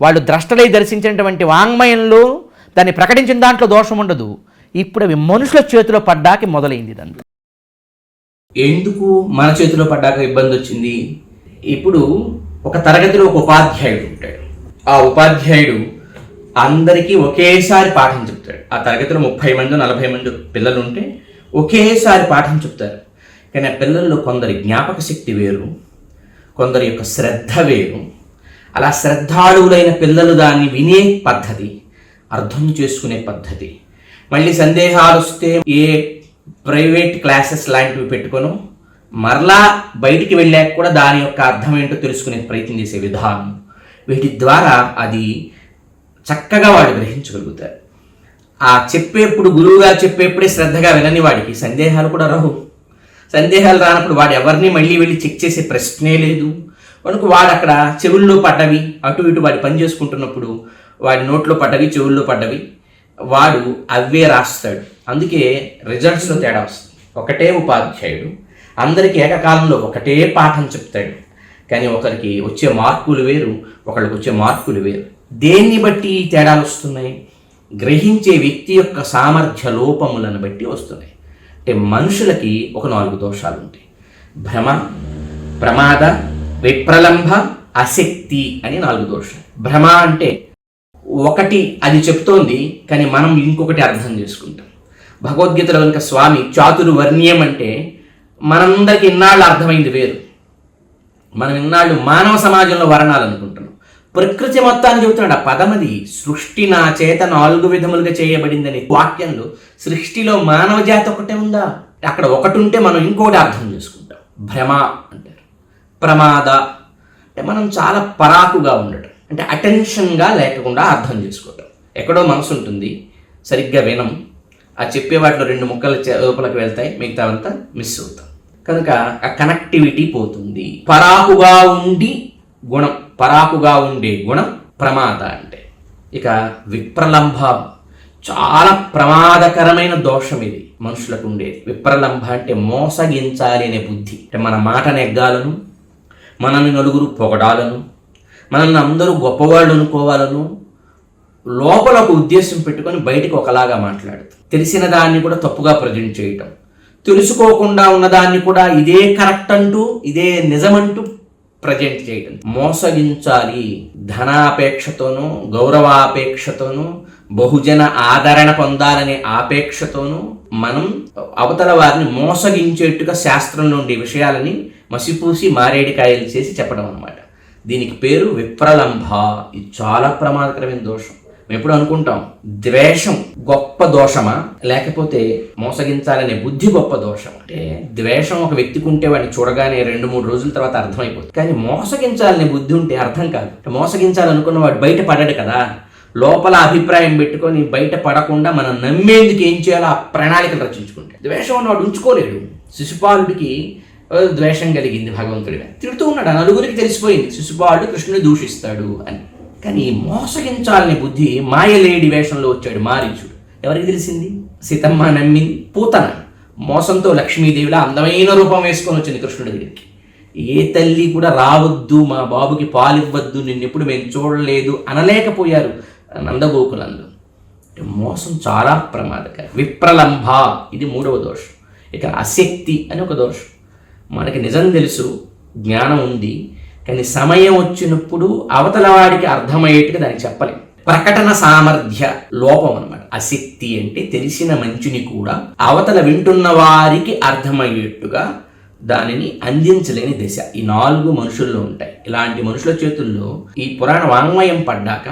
వాళ్ళు ద్రష్టలై దర్శించినటువంటి వాంగ్మయంలో దాన్ని ప్రకటించిన దాంట్లో దోషం ఉండదు. ఇప్పుడు అవి మనుషుల చేతిలో పడ్డాక మొదలైంది ఇదంతా. ఎందుకు మన చేతిలో పడ్డాక ఇబ్బంది వచ్చింది? ఇప్పుడు ఒక తరగతిలో ఒక ఉపాధ్యాయుడు ఉంటాడు. ఆ ఉపాధ్యాయుడు అందరికీ ఒకేసారి పాఠం చెప్తాడు. ఆ తరగతిలో 30 మంది 40 మంది పిల్లలు ఉంటే ఒకేసారి పాఠం చెప్తారు. కానీ ఆ పిల్లల్లో కొందరి జ్ఞాపక శక్తి వేరు, కొందరి యొక్క శ్రద్ధ వేరు. అలా శ్రద్ధాళువులైన పిల్లలు దాన్ని వినే పద్ధతి, అర్థం చేసుకునే పద్ధతి, మళ్ళీ సందేహాలు వస్తే ఏ ప్రైవేట్ క్లాసెస్ లాంటివి పెట్టుకొని మరలా బయటికి వెళ్ళాక కూడా దాని యొక్క అర్థం ఏంటో తెలుసుకునే ప్రయత్నం చేసే విధానం, వీటి ద్వారా అది చక్కగా వాడు గ్రహించగలుగుతారు. ఆ చెప్పేప్పుడు గురువుగారు చెప్పేప్పుడే శ్రద్ధగా వినని వాడికి సందేహాలు కూడా రావు. సందేహాలు రానప్పుడు వాడు ఎవరిని మళ్ళీ వెళ్ళి చెక్ చేసే ప్రశ్నే లేదు. కనుక వాడు అక్కడ చెవుల్లో పడ్డవి అటు ఇటు వాడి పని చేసుకుంటున్నప్పుడు వాడి నోట్లో పడ్డవి చెవుల్లో పడ్డవి వాడు అవే రాస్తాడు. అందుకే రిజల్ట్స్లో తేడా వస్తుంది. ఒకటే ఉపాధ్యాయుడు అందరికీ ఏకకాలంలో ఒకటే పాఠం చెప్తాడు, కానీ ఒకరికి వచ్చే మార్కులు వేరు, ఒకరికి వచ్చే మార్కులు వేరు. దేన్ని బట్టి ఈ తేడాలు వస్తున్నాయి? గ్రహించే వ్యక్తి యొక్క సామర్థ్య లోపములను బట్టి వస్తున్నాయి. అంటే మనుషులకి ఒక 4 దోషాలు ఉంటాయి. భ్రమ, ప్రమాద, విప్రలంభ, అశక్తి అని 4 దోషాలు. భ్రమ అంటే ఒకటి అది చెప్తోంది కానీ మనం ఇంకొకటి అర్థం చేసుకుంటాం. భగవద్గీతలో కనుక స్వామి చాతుర్వర్ణ్యం అంటే మనందరికి ఇన్నాళ్ళు అర్థమైంది వేరు. మనం ఇన్నాళ్ళు మానవ సమాజంలో వర్ణాలు అనుకుంటున్నాం. ప్రకృతి మొత్తాన్ని చెబుతున్నాడు. ఆ పదమది సృష్టి నా చేత 4 విధములుగా చేయబడిందని వాక్యంలో సృష్టిలో మానవ జాతి ఒకటే ఉందా? అక్కడ ఒకటి ఉంటే మనం ఇంకోటి అర్థం చేసుకుంటాం. భ్రమ అంటారు. ప్రమాద అంటే మనం చాలా పరాకుగా ఉండటం, అంటే అటెన్షన్గా లేకుండా అర్థం చేసుకోవటం. ఎక్కడో మనసు ఉంటుంది, సరిగ్గా వినం, ఆ చెప్పే వాటిలో 2 ముక్కలు లోపలికి వెళ్తాయి, మిగతావంతా మిస్ అవుతాం. కనుక ఆ కనెక్టివిటీ పోతుంది. పరాకుగా ఉండి గుణం, పరాకుగా ఉండే గుణం ప్రమాద అంటే. ఇక విప్రలంభ చాలా ప్రమాదకరమైన దోషం ఇది మనుషులకు ఉండేది. విప్రలంభ అంటే మోసగించాలి అనే బుద్ధి. అంటే మన మాట నెగ్గాలను, మనల్ని నలుగురు పొగడాలను, మనల్ని అందరూ గొప్పవాళ్ళు అనుకోవాలను లోపల ఒక ఉద్దేశం పెట్టుకొని బయటికి ఒకలాగా మాట్లాడుతాం. తెలిసిన దాన్ని కూడా తప్పుగా ప్రజెంట్ చేయటం, తెలుసుకోకుండా ఉన్నదాన్ని కూడా ఇదే కరెక్ట్ అంటూ ఇదే నిజమంటూ ప్రజెంట్ చేయటం. మోసగించాలి, ధనాపేక్షతోనూ గౌరవాపేక్షతోనూ బహుజన ఆదరణ పొందాలనే ఆపేక్షతోనూ మనం అవతల వారిని మోసగించేట్టుగా శాస్త్రం నుండి విషయాలని మసిపూసి మారేడికాయలు చేసి చెప్పడం అన్నమాట. దీనికి పేరు విప్రలంభ. ఇది చాలా ప్రమాదకరమైన దోషం. మేము ఎప్పుడు అనుకుంటాం ద్వేషం గొప్ప దోషమా లేకపోతే మోసగించాలనే బుద్ధి గొప్ప దోషం? అంటే ద్వేషం ఒక వ్యక్తికి ఉంటే వాడిని చూడగానే 2-3 రోజుల తర్వాత అర్థమైపోతుంది. కానీ మోసగించాలనే బుద్ధి ఉంటే అర్థం కాదు. మోసగించాలనుకున్న వాడు బయట పడ్డాడు కదా, లోపల అభిప్రాయం పెట్టుకొని బయట పడకుండా మనం నమ్మేందుకు ఏం చేయాలో ఆ ప్రణాళికలు రచించుకుంటే. ద్వేషం ఉన్నవాడు ఉంచుకోలేడు. శిశుపాలుడికి ద్వేషం కలిగింది భగవంతుడిగా, తిడుతూ ఉన్నాడు. ఆ నలుగురికి తెలిసిపోయింది శిశుపాలుడు కృష్ణుని దూషిస్తాడు అని. కానీ మోసగించాలనే బుద్ధి మాయలేడి వేషంలో వచ్చాడు మారీచుడు. ఎవరికి తెలిసింది? సీతమ్మ నమ్మింది. పూతన మోసంతో లక్ష్మీదేవిలా అందమైన రూపం వేసుకొని వచ్చింది కృష్ణుడి దగ్గరికి. ఏ తల్లి కూడా రావద్దు, మా బాబుకి పాలివ్వద్దు, నిన్నెప్పుడు మేము చూడలేదు అనలేకపోయారు నందగోకులంలో. మోసం చాలా ప్రమాదకరం. విప్రలంభ ఇది 3వ దోషం. ఇక అశక్తి అని ఒక దోషం. మనకి నిజం తెలుసు, జ్ఞానం ఉంది, కానీ సమయం వచ్చినప్పుడు అవతల వాడికి అర్థమయ్యేట్టుగా దానికి చెప్పలేం. ప్రకటన సామర్థ్య లోపం అన్నమాట. అశక్తి అంటే తెలిసిన మంచిని కూడా అవతల వింటున్న వారికి అర్థమయ్యేట్టుగా దానిని అందించలేని దశ. ఈ 4 మనుషుల్లో ఉంటాయి. ఇలాంటి మనుషుల చేతుల్లో ఈ పురాణ వాంగ్మయం పడ్డాక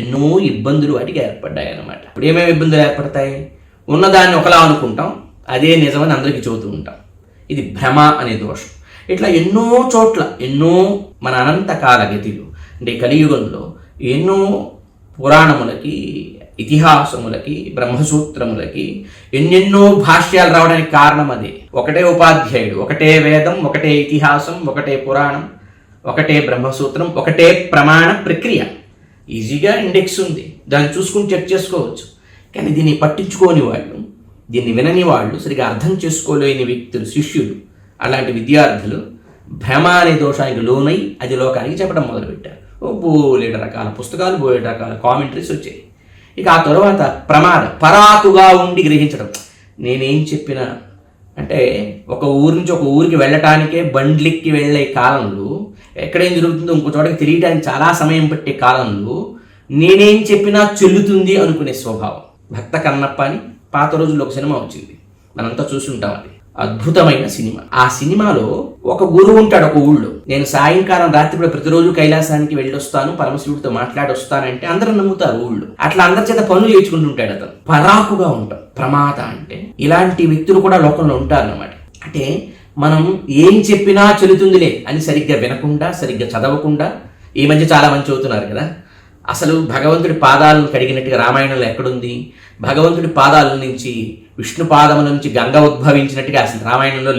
ఎన్నో ఇబ్బందులు వాటికి ఏర్పడ్డాయి అన్నమాట. ఇప్పుడు ఏమేమి ఇబ్బందులు ఏర్పడతాయి? ఉన్నదాన్ని ఒకలా అనుకుంటాం, అదే నిజమని అందరికీ చెబుతూ ఉంటాం. ఇది భ్రమ అనే దోషం. ఇట్లా ఎన్నో చోట్ల ఎన్నో మన అనంతకాల గతిలో అంటే కలియుగంలో ఎన్నో పురాణములకి, ఇతిహాసములకి, బ్రహ్మసూత్రములకి ఎన్నెన్నో భాష్యాలు రావడానికి కారణం అదే. ఒకటే ఉపాధ్యాయుడు, ఒకటే వేదం, ఒకటే ఇతిహాసం, ఒకటే పురాణం, ఒకటే బ్రహ్మసూత్రం, ఒకటే ప్రమాణ ప్రక్రియ. ఈజీగా ఇండెక్స్ ఉంది, దాన్ని చూసుకుని చెక్ చేసుకోవచ్చు. కానీ దీన్ని పట్టించుకోని వాళ్ళు, దీన్ని వినని వాళ్ళు, సరిగా అర్థం చేసుకోలేని వ్యక్తులు, శిష్యులు, అలాంటి విద్యార్థులు భ్రమ అనే దోషానికి లోనై అది లోకానికి చెప్పడం మొదలుపెట్టారు. బోలెడు రకాల పుస్తకాలు, బోలెడు రకాల కామెంటరీస్ వచ్చాయి. ఇక ఆ తర్వాత పరాకుగా ఉండి గ్రహించడం. నేనేం చెప్పినా అంటే ఒక ఊరి నుంచి ఒక ఊరికి వెళ్ళటానికే బండ్లెక్కి వెళ్ళే కాలంలో, ఎక్కడేం జరుగుతుందో ఇంకో చోటకి తెలియడానికి చాలా సమయం పట్టే కాలంలో నేనేం చెప్పినా చెల్లుతుంది అనుకునే స్వభావం. భక్త కన్నప్ప అని పాత రోజుల్లో ఒక సినిమా వచ్చింది, మనంతా చూసుంటాం. అది అద్భుతమైన సినిమా. ఆ సినిమాలో ఒక గురువు ఉంటాడు ఒక ఊళ్ళో. నేను సాయంకాలం రాత్రి ప్రతిరోజు కైలాసానికి వెళ్ళొస్తాను, పరమశివుడితో మాట్లాడొస్తానంటే అందరూ నమ్ముతారు ఊళ్ళో. అట్లా అందరి చేత పనులు చేయించుకుంటుంటాడు అతను. పరాకుగా ఉంటాం. ప్రమాద అంటే ఇలాంటి వ్యక్తులు కూడా లోకంలో ఉంటారన్నమాట. అంటే మనం ఏం చెప్పినా చెల్లుతుందిలే అని సరిగ్గా వినకుండా, సరిగ్గా చదవకుండా, ఈ మధ్య చాలా మంది చదువుతున్నారు కదా, అసలు భగవంతుడి పాదాలను కడిగినట్టుగా రామాయణంలో ఎక్కడుంది? భగవంతుడి పాదాల నుంచి, విష్ణు పాదముల నుంచి గంగ ఉద్భవించినట్టుగా అసలు రామాయణంలో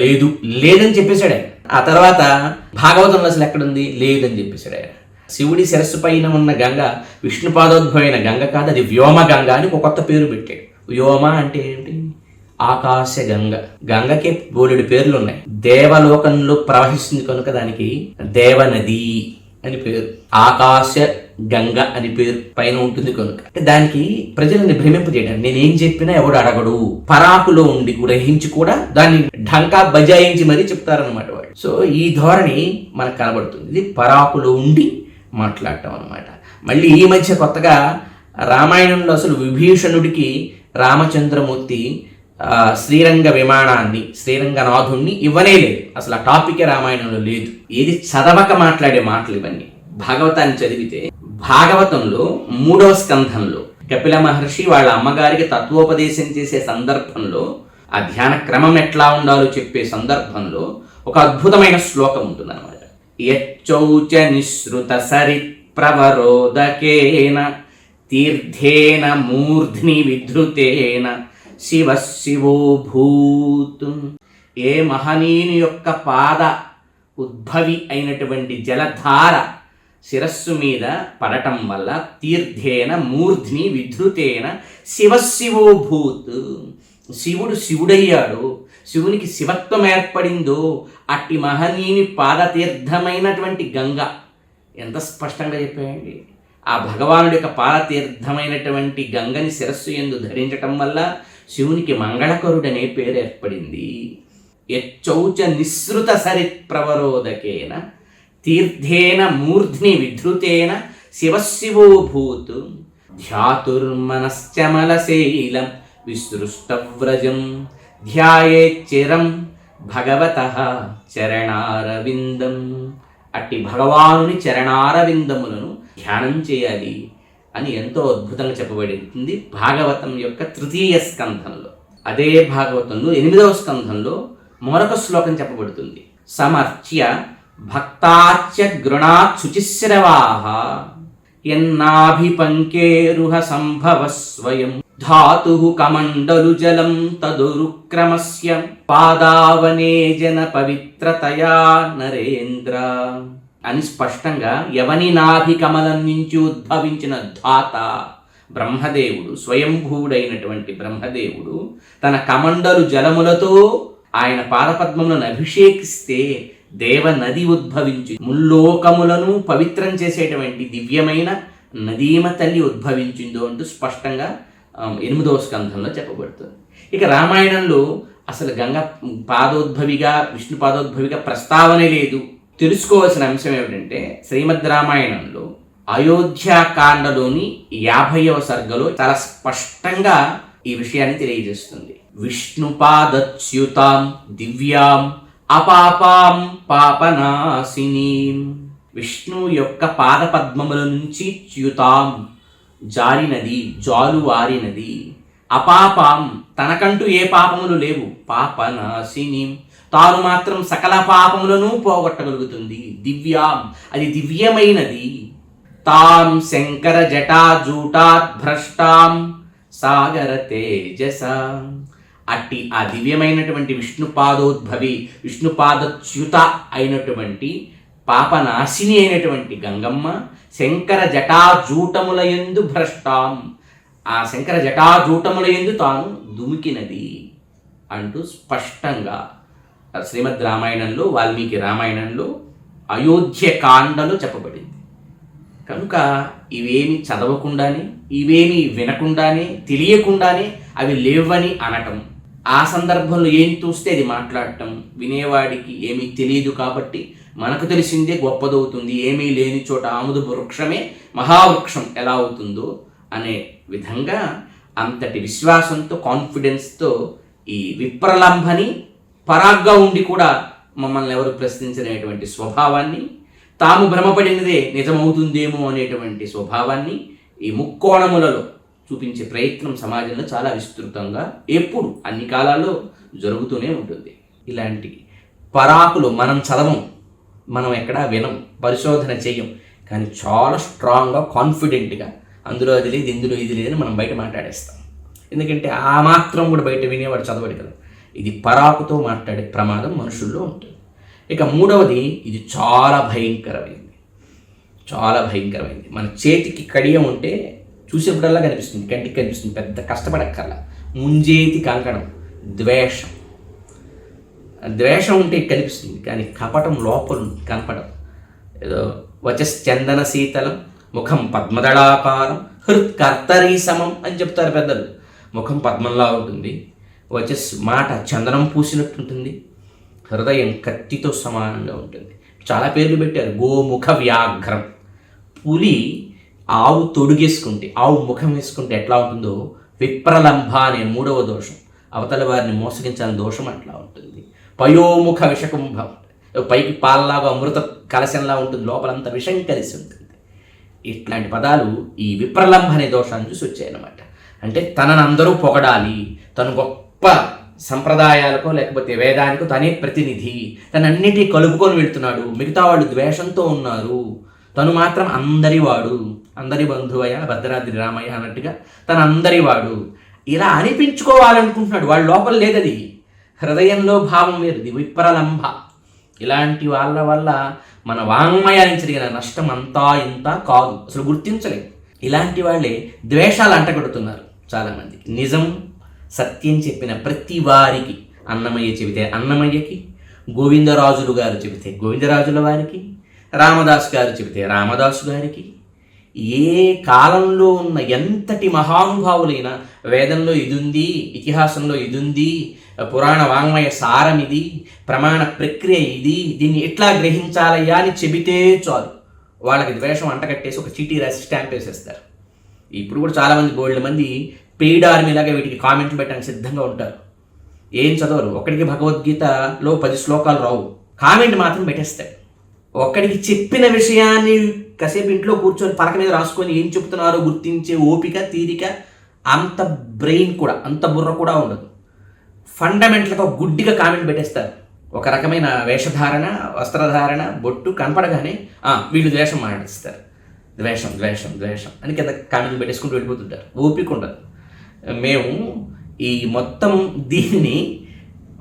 లేదని చెప్పేశాడు ఆయన. ఆ తర్వాత భాగవతంలో అసలు ఎక్కడుంది? లేదని చెప్పేశాడు ఆయన. శివుడి శిరస్సు పైన ఉన్న గంగ విష్ణు పాదోద్భవమైన గంగ కాదు, అది వ్యోమ గంగ అని ఒక కొత్త పేరు పెట్టాడు. వ్యోమ అంటే ఏంటి? ఆకాశ గంగ. గంగకే బోలెడు పేర్లు ఉన్నాయి. దేవలోకంలో ప్రవహిస్తుంది కనుక దానికి దేవనది అని పేరు. ఆకాశ గంగ అని పేరు పైన ఉంటుంది కనుక. అంటే దానికి ప్రజలని భ్రమింపజేయడానికి నేనేం చెప్పినా ఎవడు అడగడు, పరాకులో ఉండి గ్రహించి కూడా దాన్ని ఢంకా బజాయించి మరీ చెప్తారనమాట వాడు. సో ఈ ధోరణి మనకు కనబడుతుంది. ఇది పరాకులో ఉండి మాట్లాడటం అనమాట. మళ్ళీ ఈ మధ్య కొత్తగా రామాయణంలో అసలు విభీషణుడికి రామచంద్రమూర్తి శ్రీరంగ విమానాన్ని, శ్రీరంగనాథుణ్ణి ఇవ్వనే లేదు. అసలు ఆ టాపికే రామాయణంలో లేదు. ఏది చదవక మాట్లాడే మాటలు ఇవన్నీ. భాగవతాన్ని చదివితే భాగవతంలో 3వ స్కంధంలో కపిల మహర్షి వాళ్ళ అమ్మగారికి తత్వోపదేశం చేసే సందర్భంలో, ఆ ధ్యాన క్రమం ఎట్లా ఉండాలో చెప్పే సందర్భంలో ఒక అద్భుతమైన శ్లోకం ఉంటుందన్నమాట. యచ్చౌచ నిశ్రుత సరి ప్రవరోదకేన తీర్థేన మూర్ధ్ని విధృతేన శివ శివో భూత్. ఏ మహనీయుని యొక్క పాద ఉద్భవి అయినటువంటి జలధార శిరస్సు మీద పడటం వల్ల తీర్థేన మూర్ధ్ని విధృతేన శివశివో భూత్, శివుడు శివుడయ్యాడు, శివునికి శివత్వం ఏర్పడిందో అట్టి మహనీయుని పాదతీర్థమైనటువంటి గంగ. ఎంత స్పష్టంగా చెప్పాయండి. ఆ భగవానుడి యొక్క పాదతీర్థమైనటువంటి గంగని శిరస్సు యందు ధరించటం వల్ల శివునికి మంగళకరుడనే పేరు ఏర్పడింది. యచ్చౌచ నిశ్రుత సరిత్ ప్రవరోదకేన తీర్థేన మూర్ధ్ని విధృతేన శివశివో భూత్. ధ్యాతుర్మనశ్చమలశైలం విసృష్టవ్రజం ధ్యాయేచ్చిరం భగవతః చరణారవిందం. అట్టి భగవానుని చరణారవిందములను ధ్యానం చేయాలి అని ఎంతో అద్భుతంగా చెప్పబడింది భాగవతం యొక్క 3వ స్కంధంలో. అదే భాగవతంలో 8వ స్కంధంలో మరొక శ్లోకం చెప్పబడుతుంది. సమర్చ్య భక్తాచ్య గృణాత్ శుచిశ్రవాః యన్నాభిపంకేరుహ సంభవ స్వయం ధాతుః కమండలు జలం తదురుక్రమస్య పాదావనే జన పవిత్రతయా నరేంద్ర అని స్పష్టంగా ఎవని నాభి కమలం నుంచి ఉద్భవించిన ధాత బ్రహ్మదేవుడు, స్వయంభూడైనటువంటి బ్రహ్మదేవుడు తన కమండలు జలములతో ఆయన పాదపద్మములను అభిషేకిస్తే దేవ నది ఉద్భవించి ముల్లోకములను పవిత్రం చేసేటువంటి దివ్యమైన నదీమ తల్లి ఉద్భవించిందో అంటూ స్పష్టంగా 8వ స్కంధంలో చెప్పబడుతుంది. ఇక రామాయణంలో అసలు గంగ పాదోద్భవిగా, విష్ణు పాదోద్భవిగా ప్రస్తావనే లేదు. తెలుసుకోవాల్సిన అంశం ఏమిటంటే, శ్రీమద్ రామాయణంలో అయోధ్యాకాండలోని 50వ సర్గలో చాలా స్పష్టంగా ఈ విషయాన్ని తెలియజేస్తుంది. విష్ణుపాదచ్యుతాం దివ్యాం అపాపాం పాపనాశినీం. విష్ణు యొక్క పాదపద్మముల నుంచి చ్యుతాం జారినది, జాలువారినది, అపాపాం తనకంటూ ఏ పాపములు లేవు, పాపనాశినీం తాను మాత్రం సకల పాపములను పోగొట్టగలుగుతుంది, దివ్యాం అది దివ్యమైనది, తాం శంకర జటాజూటాత్ భ్రష్టాం సాగర తేజస. అట్టి ఆ దివ్యమైనటువంటి విష్ణుపాదోద్భవి, విష్ణుపాదచ్యుత అయినటువంటి పాపనాశిని అయినటువంటి గంగమ్మ శంకర జటాజూటముల యందు భ్రష్టాం, ఆ శంకర జటాజూటముల యందు తాను దుమికినది అంటూ స్పష్టంగా శ్రీమద్ రామాయణంలో, వాల్మీకి రామాయణంలో అయోధ్యకాండలో చెప్పబడింది. కనుక ఇవేమి చదవకుండానే, ఇవేమి వినకుండానే, తెలియకుండానే అవి లేవని అనటం, ఆ సందర్భంలో ఏం చూస్తే అది మాట్లాడటం, వినేవాడికి ఏమీ తెలియదు కాబట్టి మనకు తెలిసిందే గొప్పదవుతుంది, ఏమీ లేని చోట ఆముదు వృక్షమే మహావృక్షం ఎలా అవుతుందో అనే విధంగా అంతటి విశ్వాసంతో, కాన్ఫిడెన్స్తో ఈ విప్రలంభని పరాగ్గా ఉండి కూడా మమ్మల్ని ఎవరు ప్రశ్నించినటువంటి స్వభావాన్ని, తాము భ్రమపడినదే నిజమవుతుందేమో అనేటువంటి స్వభావాన్ని ఈ ముక్కోణములలో చూపించే ప్రయత్నం సమాజంలో చాలా విస్తృతంగా ఎప్పుడు అన్ని కాలాల్లో జరుగుతూనే ఉంటుంది. ఇలాంటి పరాకులు మనం చదవం, మనం ఎక్కడా వినం, పరిశోధన చెయ్యం, కానీ చాలా స్ట్రాంగ్గా, కాన్ఫిడెంట్గా అందులో అది లేదు, ఇందులో ఇది లేదని మనం బయట మాట్లాడేస్తాం. ఎందుకంటే ఆ మాత్రం కూడా బయట వినేవాడు చదవడు కదా. ఇది పరాకుతో మాట్లాడే ప్రమాదం మనుషుల్లో ఉంటుంది. ఇక మూడవది, ఇది చాలా భయంకరమైంది, చాలా భయంకరమైంది. మన చేతికి కడియం ఉంటే చూసేప్పుడల్లా కనిపిస్తుంది, కంటికి కనిపిస్తుంది, పెద్ద కష్టపడక్కర్లా. ముంజేతి కంకణం ద్వేషం. ద్వేషం ఉంటే కనిపిస్తుంది, కానీ కపటం లోపల కనపడదు. ఏదో వచశ్చందన శీతలం, ముఖం పద్మదళాకారం, హృత్కర్తరీ సమం అని చెప్తారు పెద్దలు. ముఖం పద్మంలా ఉంటుంది, వచస్సు మాట చందనం పూసినట్టుంటుంది, హృదయం కత్తితో సమానంగా ఉంటుంది. చాలా పేర్లు పెట్టారు. గోముఖ వ్యాఘ్రం, పులి ఆవు తొడుగేసుకుంటే, ఆవు ముఖం వేసుకుంటే ఎట్లా ఉంటుందో విప్రలంభ అనే మూడవ దోషం, అవతల వారిని మోసగించాలని దోషం అట్లా ఉంటుంది. పయోముఖ విషకుంభం, పైకి పాలలాగా అమృత కలశంలా ఉంటుంది, లోపలంతా విషం కలిసి ఉంటుంది. ఇట్లాంటి పదాలు ఈ విప్రలంభ అనే దోషాన్ని చూసి వచ్చాయన్నమాట. అంటే తనని అందరూ పొగడాలి, తను గొప్ప సంప్రదాయాలకో లేకపోతే వేదానికో తనే ప్రతినిధి, తనన్నిటి కలుపుకొని వెళ్తున్నాడు, మిగతా వాళ్ళు ద్వేషంతో ఉన్నారు, తను మాత్రం అందరివాడు, అందరి బంధువయ్య భద్రాద్రి రామయ్య అన్నట్టుగా తను అందరివాడు, ఇలా అనిపించుకోవాలనుకుంటున్నాడు. వాళ్ళ లోపల లేదది, హృదయంలో భావం వేరుది, విప్రలంభ. ఇలాంటి వాళ్ళ వల్ల మన వాంగ్మయానికి జరిగిన నష్టం అంతా ఇంత కాదు, అసలు గుర్తించలేదు. ఇలాంటి వాళ్ళే ద్వేషాలు అంటగడుతున్నారు చాలామంది. నిజం సత్యం చెప్పిన ప్రతి వారికి, అన్నమయ్య చెబితే అన్నమయ్యకి, గోవిందరాజులు గారు చెబితే గోవిందరాజుల వారికి, రామదాసు గారు చెబితే రామదాసు గారికి, ఏ కాలంలో ఉన్న ఎంతటి మహానుభావులైనా వేదంలో ఇది ఉంది, ఇతిహాసంలో ఇది ఉంది, పురాణ వాంగ్మయ సారం ఇది, ప్రమాణ ప్రక్రియ ఇది, దీన్ని ఎట్లా గ్రహించాలయ్యా అని చెబితే చాలు, వాళ్ళకి ద్వేషం అంటకట్టేసి ఒక చీటీ రాసి స్టాంప్ వేసేస్తారు. ఇప్పుడు కూడా చాలామంది బోల్డ్ మంది పెయిడ్ ఆర్మీలాగా వీటికి కామెంట్లు పెట్టడానికి సిద్ధంగా ఉంటారు. ఏం చదవరు, ఒక్కడికి భగవద్గీతలో 10 శ్లోకాలు రావు, కామెంట్ మాత్రం పెట్టేస్తాడు. ఒక్కడికి చెప్పిన విషయాన్ని కాసేపు ఇంట్లో కూర్చొని పలక మీద రాసుకొని ఏం చెప్తున్నారో గుర్తించే ఓపిక, తీరిక, అంత బ్రెయిన్ కూడా, అంత బుర్ర కూడా ఉండదు. ఫండమెంటల్గా గుడ్డిగా కామెంట్ పెట్టేస్తారు. ఒక రకమైన వేషధారణ, వస్త్రధారణ, బొట్టు కనపడగానే వీళ్ళు ద్వేషం మాట్లాడిస్తారు, ద్వేషం ద్వేషం ద్వేషం అని కింద కామెంట్లు పెట్టేసుకుంటూ వెళ్ళిపోతుంటారు. ఓపిక ఉండదు. మేము ఈ మొత్తం దీన్ని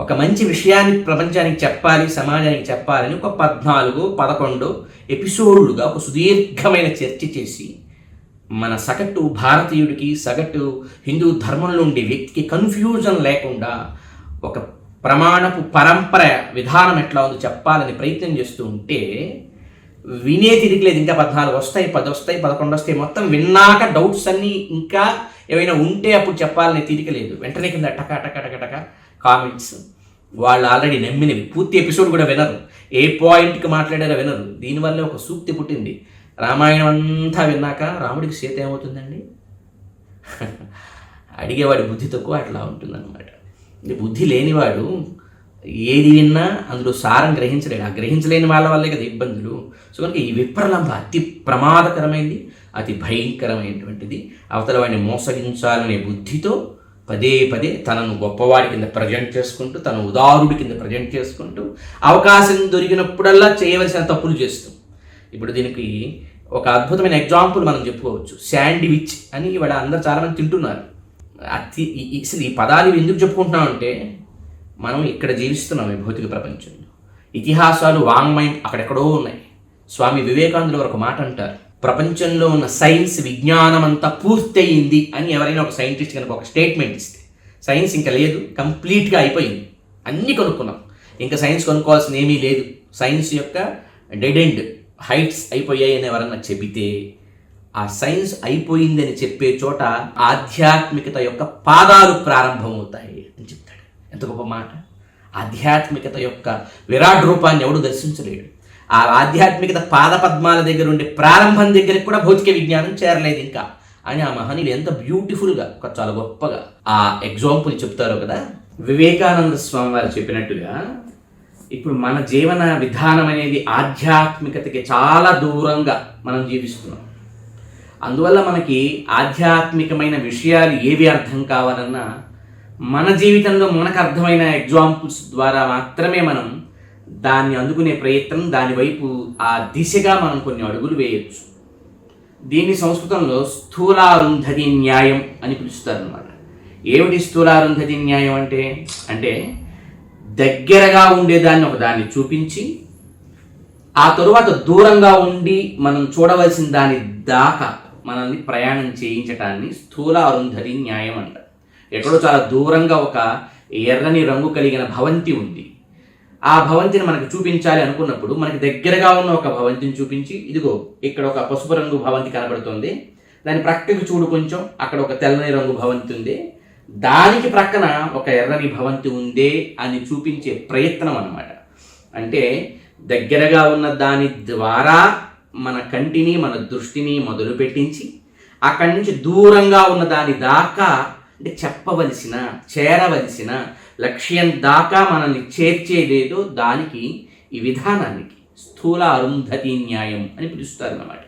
ఒక మంచి విషయాన్ని ప్రపంచానికి చెప్పాలి, సమాజానికి చెప్పాలని ఒక 14-11 ఎపిసోడ్లుగా ఒక సుదీర్ఘమైన చర్చ చేసి మన సగటు భారతీయుడికి, సగటు హిందూ ధర్మంలో ఉండే వ్యక్తికి కన్ఫ్యూజన్ లేకుండా ఒక ప్రమాణపు పరంపర విధానం ఎట్లా ఉందో చెప్పాలని ప్రయత్నం చేస్తూ ఉంటే వినే తిరిగిలేదు. ఇంకా 14 వస్తాయి, 10 వస్తాయి, 11 వస్తాయి. మొత్తం విన్నాక డౌట్స్ అన్నీ ఇంకా ఏమైనా ఉంటే అప్పుడు చెప్పాలనే తీరిక లేదు. వెంటనే కింద టకా టకా టకా టకా కామెంట్స్. వాళ్ళు ఆల్రెడీ నమ్మినవి, పూర్తి ఎపిసోడ్ కూడా వినరు, ఏ పాయింట్కి మాట్లాడారో వినరు. దీనివల్ల ఒక సూక్తి పుట్టింది. రామాయణం అంతా విన్నాక రాముడికి సీత ఏమవుతుందండి? అడిగేవాడి బుద్ధి తక్కువ, అట్లా ఉంటుందన్నమాట. బుద్ధి లేనివాడు ఏది విన్నా అందులో సారం గ్రహించలేడు. ఆ గ్రహించలేని వాళ్ళ వల్లే కదా ఇబ్బందులు. సో కనుక ఈ విప్రలంభ అతి ప్రమాదకరమైంది, అతి భయంకరమైనటువంటిది. అవతల వాడిని మోసగించాలనే బుద్ధితో పదే పదే తనను గొప్పవాడి కింద ప్రజెంట్ చేసుకుంటూ, తన ఉదారుడి కింద ప్రజెంట్ చేసుకుంటూ, అవకాశం దొరికినప్పుడల్లా చేయవలసిన తప్పులు చేస్తూ. ఇప్పుడు దీనికి ఒక అద్భుతమైన ఎగ్జాంపుల్ మనం చెప్పుకోవచ్చు. శాండ్విచ్ అని ఇవాళ అందరూ చాలామంది తింటున్నారు. అసలు ఈ పదాలు ఎందుకు చెప్పుకుంటున్నామంటే మనం ఇక్కడ జీవిస్తున్నాం ఈ భౌతిక ప్రపంచంలో. ఇతిహాసాలు, వాంగ్మయం అక్కడెక్కడో ఉన్నాయి. స్వామి వివేకానందుల వరకు మాట అంటారు, ప్రపంచంలో ఉన్న సైన్స్, విజ్ఞానం అంతా పూర్తయింది అని ఎవరైనా ఒక సైంటిస్ట్ కనుక ఒక స్టేట్మెంట్ ఇస్తే, సైన్స్ ఇంకా లేదు, కంప్లీట్గా అయిపోయింది, అన్నీ కొనుక్కున్నాం, ఇంకా సైన్స్ కొనుక్కోవాల్సింది ఏమీ లేదు, సైన్స్ యొక్క డెడ్ ఎండ్ హైట్స్ అయిపోయాయి అని ఎవరన్నా చెబితే ఆ సైన్స్ అయిపోయిందని చెప్పే చోట ఆధ్యాత్మికత యొక్క పాదాలు ప్రారంభమవుతాయి అని చెప్తాడు. ఎంత గొప్ప మాట! ఆధ్యాత్మికత యొక్క విరాట్ రూపాన్ని ఎవడు దర్శించలేడు. ఆ ఆధ్యాత్మికత పాదపద్మాల దగ్గర ఉండే ప్రారంభం దగ్గరికి కూడా భౌతిక విజ్ఞానం చేరలేదు ఇంకా అని ఆ మహనీయులు ఎంత బ్యూటిఫుల్గా, చాలా గొప్పగా ఆ ఎగ్జాంపుల్ చెప్తారో కదా. వివేకానంద స్వామి వారు చెప్పినట్టుగా ఇప్పుడు మన జీవన విధానం అనేది ఆధ్యాత్మికతకి చాలా దూరంగా మనం జీవిస్తున్నాం. అందువల్ల మనకి ఆధ్యాత్మికమైన విషయాలు ఏవి అర్థం కావాలన్నా మన జీవితంలో మనకు అర్థమైన ఎగ్జాంపుల్స్ ద్వారా మాత్రమే మనం దాన్ని అందుకునే ప్రయత్నం, దాని వైపు ఆ దిశగా మనం కొన్ని అడుగులు వేయచ్చు. దీన్ని సంస్కృతంలో స్థూలారుంధతి న్యాయం అని పిలుస్తారనమాట. ఏమిటి స్థూలారుంధతి న్యాయం అంటే దగ్గరగా ఉండేదాన్ని ఒకదాన్ని చూపించి ఆ తరువాత దూరంగా ఉండి మనం చూడవలసిన దాని దాకా మనల్ని ప్రయాణం చేయించటాన్ని స్థూల అరుంధతి న్యాయం అంటారు. ఎక్కడో చాలా దూరంగా ఒక ఎర్రని రంగు కలిగిన భవంతి ఉంది. ఆ భవంతిని మనకు చూపించాలి అనుకున్నప్పుడు మనకి దగ్గరగా ఉన్న ఒక భవంతిని చూపించి, ఇదిగో ఇక్కడ ఒక పసుపు రంగు భవంతి కనబడుతుంది, దాని ప్రక్కకి చూడు కొంచెం, అక్కడ ఒక తెల్లని రంగు భవంతి ఉంది, దానికి ప్రక్కన ఒక ఎర్రని భవంతి ఉందే అని చూపించే ప్రయత్నం అన్నమాట. అంటే దగ్గరగా ఉన్న దాని ద్వారా మన కంటిని, మన దృష్టిని మొదలు పెట్టించి అక్కడి నుంచి దూరంగా ఉన్న దాని దాకా, అంటే చెప్పవలసిన, చేరవలసిన లక్ష్యం దాకా మనల్ని చేర్చేదేదో దానికి, ఈ విధానానికి స్థూల అరుంధతి న్యాయం అని పిలుస్తారన్నమాట.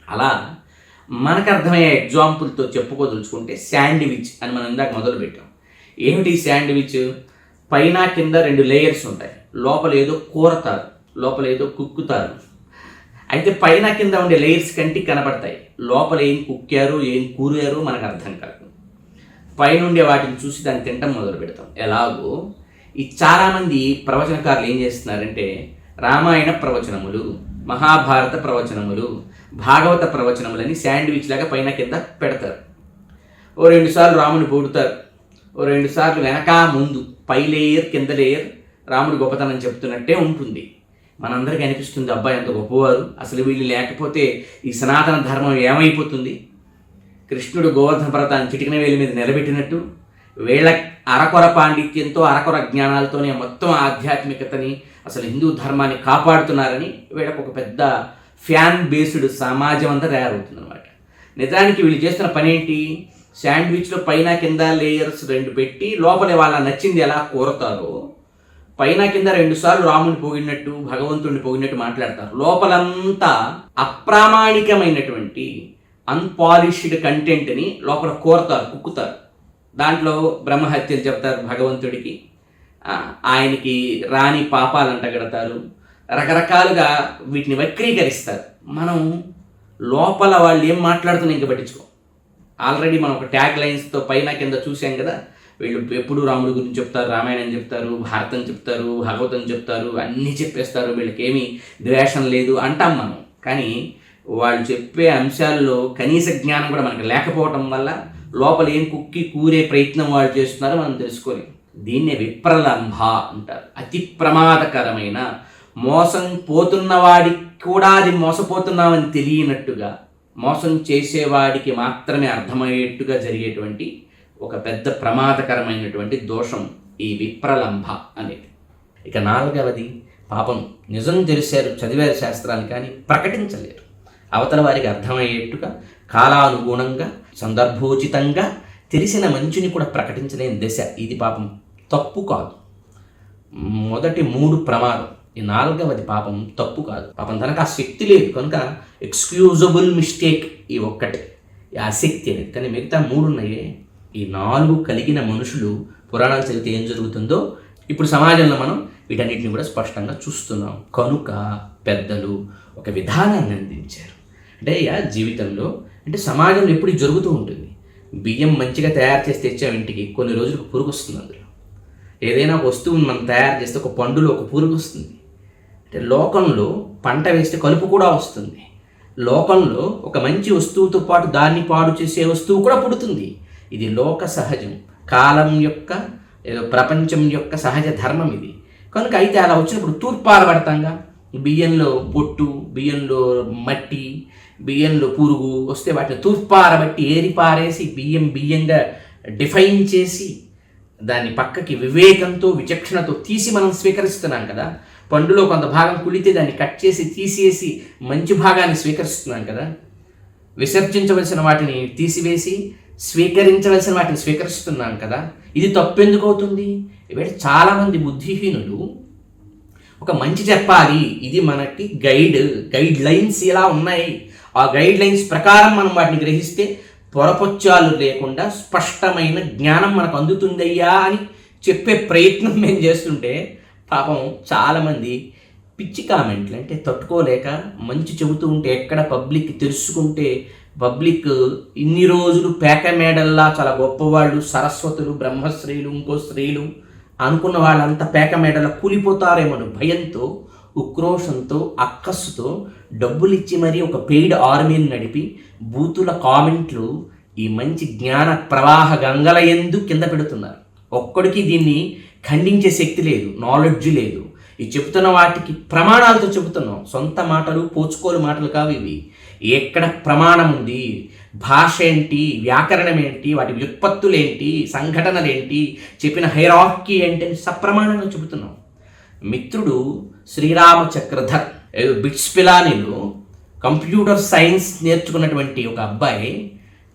అలా మనకు అర్థమయ్యే ఎగ్జాంపుల్తో చెప్పుకోదలుచుకుంటే శాండ్విచ్ అని మనం ఇందాక మొదలు పెట్టాం. ఏమిటి శాండ్విచ్? పైన కింద 2 లేయర్స్ ఉంటాయి. లోపల ఏదో కూరతారు, లోపల ఏదో కుక్కుతారు. అయితే పైన కింద ఉండే లేయర్స్ కంటికి కనపడతాయి, లోపల ఏం కుక్కారు, ఏం కూరారు మనకు అర్థం కాదు. పైనుండే వాటిని చూసి దాన్ని తినటం మొదలు పెడతాం. ఎలాగో ఈ చాలామంది ప్రవచనకారులు ఏం చేస్తున్నారంటే రామాయణ ప్రవచనములు, మహాభారత ప్రవచనములు, భాగవత ప్రవచనములని శాండ్విచ్ లాగా పైన కింద పెడతారు. ఓ 2 సార్లు రాముని పొగుడుతారు, ఓ 2 సార్లు వెనక ముందు, పై లేయర్ కింద లేయర్ రాముడి గొప్పతనం చెప్తున్నట్టే ఉంటుంది. మనందరికీ అనిపిస్తుంది, అబ్బాయి ఎంత గొప్పవారు, అసలు వీళ్ళు లేకపోతే ఈ సనాతన ధర్మం ఏమైపోతుంది. కృష్ణుడు గోవర్ధన పర్వతాన్ని చిటికిన వేలి మీద నిలబెట్టినట్టు వీళ్ళ అరకొర పాండిత్యంతో, అరకొర జ్ఞానాలతోనే మొత్తం ఆధ్యాత్మికతని, అసలు హిందూ ధర్మాన్ని కాపాడుతున్నారని వీళ్ళకు ఒక పెద్ద ఫ్యాన్ బేస్డ్ సమాజం అంతా తయారవుతుంది అనమాట. నిజానికి వీళ్ళు చేస్తున్న పని ఏంటి? శాండ్విచ్లో పైన కింద లేయర్స్ 2 పెట్టి లోపలే వాళ్ళ నచ్చింది ఎలా కూరతారో, పైన కింద 2 సార్లు రాముని పోగినట్టు, భగవంతుడిని పోగినట్టు మాట్లాడతారు. లోపలంతా అప్రామాణికమైనటువంటి అన్పాలిష్డ్ కంటెంట్ని లోపల కోరతారు, కుక్కుతారు. దాంట్లో బ్రహ్మహత్యలు చెప్తారు భగవంతుడికి, ఆయనకి రాని పాపాలు అంటగడతారు, రకరకాలుగా వీటిని వక్రీకరిస్తారు. మనం లోపల వాళ్ళు ఏం మాట్లాడుతున్నా ఇంకా పట్టించుకో. ఆల్రెడీ మనం ఒక ట్యాగ్ లైన్స్తో పైన కింద చూసాం కదా, వీళ్ళు ఎప్పుడు రాముడి గురించి చెప్తారు, రామాయణం చెప్తారు, భారతం చెప్తారు, భాగవతం చెప్తారు, అన్నీ చెప్పేస్తారు, వీళ్ళకి ఏమీ ద్వేషం లేదు అంటాం మనం. కానీ వాళ్ళు చెప్పే అంశాల్లో కనీస జ్ఞానం కూడా మనకు లేకపోవటం వల్ల లోపల ఏం కుక్కి కూరే ప్రయత్నం వాళ్ళు చేస్తున్నారో మనం తెలుసుకోలేం. దీన్నే విప్రలంభ అంటారు. అతి ప్రమాదకరమైన, మోసం పోతున్న వాడికి కూడా అది మోసపోతున్నామని తెలియనట్టుగా, మోసం చేసేవాడికి మాత్రమే అర్థమయ్యేట్టుగా జరిగేటువంటి ఒక పెద్ద ప్రమాదకరమైనటువంటి దోషం ఈ విప్రలంభ అనేది. ఇక 4వది పాపం. నిజం తెలిసారు, చదివారు శాస్త్రాన్ని, కానీ ప్రకటించలేరు. అవతల వారికి అర్థమయ్యేట్టుగా, కాలానుగుణంగా, సందర్భోచితంగా తెలిసిన మంచిని కూడా ప్రకటించలేని దశ. ఇది పాపం తప్పు కాదు. మొదటి 3 ప్రమాదం. ఈ 4వది పాపం తప్పు కాదు. పాపం తనకు ఆ శక్తి లేదు కనుక ఎక్స్క్యూజబుల్ మిస్టేక్ ఈ ఒక్కటే, ఆ శక్తి అనేది. కానీ మిగతా 3 ఉన్నాయే, ఈ 4 కలిగిన మనుషులు పురాణాలు చదివితే ఏం జరుగుతుందో ఇప్పుడు సమాజంలో మనం వీటన్నిటిని కూడా స్పష్టంగా చూస్తున్నాం. కనుక పెద్దలు ఒక విధానాన్ని అందించారు. అంటే జీవితంలో, అంటే సమాజంలో ఎప్పుడు జరుగుతూ ఉంటుంది. బియ్యం మంచిగా తయారు చేసి తెచ్చాం ఇంటికి, కొన్ని రోజులకు పురుగు వస్తుంది. అందులో ఏదైనా ఒక వస్తువుని మనం తయారు చేస్తే ఒక పండులో ఒక పురుగు వస్తుంది. అంటే లోకంలో పంట వేస్తే కలుపు కూడా వస్తుంది. లోకంలో ఒక మంచి వస్తువుతో పాటు దాన్ని పాడు చేసే వస్తువు కూడా పుడుతుంది. ఇది లోక సహజం, కాలం యొక్క, ప్రపంచం యొక్క సహజ ధర్మం ఇది. కనుక అయితే అలా వచ్చినప్పుడు తూర్పార పడతాంగా, బియ్యంలో పొట్టు, బియ్యంలో మట్టి, బియ్యంలో పురుగు వస్తే వాటిని తూర్పారబట్టి ఏరిపారేసి బియ్యంగా డిఫైన్ చేసి దాన్ని పక్కకి వివేకంతో విచక్షణతో తీసి మనం స్వీకరిస్తున్నాం కదా. పండులో కొంత భాగం కుళితే దాన్ని కట్ చేసి తీసేసి మంచి భాగాన్ని స్వీకరిస్తున్నాం కదా. విసర్జించవలసిన వాటిని తీసివేసి స్వీకరించవలసిన వాటిని స్వీకరిస్తున్నాం కదా. ఇది తప్పెందుకు అవుతుంది? ఇవాళ చాలామంది బుద్ధిహీనులు ఒక మంచి చెప్పాలి, ఇది మనకి గైడ్ లైన్స్ ఇలా ఉన్నాయి, ఆ గైడ్ లైన్స్ ప్రకారం మనం వాటిని గ్రహిస్తే పొరపొచ్చాలు లేకుండా స్పష్టమైన జ్ఞానం మనకు అందుతుందయ్యా అని చెప్పే ప్రయత్నం మేము చేస్తుంటే పాపం చాలామంది పిచ్చి కామెంట్లు అంటే తట్టుకోలేక మంచి చెబుతూ ఉంటే ఎక్కడ పబ్లిక్ తెలుసుకుంటే పబ్లిక్ ఇన్ని రోజులు పేక మేడల్లా చాలా గొప్పవాళ్ళు, సరస్వతులు, బ్రహ్మశ్రీలు, ఇంకో స్త్రీలు అనుకున్న వాళ్ళంతా పేక మేడలా కూలిపోతారేమో భయంతో, ఉక్రోషంతో, అక్కస్సుతో డబ్బులు ఇచ్చి మరీ ఒక పెయిడ్ ఆర్మీని నడిపి బూతుల కామెంట్లు ఈ మంచి జ్ఞాన ప్రవాహ గంగల యందు కింద పెడుతున్నారు. ఒక్కడికి దీన్ని ఖండించే శక్తి లేదు, నాలెడ్జ్ లేదు. ఈ చెబుతున్న వాటికి ప్రమాణాలతో చెబుతున్నాం, సొంత మాటలు పోచుకోలు మాటలు కావు ఇవి. ఎక్కడ ప్రమాణం ఉంది, భాష ఏంటి, వ్యాకరణం ఏంటి, వాటి వ్యుత్పత్తులు ఏంటి, సంఘటనలు ఏంటి, చెప్పిన హైరార్కీ ఏంటి అని సప్రమాణంగా చెబుతున్నాం. మిత్రుడు శ్రీరామ చక్రధర్ బిట్స్ పిలానీలో కంప్యూటర్ సైన్స్ నేర్చుకున్నటువంటి ఒక అబ్బాయి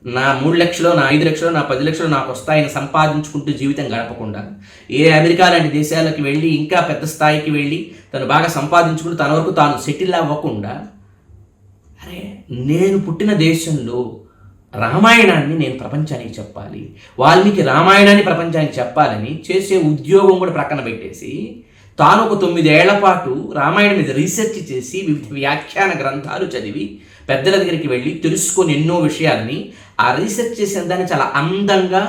నా 3 లక్షలు, నా 5 లక్షలు, నా 10 లక్షలు నాకు వస్తాయని సంపాదించుకుంటూ జీవితం గడపకుండా అమెరికా లాంటి దేశాలకు వెళ్ళి ఇంకా పెద్ద స్థాయికి వెళ్ళి తను బాగా సంపాదించుకుంటూ తన వరకు తాను సెటిల్ అవ్వకుండా, అరే నేను పుట్టిన దేశంలో రామాయణాన్ని నేను ప్రపంచానికి చెప్పాలి, వాల్మీకి రామాయణాన్ని ప్రపంచానికి చెప్పాలని చేసే ఉద్యోగం కూడా ప్రక్కన పెట్టేసి తాను ఒక 9 ఏళ్ల పాటు రామాయణం మీద రీసెర్చ్ చేసి వివిధ వ్యాఖ్యాన గ్రంథాలు చదివి పెద్దల దగ్గరికి వెళ్ళి తెలుసుకొని ఎన్నో విషయాలని ఆ రీసెర్చ్ చేసిన దాన్ని చాలా అందంగా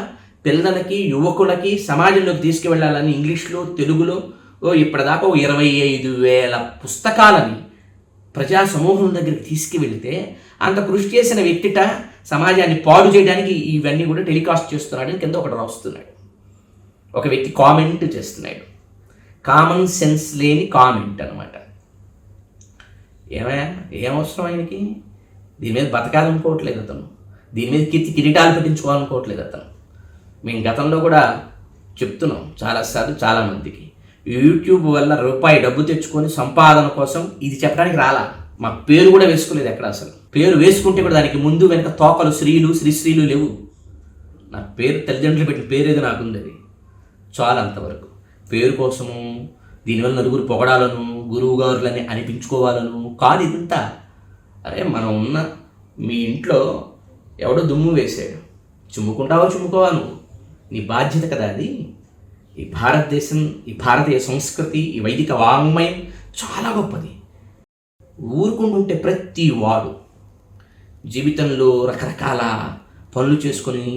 పిల్లలకి, యువకులకి సమాజంలోకి తీసుకువెళ్ళాలని ఇంగ్లీష్లో, తెలుగులో ఇప్పటిదాకా 25,000 పుస్తకాలని ప్రజా సమూహం దగ్గరికి తీసుకువెళితే అంత కృషి చేసిన వ్యక్తిట సమాజాన్ని పాడు చేయడానికి ఇవన్నీ కూడా టెలికాస్ట్ చేస్తున్నాడని కింద ఒకటి రాస్తున్నాడు. ఒక వ్యక్తి కామెంట్ చేస్తున్నాడు, కామన్ సెన్స్ లేని కామెంట్ అనమాట. ఏమవసరం ఆయనకి? దీని మీద బతకాలనుకోవట్లేదు అతను, దీని మీద కిరీటాలు పెట్టించుకోవాలనుకోవట్లేదు అతను. మేము గతంలో కూడా చెప్తున్నాం చాలాసార్లు చాలామందికి, యూట్యూబ్ వల్ల రూపాయి డబ్బు తెచ్చుకొని సంపాదన కోసం ఇది చెప్పడానికి రాలా. మా పేరు కూడా వేసుకోలేదు ఎక్కడ. అసలు పేరు వేసుకుంటే కూడా దానికి ముందు వెనక తోకలు శ్రీశ్రీలు లేవు. నా పేరు తల్లిదండ్రులు పెట్టిన పేరు ఏదో నాకుంది, అది చాలా. అంతవరకు పేరు కోసము, దీనివల్ల నలుగురు పొగడాలను, గురువు గారులని అనిపించుకోవాలను కాదు ఇదంతా. అరే మనం ఉన్న మీ ఇంట్లో ఎవడో దుమ్ము వేసాడు, చుమ్ముకోవా నువ్వు, నీ బాధ్యత కదా అది. ఈ భారతదేశం, ఈ భారతీయ సంస్కృతి, ఈ వైదిక వాంగ్మయం చాలా గొప్పది. ఊరుకుంటుంటే ప్రతి వాడు జీవితంలో రకరకాల పనులు చేసుకొని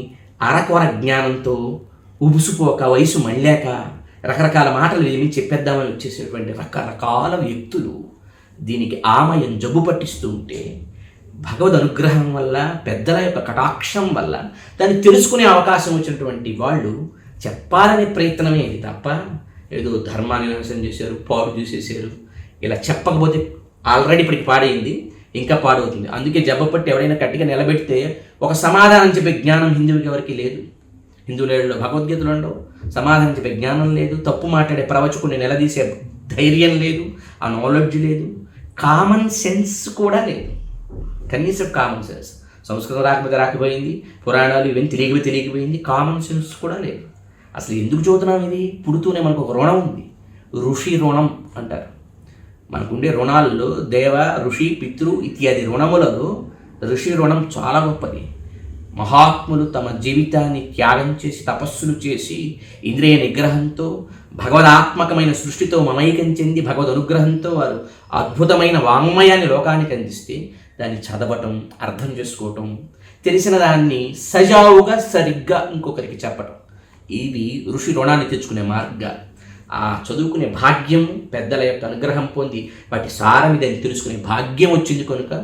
అరకొర జ్ఞానంతో ఉబుసుపోక, వయసు మళ్ళాక రకరకాల మాటలు ఏమి చెప్పేద్దామని వచ్చేసేటువంటి రకరకాల వ్యక్తులు దీనికి ఆమయం జబ్బు పట్టిస్తూ ఉంటే భగవద్ అనుగ్రహం వల్ల, పెద్దల యొక్క కటాక్షం వల్ల దాన్ని తెలుసుకునే అవకాశం వచ్చినటువంటి వాళ్ళు చెప్పాలనే ప్రయత్నమే ఇది తప్ప ఏదో ధర్మాన్ని నాశనం చేశారు, పాడు చేసేసారు ఇలా చెప్పకపోతే ఆల్రెడీ ఇప్పటికి పాడైంది, ఇంకా పాడవుతుంది. అందుకే జబ్బపట్టి ఎవరైనా గట్టిగా నిలబెడితే ఒక సమాధానం చెప్పే జ్ఞానం హిందువుకి ఎవరికి లేదు. హిందువులలో భగవద్గీతలు ఉండవు, సమాధానం చెప్పే జ్ఞానం లేదు, తప్పు మాట్లాడే ప్రవచకుని నిలదీసే ధైర్యం లేదు, ఆ నాలెడ్జ్ లేదు, కామన్ సెన్స్ కూడా లేదు. కనీసం కామన్ సెన్స్, సంస్కృతం రాకపోయింది, పురాణాలు ఇవన్నీ తెలియకపోయింది, కామన్ సెన్స్ కూడా లేదు. అసలు ఎందుకు చదువుతున్నాం? ఇది పుడుతూనే మనకు ఒక రుణం ఉంది, ఋషి రుణం అంటారు. మనకుండే రుణాల్లో దేవ, ఋషి, పితృ ఇత్యాది రుణములలో ఋషి రుణం చాలా గొప్పది. మహాత్ములు తమ జీవితాన్ని త్యాగం చేసి, తపస్సులు చేసి, ఇంద్రియ నిగ్రహంతో, భగవదాత్మకమైన సృష్టితో మమైకం చెంది భగవద్ అనుగ్రహంతో వారు అద్భుతమైన వాంగ్మయాన్ని లోకానికి అందిస్తే దాన్ని చదవటం, అర్థం చేసుకోవటం, తెలిసిన దాన్ని సజావుగా సరిగ్గా ఇంకొకరికి చెప్పటం, ఇవి ఋషి రుణాన్ని తెచ్చుకునే మార్గాలు. ఆ చదువుకునే భాగ్యం, పెద్దల యొక్క అనుగ్రహం పొంది వాటి సారం ఇదని తెలుసుకునే భాగ్యం వచ్చింది కనుక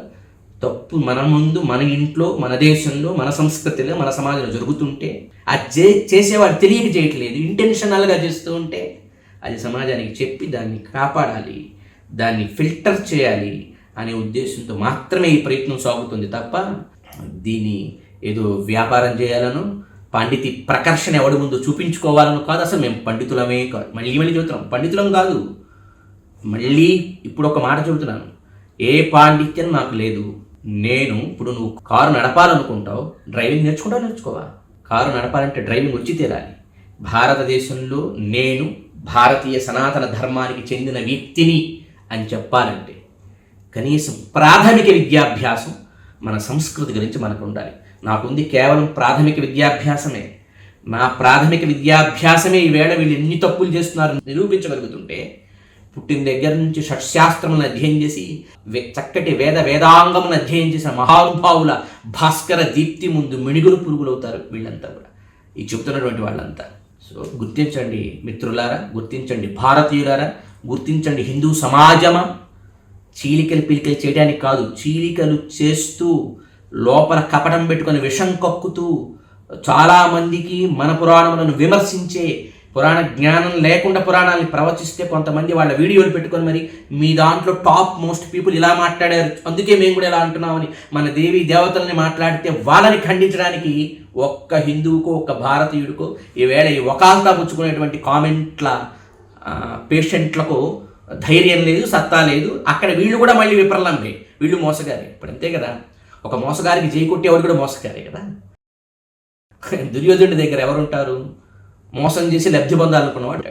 తప్పు మన ముందు, మన ఇంట్లో, మన దేశంలో, మన సంస్కృతిలో, మన సమాజంలో జరుగుతుంటే అది చేసేవాడు తెలియక చేయట్లేదు, ఇంటెన్షనల్గా చేస్తూ ఉంటే అది సమాజానికి చెప్పి దాన్ని కాపాడాలి, దాన్ని ఫిల్టర్ చేయాలి అనే ఉద్దేశంతో మాత్రమే ఈ ప్రయత్నం సాగుతుంది తప్ప దీన్ని ఏదో వ్యాపారం చేయాలను పండితి ప్రకర్షణ ఎవడి ముందు చూపించుకోవాలను కాదు. అసలు మేము పండితులమే కాదు. మళ్ళీ చెబుతున్నాం, పండితులం కాదు. మళ్ళీ ఇప్పుడు ఒక మాట చెబుతున్నాను, ఏ పాండిత్యం నాకు లేదు. నేను ఇప్పుడు నువ్వు కారు నడపాలనుకుంటావు, డ్రైవింగ్ నేర్చుకోవా. కారు నడపాలంటే డ్రైవింగ్ వచ్చి తీరాలి. భారతదేశంలో నేను భారతీయ సనాతన ధర్మానికి చెందిన వ్యక్తిని అని చెప్పాలంటే కనీసం ప్రాథమిక విద్యాభ్యాసం మన సంస్కృతి గురించి మనకు ఉండాలి. నాకుంది కేవలం ప్రాథమిక విద్యాభ్యాసమే. నా ప్రాథమిక విద్యాభ్యాసమే ఈవేళ వీళ్ళు ఎన్ని తప్పులు చేస్తున్నారు నిరూపించగలుగుతుంటే, పుట్టిన దగ్గర నుంచి షట్శాస్త్రములను అధ్యయనం చేసి చక్కటి వేదాంగములను అధ్యయనం చేసిన మహానుభావుల భాస్కర దీప్తి ముందు మిణిగురు పురుగులవుతారు వీళ్ళంతా కూడా, ఈ చెబుతున్నటువంటి వాళ్ళంతా. సో గుర్తించండి మిత్రులారా, గుర్తించండి భారతీయులారా, గుర్తించండి హిందూ సమాజమా. చీలికలు పిలికలు చేయడానికి కాదు, చీలికలు చేస్తూ లోపల కపటం పెట్టుకొని విషం కక్కుతూ చాలామందికి మన పురాణములను విమర్శించే, పురాణ జ్ఞానం లేకుండా పురాణాన్ని ప్రవచిస్తే కొంతమంది వాళ్ళ వీడియోలు పెట్టుకొని మరి మీ దాంట్లో టాప్ మోస్ట్ పీపుల్ ఇలా మాట్లాడారు అందుకే మేము కూడా ఇలా అంటున్నామని మన దేవీ దేవతల్ని మాట్లాడితే వాళ్ళని ఖండించడానికి ఒక్క హిందువుకో ఒక్క భారతీయుడికో ఈవేళ ఈ వకాల్తా పుచ్చుకునేటువంటి కామెంట్ల పేషెంట్లకు ధైర్యం లేదు, సత్తా లేదు. అక్కడ వీళ్ళు కూడా మళ్ళీ విప్రలంబే, వీళ్ళు మోసగారే. ఇప్పుడు అంతే కదా, ఒక మోసగారికి జై కొట్టేవాడు కూడా మోసగారే కదా. దుర్యోధనుడి దగ్గర ఎవరుంటారు? మోసం చేసి లబ్ధి పొందాలనుకున్నవాడు.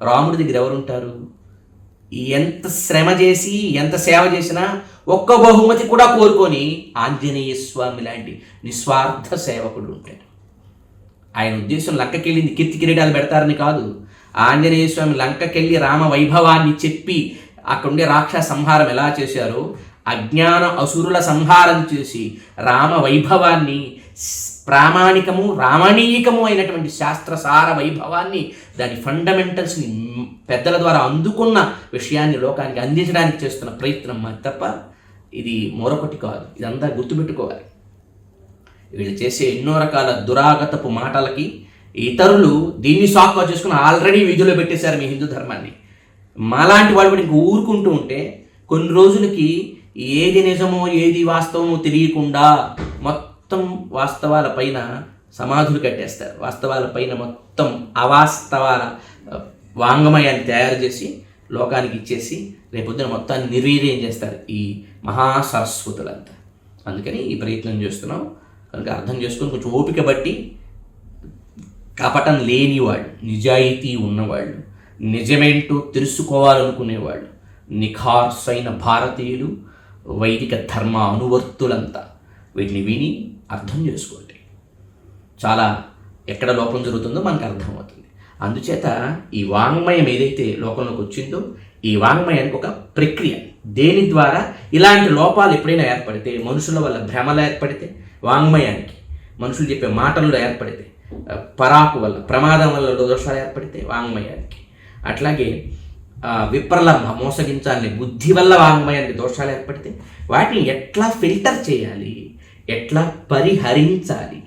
రాముడి దగ్గర ఎవరుంటారు? ఎంత శ్రమ చేసి ఎంత సేవ చేసినా ఒక్క బహుమతి కూడా కోరుకొని ఆంజనేయ స్వామి లాంటి నిస్వార్థ సేవకుడు ఉంటాడు. ఆయన ఉద్దేశం లంకకెళ్ళింది కీర్తి కిరీటాలు పెడతారని కాదు. ఆంజనేయ స్వామి లంకకెళ్ళి రామ వైభవాన్ని చెప్పి అక్కడుండే రాక్షస సంహారం ఎలా చేశారో, అజ్ఞాన అసురుల సంహారం చేసి రామ వైభవాన్ని, ప్రామాణికము రామణీయకము అయినటువంటి శాస్త్రసార వైభవాన్ని, దాని ఫండమెంటల్స్ని పెద్దల ద్వారా అందుకున్న విషయాన్ని లోకానికి అందించడానికి చేస్తున్న ప్రయత్నం తప్ప ఇది మరొకటి కాదు. ఇదంతా గుర్తుపెట్టుకోవాలి. వీళ్ళు చేసే ఎన్నో రకాల దురాగతపు మాటలకి ఇతరులు దీన్ని సాకుగా చేసుకుని ఆల్రెడీ విధులు పెట్టేశారు మీ హిందూ ధర్మాన్ని. మాలాంటి వాళ్ళు కూడా ఇంక ఊరుకుంటూ ఉంటే కొన్ని రోజులకి ఏది నిజమో ఏది వాస్తవమో తెలియకుండా మొత్తం వాస్తవాల పైన సమాధులు కట్టేస్తారు. వాస్తవాల పైన మొత్తం అవాస్తవాల వాంగ్మయాన్ని తయారు చేసి లోకానికి ఇచ్చేసి రేపొద్దున మొత్తాన్ని నిర్వీర్యం చేస్తారు ఈ మహాసరస్వతులంతా. అందుకని ఈ ప్రయత్నం చేస్తున్నాం. కనుక అర్థం చేసుకొని కొంచెం ఓపిక బట్టి, కపటం లేనివాళ్ళు, నిజాయితీ ఉన్నవాళ్ళు, నిజమేంటో తెలుసుకోవాలనుకునేవాళ్ళు, నిఖార్సైన భారతీయులు, వైదిక ధర్మ అనువర్తులంతా వీటిని విని అర్థం చేసుకోండి. చాలా ఎక్కడ లోపం జరుగుతుందో మనకు అర్థమవుతుంది. అందుచేత ఈ వాంగ్మయం ఏదైతే లోకంలోకి వచ్చిందో ఈ వాంగ్మయానికి ఒక ప్రక్రియ. దేని ద్వారా ఇలాంటి లోపాలు ఎప్పుడైనా ఏర్పడితే, మనుషుల వల్ల భ్రమలు ఏర్పడితే వాంగ్మయానికి, మనుషులు చెప్పే మాటల్లో ఏర్పడితే, పరాకు వల్ల ప్రమాదం వల్ల దోషాలు ఏర్పడితే వాంగ్మయానికి, అట్లాగే విప్రలంభ మోసగించాలని బుద్ధి వల్ల వాంగ్మయానికి దోషాలు ఏర్పడితే వాటిని ఎట్లా ఫిల్టర్ చేయాలి, ఎట్లా పరిహరించాలి,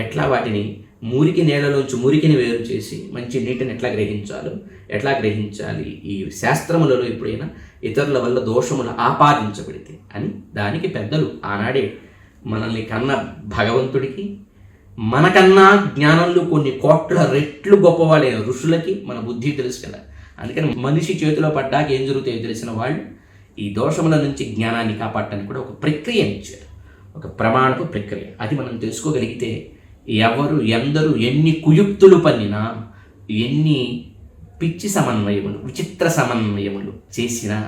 ఎట్లా వాటిని మురికి నేలలోంచి మురికిని వేరు చేసి మంచి నీటిని ఎట్లా గ్రహించాలి ఈ శాస్త్రములలో ఎప్పుడైనా ఇతరుల వల్ల దోషములు ఆపాదించబడితే అని దానికి పెద్దలు ఆనాడే మనల్ని కన్న భగవంతుడికి, మనకన్నా జ్ఞానంలో కొన్ని కోట్ల రెట్లు గొప్పవాళ్ళైన ఋషులకి మన బుద్ధి తెలుసు కదా. అందుకని మనిషి చేతిలో పడ్డాక ఏం జరుగుతాయో తెలిసిన వాళ్ళు ఈ దోషముల నుంచి జ్ఞానాన్ని కాపాడటానికి కూడా ఒక ప్రక్రియ ఇచ్చారు, ఒక ప్రమాణపు ప్రక్రియ. అది మనం తెలుసుకోగలిగితే ఎవరు ఎందరూ ఎన్ని కుయుక్తులు పన్నినా, ఎన్ని పిచ్చి సమన్వయములు, విచిత్ర సమన్వయములు చేసినా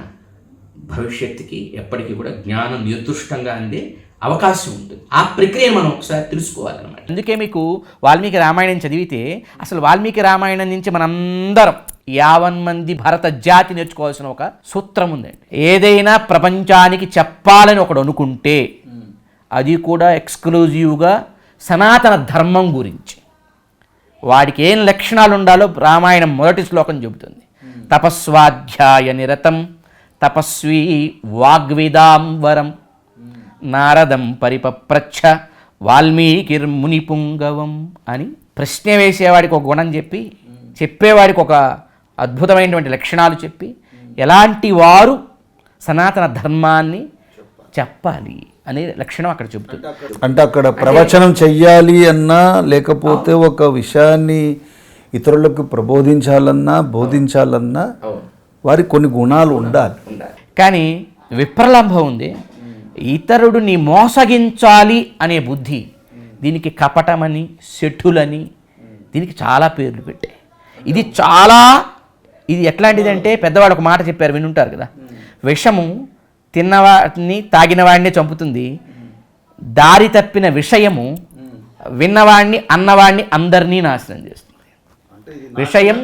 భవిష్యత్తుకి ఎప్పటికీ కూడా జ్ఞానం నిర్దుష్టంగా అందే అవకాశం ఉంటుంది. ఆ ప్రక్రియను మనం ఒకసారి తెలుసుకోవాలన్నమాట. అందుకే మీకు వాల్మీకి రామాయణం చదివితే అసలు వాల్మీకి రామాయణం నుంచి మనందరం 50 మంది భరత జాతి నేర్చుకోవాల్సిన ఒక సూత్రం ఉందండి. ఏదైనా ప్రపంచానికి చెప్పాలని ఒకడు అనుకుంటే అది కూడా ఎక్స్క్లూజివ్గా సనాతన ధర్మం గురించి, వాడికి ఏం లక్షణాలు ఉండాలో రామాయణం మొదటి శ్లోకం చెబుతుంది. తపస్వాధ్యాయ నిరతం తపస్వీ వాగ్విదాంబరం నారదం పరిపప్రచ్ఛ వాల్మీకిర్మునిపుంగవం అని ప్రశ్న వేసేవాడికి ఒక గుణం చెప్పి, చెప్పేవాడికి ఒక అద్భుతమైనటువంటి లక్షణాలు చెప్పి, ఎలాంటి వారు సనాతన ధర్మాన్ని చెప్పాలి అనే లక్షణం అక్కడ చెబుతుంది. అంటే అక్కడ ప్రవచనం చెయ్యాలి అన్నా, లేకపోతే ఒక విషయాన్ని ఇతరులకు ప్రబోధించాలన్నా, బోధించాలన్నా వారికి కొన్ని గుణాలు ఉండాలి. కానీ విప్రలంభం ఉంది, ఇతరుడిని మోసగించాలి అనే బుద్ధి. దీనికి కపటమని, శఠులని, దీనికి చాలా పేర్లు పెట్టాయి. ఇది ఎట్లాంటిదంటే పెద్దవాడు ఒక మాట చెప్పారు, వినుంటారు కదా, విషము తిన్నవాడిని తాగినవాడిని చంపుతుంది, దారి తప్పిన విషయము విన్నవాడిని అన్నవాడిని అందరినీ నాశనం చేస్తుంది. విషయం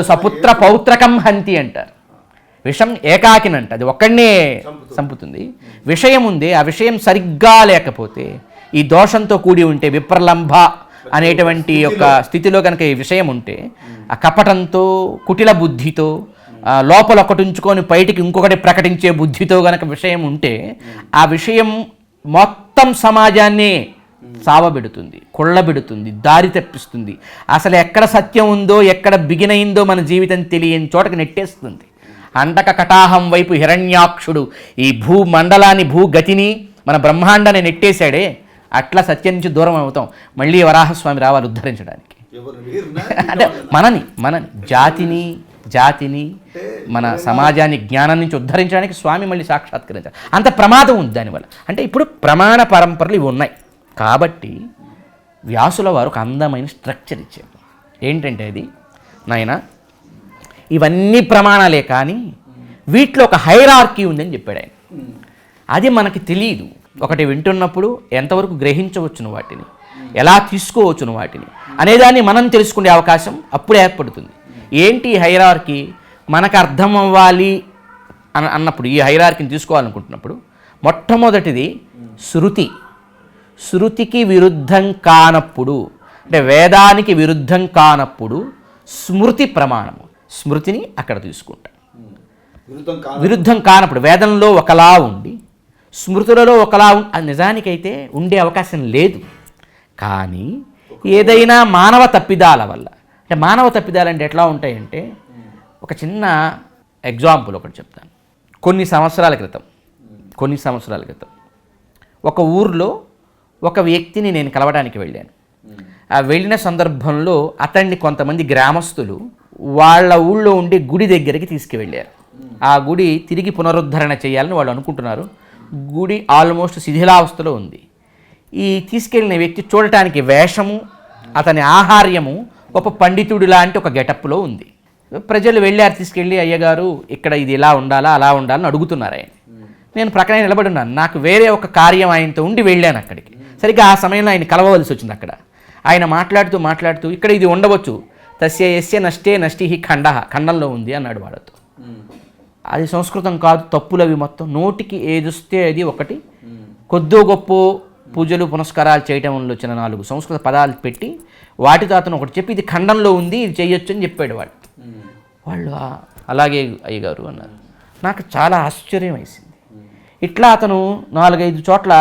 సపుత్ర పౌత్రకం హంతి అంటారు. విషం ఏకాకినంట, అది ఒక్కడనే చంపుతుంది. విషయం ఉంది, ఆ విషయం సరిగ్గా లేకపోతే, ఈ దోషంతో కూడి ఉంటే, విప్రలంభ అనేటువంటి యొక్క స్థితిలో కనుక ఈ విషయం ఉంటే, ఆ కపటంతో, కుటిల బుద్ధితో, లోపల ఒకటి ఉంచుకొని బయటికి ఇంకొకటి ప్రకటించే బుద్ధితో గనక విషయం ఉంటే, ఆ విషయం మొత్తం సమాజాన్ని సావబెడుతుంది, కొళ్ళబెడుతుంది, దారి తప్పిస్తుంది. అసలు ఎక్కడ సత్యం ఉందో, ఎక్కడ బిగినయిందో మన జీవితం తెలియని చోటకి నెట్టేస్తుంది. అంటక కటాహం వైపు హిరణ్యాక్షుడు ఈ భూమండలాన్ని, భూగతిని, మన బ్రహ్మాండాన్ని నెట్టేశాడే, అట్లా సత్యం నుంచి దూరం అవుతాం. మళ్ళీ వరాహస్వామి రావాలి ఉద్ధరించడానికి. అంటే మనని జాతిని మన సమాజాన్ని జ్ఞానం నుంచి ఉద్ధరించడానికి స్వామి మళ్ళీ సాక్షాత్కరించాలి. అంత ప్రమాదం ఉంది దానివల్ల. అంటే ఇప్పుడు ప్రమాణ పరంపరలు ఇవి ఉన్నాయి కాబట్టి వ్యాసుల వారు ఒక అందమైన స్ట్రక్చర్ ఇచ్చారు. ఏంటంటే అది, నాయన ఇవన్నీ ప్రమాణాలే కానీ వీటిలో ఒక హైరార్కీ ఉందని చెప్పాడు ఆయన. అది మనకి తెలియదు. ఒకటి వింటున్నప్పుడు ఎంతవరకు గ్రహించవచ్చును వాటిని, ఎలా తీసుకోవచ్చును వాటిని అనేదాన్ని మనం తెలుసుకునే అవకాశం అప్పుడు ఏర్పడుతుంది. ఏంటి హైరార్కీ, మనకు అర్థం అవ్వాలి అన్నప్పుడు, ఈ హైరార్కీని తీసుకోవాలనుకుంటున్నప్పుడు మొట్టమొదటిది శృతికి విరుద్ధం కానప్పుడు, అంటే వేదానికి విరుద్ధం కానప్పుడు స్మృతి ప్రమాణము. స్మృతిని అక్కడ తీసుకుంటా. విరుద్ధం కానప్పుడు వేదంలో ఒకలా ఉండి స్మృతులలో ఒకలా అది నిజానికైతే ఉండే అవకాశం లేదు. కానీ ఏదైనా మానవ తప్పిదాల వల్ల, అంటే మానవ తప్పిదాలు అంటే ఎట్లా ఉంటాయంటే, ఒక చిన్న ఎగ్జాంపుల్ ఒకటి చెప్తాను. కొన్ని సంవత్సరాల క్రితం ఒక ఊర్లో ఒక వ్యక్తిని నేను కలవడానికి వెళ్ళాను. ఆ వెళ్ళిన సందర్భంలో అతన్ని కొంతమంది గ్రామస్తులు వాళ్ళ ఊళ్ళో ఉండే గుడి దగ్గరికి తీసుకువెళ్ళారు. ఆ గుడి తిరిగి పునరుద్ధరణ చేయాలని వాళ్ళు అనుకుంటున్నారు. గుడి ఆల్మోస్ట్ శిథిలావస్థలో ఉంది. ఈ తీసుకెళ్ళిన వ్యక్తి చూడటానికి వేషము, అతని ఆహార్యము గొప్ప పండితుడు లాంటి ఒక గెటప్లో ఉంది. ప్రజలు వెళ్ళారు, తీసుకెళ్ళి అయ్యగారు ఇక్కడ ఇది ఇలా ఉండాలా అలా ఉండాలని అడుగుతున్నారు ఆయన. నేను ప్రక్కనే నిలబడి ఉన్నాను. నాకు వేరే ఒక కార్యం ఆయనతో ఉండి వెళ్ళాను అక్కడికి. సరిగ్గా ఆ సమయంలో ఆయన కలవవలసి వచ్చింది. అక్కడ ఆయన మాట్లాడుతూ ఇక్కడ ఇది ఉండవచ్చు, తస్య యస్య నష్టే నష్టి ఖండంలో ఉంది అన్నాడు వాళ్ళతో. అది సంస్కృతం కాదు, తప్పులు అవి మొత్తం. నోటికి ఏదొస్తే అది ఒకటి, కొద్దో గొప్ప పూజలు పునస్కారాలు చేయటంలో వచ్చిన 4 సంస్కృత పదాలు పెట్టి వాటితో అతను ఒకటి చెప్పి ఇది ఖండంలో ఉంది, ఇది చేయొచ్చు అని చెప్పాడు వాళ్ళు. అలాగే అయ్యగారు అన్నారు. నాకు చాలా ఆశ్చర్యం వేసింది. ఇట్లా అతను 4-5 చోట్ల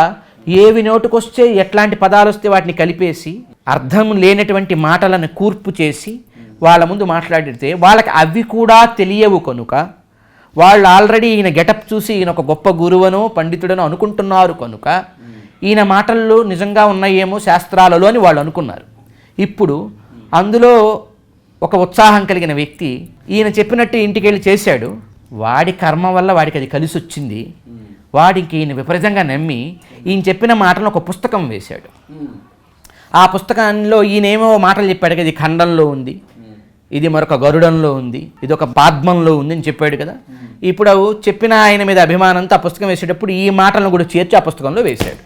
ఏవి నోటుకొస్తే ఎట్లాంటి పదాలు వస్తే వాటిని కలిపేసి అర్థం లేనటువంటి మాటలను కూర్పు చేసి వాళ్ళ ముందు మాట్లాడితే వాళ్ళకి అవి కూడా తెలియవు కనుక వాళ్ళు ఆల్రెడీ ఈయన గెటప్ చూసి ఈయన ఒక గొప్ప గురువనో పండితుడనో అనుకుంటున్నారు కనుక ఈయన మాటల్లో నిజంగా ఉన్నాయేమో శాస్త్రాలలో అని వాళ్ళు అనుకున్నారు. ఇప్పుడు అందులో ఒక ఉత్సాహం కలిగిన వ్యక్తి ఈయన చెప్పినట్టు ఇంటికి వెళ్ళి చేశాడు. వాడి కర్మ వల్ల వాడికి అది కలిసి వచ్చింది. వాడికి ఈయన విపరీతంగా నమ్మి ఈయన చెప్పిన మాటలను ఒక పుస్తకం వేశాడు. ఆ పుస్తకంలో ఈయనేమో మాటలు చెప్పాడు కదా, ఇది ఖండంలో ఉంది, ఇది మరొక గరుడంలో ఉంది, ఇది ఒక పాద్మంలో ఉంది అని చెప్పాడు కదా. ఇప్పుడు చెప్పిన ఆయన మీద అభిమానంతో ఆ పుస్తకం వేసేటప్పుడు ఈ మాటలను కూడా చేర్చి ఆ పుస్తకంలో వేశాడు.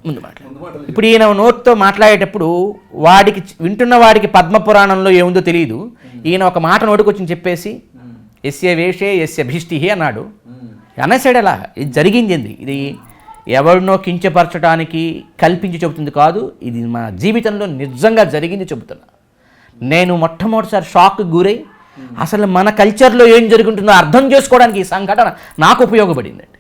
ముందు మాటలు ఇప్పుడు ఈయన నోట్తో మాట్లాడేటప్పుడు వాడికి వింటున్న వాడికి పద్మపురాణంలో ఏముందో తెలియదు. ఈయన ఒక మాట నోటుకొచ్చి చెప్పేసి ఎస్య వేషే ఎస్య భీష్టి అన్నాడు. అనేసాడు. అలా ఇది జరిగింది. ఇది ఎవరినో కించపరచడానికి కల్పించి చెబుతుంది కాదు, ఇది మా జీవితంలో నిజంగా జరిగింది చెబుతున్నా. నేను మొట్టమొదటిసారి షాక్కి గురై అసలు మన కల్చర్లో ఏం జరుగుతుందో అర్థం చేసుకోవడానికి ఈ సంఘటన నాకు ఉపయోగపడిందండి.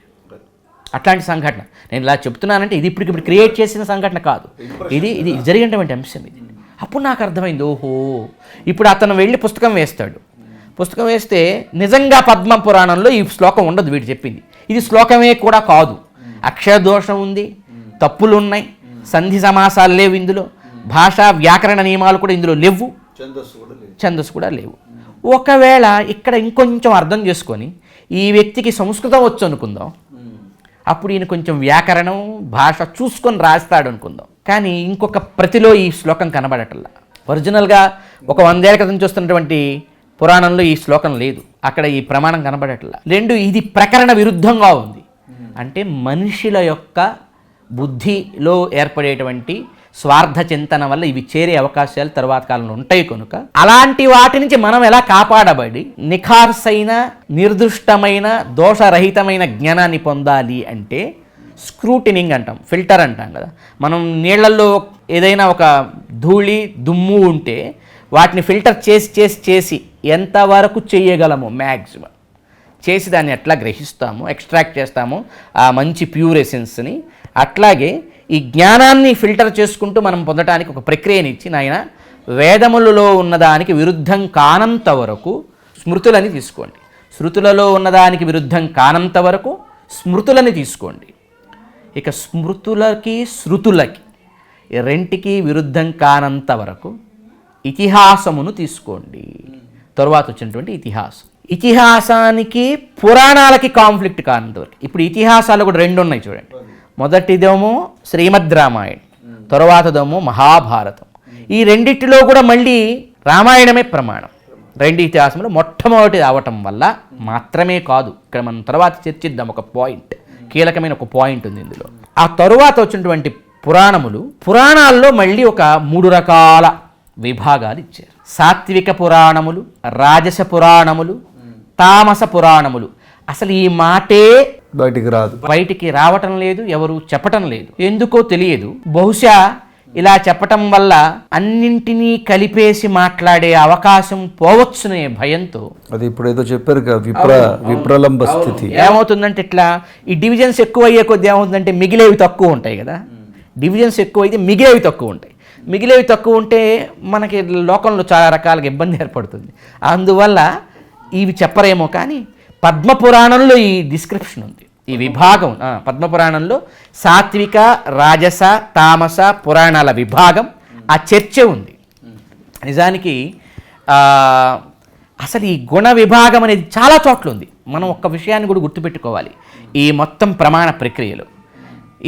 అట్లాంటి సంఘటన నేను ఇలా చెప్తున్నానంటే ఇది ఇప్పుడు క్రియేట్ చేసిన సంఘటన కాదు, ఇది జరిగినటువంటి అంశం ఇది. అప్పుడు నాకు అర్థమైంది, ఓహో ఇప్పుడు అతను వెళ్ళి పుస్తకం వేస్తాడు, పుస్తకం వేస్తే నిజంగా పద్మ పురాణంలో ఈ శ్లోకం ఉండదు వీడు చెప్పింది. ఇది శ్లోకమే కూడా కాదు. అక్షర దోషం ఉంది, తప్పులు ఉన్నాయి, సంధి సమాసాలు లేవు ఇందులో, భాషా వ్యాకరణ నియమాలు కూడా ఇందులో లేవు, ఛందస్సు కూడా లేవు. ఒకవేళ ఇక్కడ ఇంకొంచెం అర్థం చేసుకొని ఈ వ్యక్తికి సంస్కృతం వచ్చు అనుకుందాం, అప్పుడు ఈయన కొంచెం వ్యాకరణం భాష చూసుకొని రాస్తాడు అనుకుందాం. కానీ ఇంకొక ప్రతిలో ఈ శ్లోకం కనబడటల్లా. ఒరిజినల్గా ఒక 100 ఏళ్ల క్రితం చూస్తున్నటువంటి పురాణంలో ఈ శ్లోకం లేదు, అక్కడ ఈ ప్రమాణం కనబడట్లా. 2, ఇది ప్రకరణ విరుద్ధంగా ఉంది. అంటే మనుషుల యొక్క బుద్ధిలో ఏర్పడేటువంటి స్వార్థ చింతన వల్ల ఇవి చేరే అవకాశాలు తర్వాత కాలంలో ఉంటాయి కనుక అలాంటి వాటి నుంచి మనం ఎలా కాపాడబడి నిఖార్సైన నిర్దుష్టమైన దోషరహితమైన జ్ఞానాన్ని పొందాలి అంటే స్క్రూటినింగ్ అంటాం, ఫిల్టర్ అంటాం కదా. మనం నీళ్లలో ఏదైనా ఒక ధూళి దుమ్ము ఉంటే వాటిని ఫిల్టర్ చేసి చేసి చేసి ఎంతవరకు చేయగలము మ్యాక్సిమం చేసి దాన్ని ఎట్లా గ్రహిస్తాము, ఎక్స్ట్రాక్ట్ చేస్తాము ఆ మంచి ప్యూర్ ఎసెన్స్ని, అట్లాగే ఈ జ్ఞానాన్ని ఫిల్టర్ చేసుకుంటూ మనం పొందడానికి ఒక ప్రక్రియనిచ్చి నాయన వేదములలో ఉన్నదానికి విరుద్ధం కానంత వరకు స్మృతులని తీసుకోండి, శృతులలో ఉన్నదానికి విరుద్ధం కానంత వరకు స్మృతులని తీసుకోండి. ఇక స్మృతులకి శృతులకి రెంటికి విరుద్ధం కానంత వరకు ఇతిహాసమును తీసుకోండి. తరువాత వచ్చినటువంటి ఇతిహాసానికి పురాణాలకి కాన్ఫ్లిక్ట్ కానంత వరకు. ఇప్పుడు ఇతిహాసాలు కూడా 2 ఉన్నాయి చూడండి. మొదటిదేమో శ్రీమద్ రామాయణం, తరువాతదేమో మహాభారతం. ఈ రెండిటిలో కూడా మళ్ళీ రామాయణమే ప్రమాణం. 2 ఇతిహాసంలో మొట్టమొదటిది అవటం వల్ల మాత్రమే కాదు, ఇక్కడ మనం తర్వాత చర్చిద్దాం, ఒక పాయింట్, కీలకమైన ఒక పాయింట్ ఉంది ఇందులో. ఆ తరువాత వచ్చినటువంటి పురాణాల్లో మళ్ళీ ఒక 3 రకాల విభాగాలు ఇచ్చారు. సాత్విక పురాణములు, రాజస పురాణములు, తామస పురాణములు. అసలు ఈ మాటే బయటికి రావటం లేదు, ఎవరు చెప్పటం లేదు, ఎందుకో తెలియదు. బహుశా ఇలా చెప్పటం వల్ల అన్నింటినీ కలిపేసి మాట్లాడే అవకాశం పోవచ్చునే భయంతో. అది ఇప్పుడు ఏదో చెప్పారు విప్రలంబ స్థితి ఏమవుతుందంటే ఇట్లా ఈ డివిజన్స్ ఎక్కువ అయ్యే కొద్ది ఏమవుతుందంటే మిగిలేవి తక్కువ ఉంటాయి కదా. డివిజన్స్ ఎక్కువ అయితే మిగిలేవి తక్కువ ఉంటాయి. మిగిలేవి తక్కువ ఉంటే మనకి లోకంలో చాలా రకాలుగా ఇబ్బంది ఏర్పడుతుంది. అందువల్ల ఇవి చెప్పరేమో కానీ పద్మపురాణంలో ఈ డిస్క్రిప్షన్ ఉంది, ఈ విభాగం. పద్మపురాణంలో సాత్విక రాజస తామస పురాణాల విభాగం, ఆ చర్చ ఉంది. నిజానికి అసలు ఈ గుణ విభాగం అనేది చాలా చోట్ల ఉంది. మనం ఒక్క విషయాన్ని కూడా గుర్తుపెట్టుకోవాలి. ఈ మొత్తం ప్రమాణ ప్రక్రియలో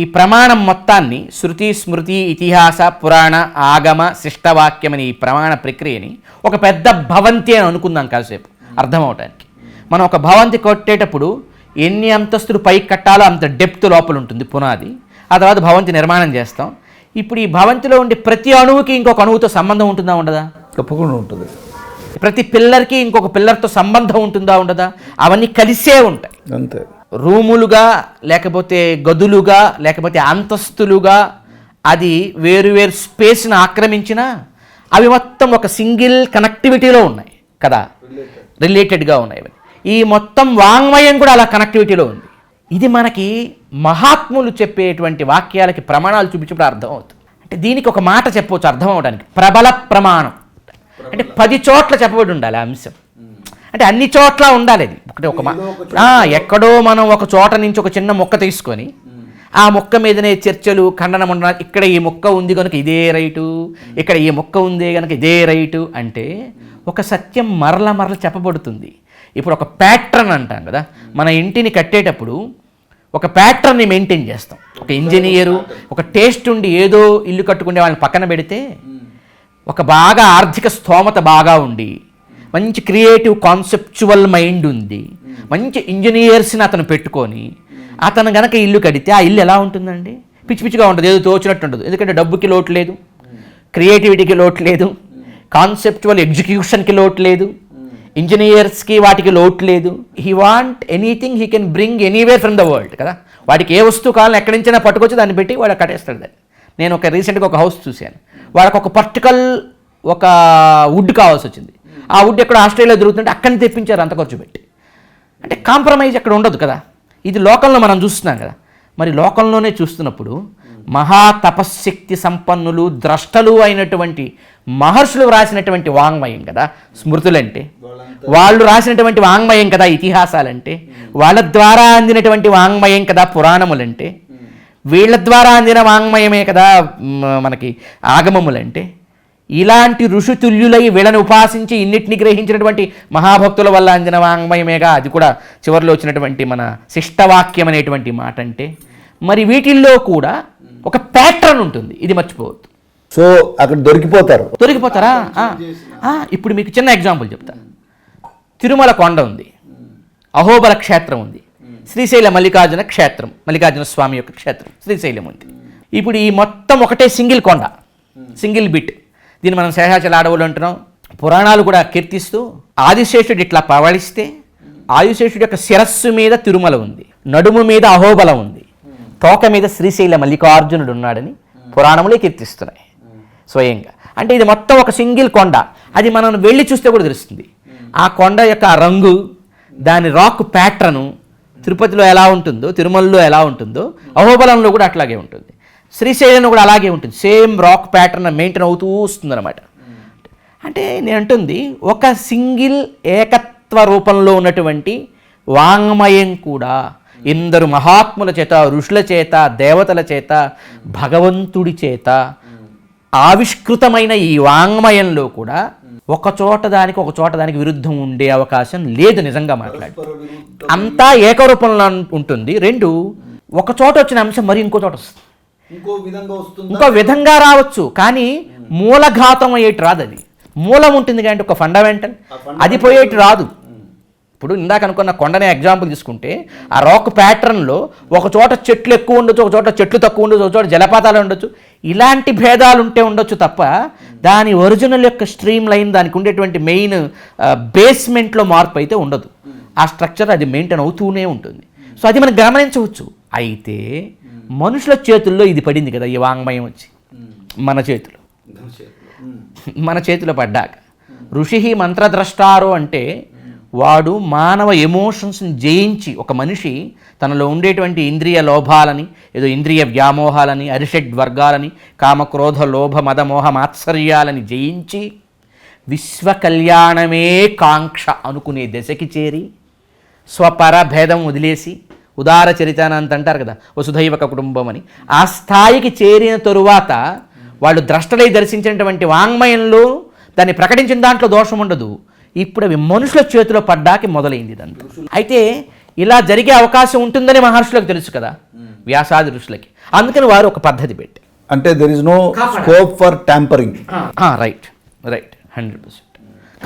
ఈ ప్రమాణం మొత్తాన్ని శృతి స్మృతి ఇతిహాస పురాణ ఆగమ శిష్టవాక్యం అనే ఈ ప్రమాణ ప్రక్రియని ఒక పెద్ద భవంతి అని అనుకుందాం కాసేపు అర్థమవటానికి. మనం ఒక భవంతి కట్టేటప్పుడు ఎన్ని అంతస్తులు పైకి కట్టాలో అంత డెప్త్ లోపల ఉంటుంది పునాది. ఆ తర్వాత భవంతి నిర్మాణం చేస్తాం. ఇప్పుడు ఈ భవంతిలో ఉండే ప్రతి అణువుకి ఇంకొక అణువుతో సంబంధం ఉంటుందా ఉండదా? తప్పకుండా ఉంటుంది. ప్రతి పిల్లర్కి ఇంకొక పిల్లర్తో సంబంధం ఉంటుందా ఉండదా? అవన్నీ కలిసే ఉంటాయి. అంతే. రూములుగా లేకపోతే గదులుగా లేకపోతే అంతస్తులుగా అది వేరువేరు స్పేస్ని ఆక్రమించినా అవి మొత్తం ఒక సింగిల్ కనెక్టివిటీలో ఉన్నాయి కదా, రిలేటెడ్గా ఉన్నాయి. ఈ మొత్తం వాంగ్మయం కూడా అలా కనెక్టివిటీలో ఉంది. ఇది మనకి మహాత్ములు చెప్పేటువంటి వాక్యాలకి ప్రమాణాలు చూపించినప్పుడు అర్థమవుతుంది. అంటే దీనికి ఒక మాట చెప్పవచ్చు అర్థం అవడానికి, ప్రబల ప్రమాణం. అంటే 10 చోట్ల చెప్పబడి ఉండాలి ఆ అంశం. అంటే అన్ని చోట్ల ఉండాలి అది. ఎక్కడో మనం ఒక చోట నుంచి ఒక చిన్న మొక్క తీసుకొని ఆ మొక్క మీదనే చర్చలు ఖండన మండన, ఇక్కడ ఈ మొక్క ఉంది కనుక ఇదే రైటు, ఇక్కడ ఈ మొక్క ఉంది కనుక ఇదే రైటు అంటే ఒక సత్యం మరల చెప్పబడుతుంది. ఇప్పుడు ఒక ప్యాట్రన్ అంటాం కదా, మన ఇంటిని కట్టేటప్పుడు ఒక ప్యాట్రన్ని మెయింటైన్ చేస్తాం. ఒక ఇంజనీరు ఒక టేస్ట్ ఉండి ఏదో ఇల్లు కట్టుకునే వాళ్ళని పక్కన పెడితే ఒక బాగా ఆర్థిక స్తోమత బాగా ఉండి మంచి క్రియేటివ్ కాన్సెప్చువల్ మైండ్ ఉంది, మంచి ఇంజనీర్స్ని అతను పెట్టుకొని అతను గనక ఇల్లు కడితే ఆ ఇల్లు ఎలా ఉంటుందండి? పిచ్చి పిచ్చిగా ఉంటుంది, ఏదో తోచినట్టు ఉంటుంది. ఎందుకంటే డబ్బుకి లోటు లేదు, క్రియేటివిటీకి లోటు లేదు, కాన్సెప్చువల్ ఎగ్జిక్యూషన్కి లోటు లేదు, ఇంజనీర్స్కి వాటికి లోటు లేదు. He want anything he can bring anywhere from the world కదా. వాడికి ఏ వస్తువు కావాలని ఎక్కడి నుంచైనా పట్టుకొచ్చి దాన్ని పెట్టి వాడు కట్టేస్తాడు దాన్ని. నేను రీసెంట్గా ఒక హౌస్ చూశాను, వాళ్ళకి ఒక పర్టికల్ ఒక వుడ్ కావాల్సి వచ్చింది. ఆ వుడ్ ఎక్కడ ఆస్ట్రేలియా దొరుకుతుంటే అక్కడిని తెప్పించారు అంత ఖర్చు పెట్టి. అంటే కాంప్రమైజ్ అక్కడ ఉండదు కదా. ఇది లోకంలో మనం చూస్తున్నాం కదా. మరి లోకంలోనే చూస్తున్నప్పుడు మహాతపశ్శక్తి సంపన్నులు ద్రష్టలు అయినటువంటి మహర్షులు రాసినటువంటి వాంగ్మయం కదా స్మృతులంటే. వాళ్ళు రాసినటువంటి వాంగ్మయం కదా ఇతిహాసాలంటే. వాళ్ళ ద్వారా అందినటువంటి వాంగ్మయం కదా పురాణములంటే. వీళ్ళ ద్వారా అందిన వాంగ్మయమే కదా మనకి ఆగమములంటే. ఇలాంటి ఋషితుల్యులై వీళ్ళని ఉపాసించి ఇన్నిటిని గ్రహించినటువంటి మహాభక్తుల వల్ల అందిన వాంగ్మయమేగా అది కూడా చివరిలో వచ్చినటువంటి మన శిష్టవాక్యం అనేటువంటి మాట అంటే. మరి వీటిల్లో కూడా ఒక ప్యాటర్న్ ఉంటుంది, ఇది మర్చిపోవద్దు. సో అక్కడ దొరికిపోతారా? ఇప్పుడు మీకు చిన్న ఎగ్జాంపుల్ చెప్తా. తిరుమల కొండ ఉంది, అహోబల క్షేత్రం ఉంది, శ్రీశైల మల్లికార్జున క్షేత్రం, మల్లికార్జున స్వామి యొక్క క్షేత్రం శ్రీశైలం ఉంది. ఇప్పుడు ఈ మొత్తం ఒకటే సింగిల్ కొండ, సింగిల్ బిట్. దీన్ని మనం శేషాచల అడవులు అంటున్నాం. పురాణాలు కూడా కీర్తిస్తూ ఆదిశేషుడు ఇట్లా పవళిస్తే ఆదిశేషుడి యొక్క శిరస్సు మీద తిరుమల ఉంది, నడుము మీద అహోబలం ఉంది, తోక మీద శ్రీశైల మల్లికార్జునుడు ఉన్నాడని పురాణములే కీర్తిస్తున్నాయి స్వయంగా. అంటే ఇది మొత్తం ఒక సింగిల్ కొండ. అది మనం వెళ్ళి చూస్తే కూడా తెలుస్తుంది. ఆ కొండ యొక్క రంగు, దాని రాక్ ప్యాటర్ను తిరుపతిలో ఎలా ఉంటుందో, తిరుమలలో ఎలా ఉంటుందో, అహోబలంలో కూడా అట్లాగే ఉంటుంది. శ్రీశైలంలో కూడా అలాగే ఉంటుంది. సేమ్ రాక్ ప్యాటర్న్ మెయింటైన్ అవుతూ వస్తుందన్నమాట. అంటే నేను అంటుంది ఒక సింగిల్ ఏకత్వ రూపంలో ఉన్నటువంటి వాంగ్మయం కూడా ఎందరు మహాత్ముల చేత, ఋషుల చేత, దేవతల చేత, భగవంతుడి చేత ఆవిష్కృతమైన ఈ వాంగ్మయంలో కూడా ఒక చోట దానికి విరుద్ధం ఉండే అవకాశం లేదు. నిజంగా మాట్లాడి అంతా ఏకరూపంలో ఉంటుంది. రెండు, ఒక చోట వచ్చిన అంశం మరి ఇంకో చోట వస్తుంది, ఇంకో విధంగా రావచ్చు, కానీ మూలఘాతం అయ్యేటి రాదు. అది మూలం ఉంటుంది కానీ ఒక ఫండమెంటల్ అది పోయేటి రాదు. ఇప్పుడు ఇందాక అనుకున్న కొండనే ఎగ్జాంపుల్ తీసుకుంటే ఆ రాక్ ప్యాటర్న్లో ఒక చోట చెట్లు ఎక్కువ ఉండొచ్చు, ఒక చోట చెట్లు తక్కువ ఉండొచ్చు, ఒక చోట జలపాతాలు ఉండొచ్చు. ఇలాంటి భేదాలు ఉండొచ్చు తప్ప దాని ఒరిజినల్ యొక్క స్ట్రీమ్ లైన్, దానికి ఉండేటువంటి మెయిన్ బేస్మెంట్లో మార్పు అయితే ఉండదు. ఆ స్ట్రక్చర్ అది మెయింటైన్ అవుతూనే ఉంటుంది. సో అది మనం గమనించవచ్చు. అయితే మనుషుల చేతుల్లో ఇది పడింది కదా ఈ వాంగ్మయం వచ్చి మన చేతిలో పడ్డాక. ఋషి మంత్రద్రష్టారో అంటే వాడు మానవ ఎమోషన్స్ని జయించి, ఒక మనిషి తనలో ఉండేటువంటి ఇంద్రియ లోభాలని, ఏదో ఇంద్రియ వ్యామోహాలని, అరిషడ్ వర్గాలని, కామక్రోధ లోభ మద మోహ మాత్సర్యాలని జయించి విశ్వ కళ్యాణమే కాంక్ష అనుకునే దశకి చేరి స్వపర భేదం వదిలేసి ఉదార చరితానంత అంటారు కదా, వసుధైవక కుటుంబం అని, ఆ స్థాయికి చేరిన తరువాత వాళ్ళు ద్రష్టలై దర్శించినటువంటి వాంగ్మయంలో దాన్ని ప్రకటించిన దాంట్లో దోషం ఉండదు. ఇప్పుడు అవి మనుషుల చేతిలో పడ్డాకి మొదలైంది ఇదంతా. అయితే ఇలా జరిగే అవకాశం ఉంటుందని మహర్షులకు తెలుసు కదా, వ్యాసాది ఋషులకి. అందుకని వారు ఒక పద్ధతి పెట్టి, అంటే there is no scope for tampering. Right 100%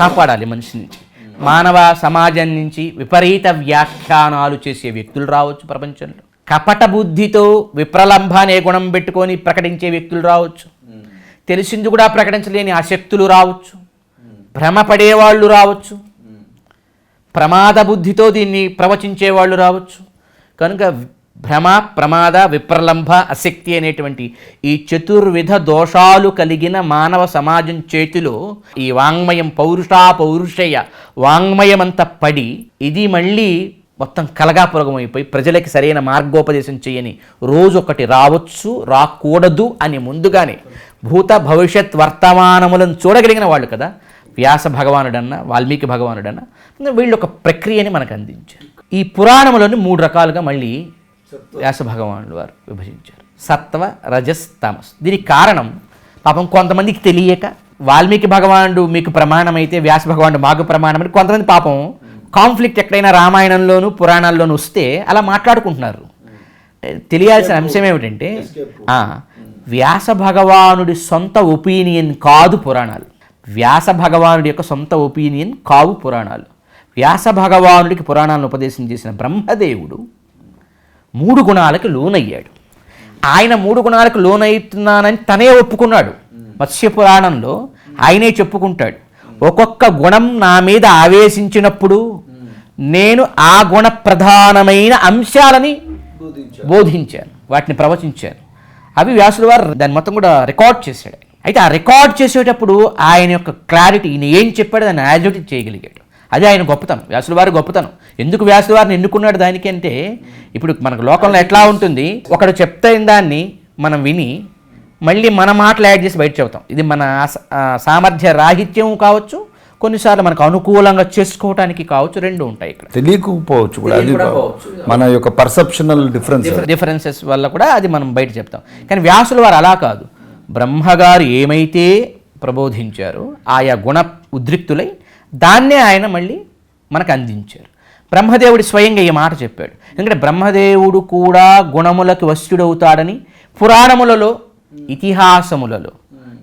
కాపాడాలి మనిషి నుంచి, మానవ సమాజం నుంచి విపరీత వ్యాఖ్యానాలు చేసే వ్యక్తులు రావచ్చు ప్రపంచంలో, కపట బుద్ధితో విప్రలంభ అనే గుణం పెట్టుకొని ప్రకటించే వ్యక్తులు రావచ్చు, తెలిసింది కూడా ప్రకటించలేని అశక్తులు రావచ్చు, భ్రమపడేవాళ్ళు రావచ్చు, ప్రమాద బుద్ధితో దీన్ని ప్రవచించేవాళ్ళు రావచ్చు. కనుక భ్రమ, ప్రమాద, విప్రలంభ, అశక్తి అనేటువంటి ఈ చతుర్విధ దోషాలు కలిగిన మానవ సమాజం చేతిలో ఈ వాంగ్మయం పౌరుషయ వాంగ్మయం అంతా పడి ఇది మళ్ళీ మొత్తం కలగాపురగమైపోయి ప్రజలకి సరైన మార్గోపదేశం చేయని రోజు ఒకటి రావచ్చు, రాకూడదు అని ముందుగానే భూత భవిష్యత్ వర్తమానములను చూడగలిగిన వాళ్ళు కదా వ్యాస భగవానుడన్నా వాల్మీకి భగవానుడన్నా. వీళ్ళు ఒక ప్రక్రియని మనకు అందించారు. ఈ పురాణములను 3 రకాలుగా మళ్ళీ వ్యాస భగవానుడు వారు విభజించారు, సత్వ రజస్ తమస్. దీనికి కారణం పాపం కొంతమందికి తెలియక, వాల్మీకి భగవానుడు మీకు ప్రమాణం అయితే వ్యాస భగవానుడు మాకు ప్రమాణం అని కొంతమంది పాపం కాన్ఫ్లిక్ట్ ఎక్కడైనా రామాయణంలోను పురాణాల్లోనూ వస్తే అలా మాట్లాడుకుంటున్నారు. తెలియాల్సిన అంశం ఏమిటంటే వ్యాస భగవానుడి సొంత ఒపీనియన్ కాదు పురాణాలు, వ్యాస భగవానుడి యొక్క సొంత ఒపీనియన్ కావు పురాణాలు. వ్యాస భగవానుడికి పురాణాలను ఉపదేశం చేసిన బ్రహ్మదేవుడు 3 గుణాలకు లోనయ్యాడు. ఆయన 3 గుణాలకు లోనవుతున్నానని తనే ఒప్పుకున్నాడు. మత్స్య పురాణంలో ఆయనే చెప్పుకుంటాడు, ఒక్కొక్క గుణం నా మీద ఆవేశించినప్పుడు నేను ఆ గుణ ప్రధానమైన అంశాలని బోధించాను, వాటిని ప్రవచించాను. అవి వ్యాసుల వారు దాన్ని మొత్తం కూడా రికార్డ్ చేశాడు. అయితే ఆ రికార్డ్ చేసేటప్పుడు ఆయన యొక్క క్లారిటీ, ఈయన ఏం చెప్పాడో దాన్ని యాజిటీ చేయగలిగాడు. అదే ఆయన గొప్పతనం, వ్యాసుల వారి గొప్పతనం. ఎందుకు వ్యాసుల వారిని ఎన్నుకున్నాడు దానికి అంటే, ఇప్పుడు మనకు లోకంలో ఎట్లా ఉంటుంది, ఒకడు చెప్తే దాన్ని మనం విని మళ్ళీ మన మాటలు యాడ్ చేసి బయట చెబుతాం. ఇది మన సామర్థ్య రాహిత్యం కావచ్చు, కొన్నిసార్లు మనకు అనుకూలంగా చేసుకోవటానికి కావచ్చు, రెండు ఉంటాయి ఇక్కడ. తెలియకపోవచ్చు కూడా, అది మన యొక్క పర్సెప్షనల్ డిఫరెన్సెస్ వల్ల కూడా అది మనం బయట చెప్తాం. కానీ వ్యాసుల వారు అలా కాదు. బ్రహ్మగారు ఏమైతే ప్రబోధించారో ఆయా గుణ ఉద్రిక్తులై దాన్నే ఆయన మళ్ళీ మనకు అందించారు. బ్రహ్మదేవుడు స్వయంగా ఈ మాట చెప్పాడు. ఎందుకంటే బ్రహ్మదేవుడు కూడా గుణములకు వశ్యుడవుతాడని పురాణములలో, ఇతిహాసములలో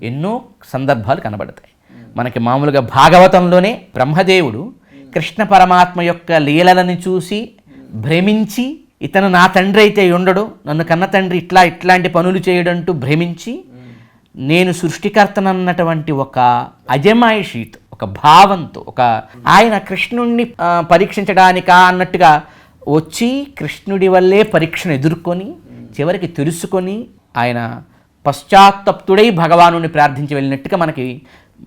ఎన్నో సందర్భాలు కనబడతాయి. మనకి మామూలుగా భాగవతంలోనే బ్రహ్మదేవుడు కృష్ణ పరమాత్మ యొక్క లీలలను చూసి భ్రమించి, ఇతను నా తండ్రి అయితే ఉండడు, నన్ను కన్న తండ్రి ఇట్లాంటి పనులు చేయడంటూ భ్రమించి, నేను సృష్టికర్తనన్నటువంటి ఒక అజమాయిషీతో, ఒక భావంతో, ఆయన కృష్ణుణ్ణి పరీక్షించడానికా అన్నట్టుగా వచ్చి కృష్ణుడి వల్లే పరీక్షను ఎదుర్కొని చివరికి తెలుసుకొని ఆయన పశ్చాత్తప్తుడై భగవానుని ప్రార్థించి వెళ్ళినట్టుగా మనకి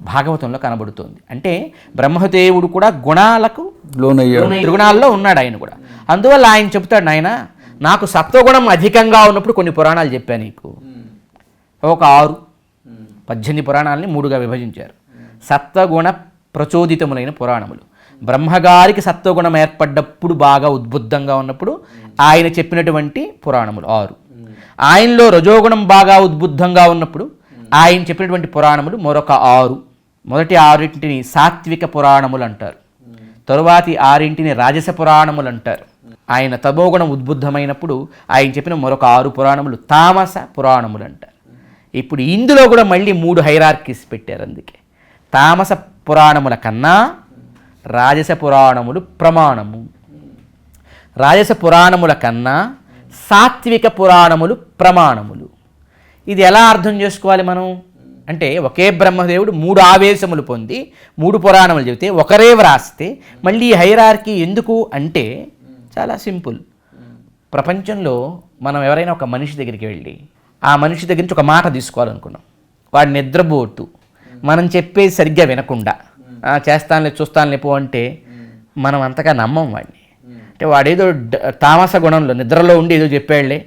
భాగవతంలో కనబడుతుంది. అంటే బ్రహ్మదేవుడు కూడా గుణాలకు త్రిగుణాల్లో ఉన్నాడు ఆయన కూడా. అందువల్ల ఆయన చెప్తాడు, నాయన నాకు సత్వగుణం అధికంగా ఉన్నప్పుడు కొన్ని పురాణాలు చెప్పాను నీకు. ఒక 18 పురాణాలని 3గా విభజించారు. సత్వగుణ ప్రచోదితములైన పురాణములు. బ్రహ్మగారికి సత్వగుణం ఏర్పడ్డప్పుడు, బాగా ఉద్బుద్ధంగా ఉన్నప్పుడు ఆయన చెప్పినటువంటి పురాణములు 6. ఆయనలో రజోగుణం బాగా ఉద్బుద్ధంగా ఉన్నప్పుడు ఆయన చెప్పినటువంటి పురాణములు మరొక 6. మొదటి 6 సాత్విక పురాణములు అంటారు. తరువాతి 6 రాజస పురాణములు అంటారు. ఆయన తమోగుణం ఉద్బుద్ధమైనప్పుడు ఆయన చెప్పిన మరొక 6 పురాణములు తామస పురాణములు అంటారు. ఇప్పుడు ఇందులో కూడా మళ్ళీ 3 హైరార్కీస్ పెట్టారు. అందుకే తామస పురాణముల కన్నా రాజస పురాణములు ప్రమాణము, రాజస పురాణముల కన్నా సాత్విక పురాణములు ప్రమాణములు. ఇది ఎలా అర్థం చేసుకోవాలి మనం అంటే, ఒకే బ్రహ్మదేవుడు 3 ఆవేశములు పొంది 3 పురాణములు చెబితే ఒకరే వ్రాస్తే మళ్ళీ హైరార్కీ ఎందుకు అంటే చాలా సింపుల్. ప్రపంచంలో మనం ఎవరైనా ఒక మనిషి దగ్గరికి వెళ్ళి ఆ మనిషి దగ్గర నుంచి ఒక మాట తీసుకోవాలనుకున్నాం, వాడు నిద్రపోతూ మనం చెప్పేది సరిగ్గా వినకుండా చేస్తానులే చూస్తానులే పో అంటే మనం అంతగా నమ్మం వాడిని. అంటే వాడేదో తామస గుణంలో నిద్రలో ఉండి ఏదో చెప్పాడులే,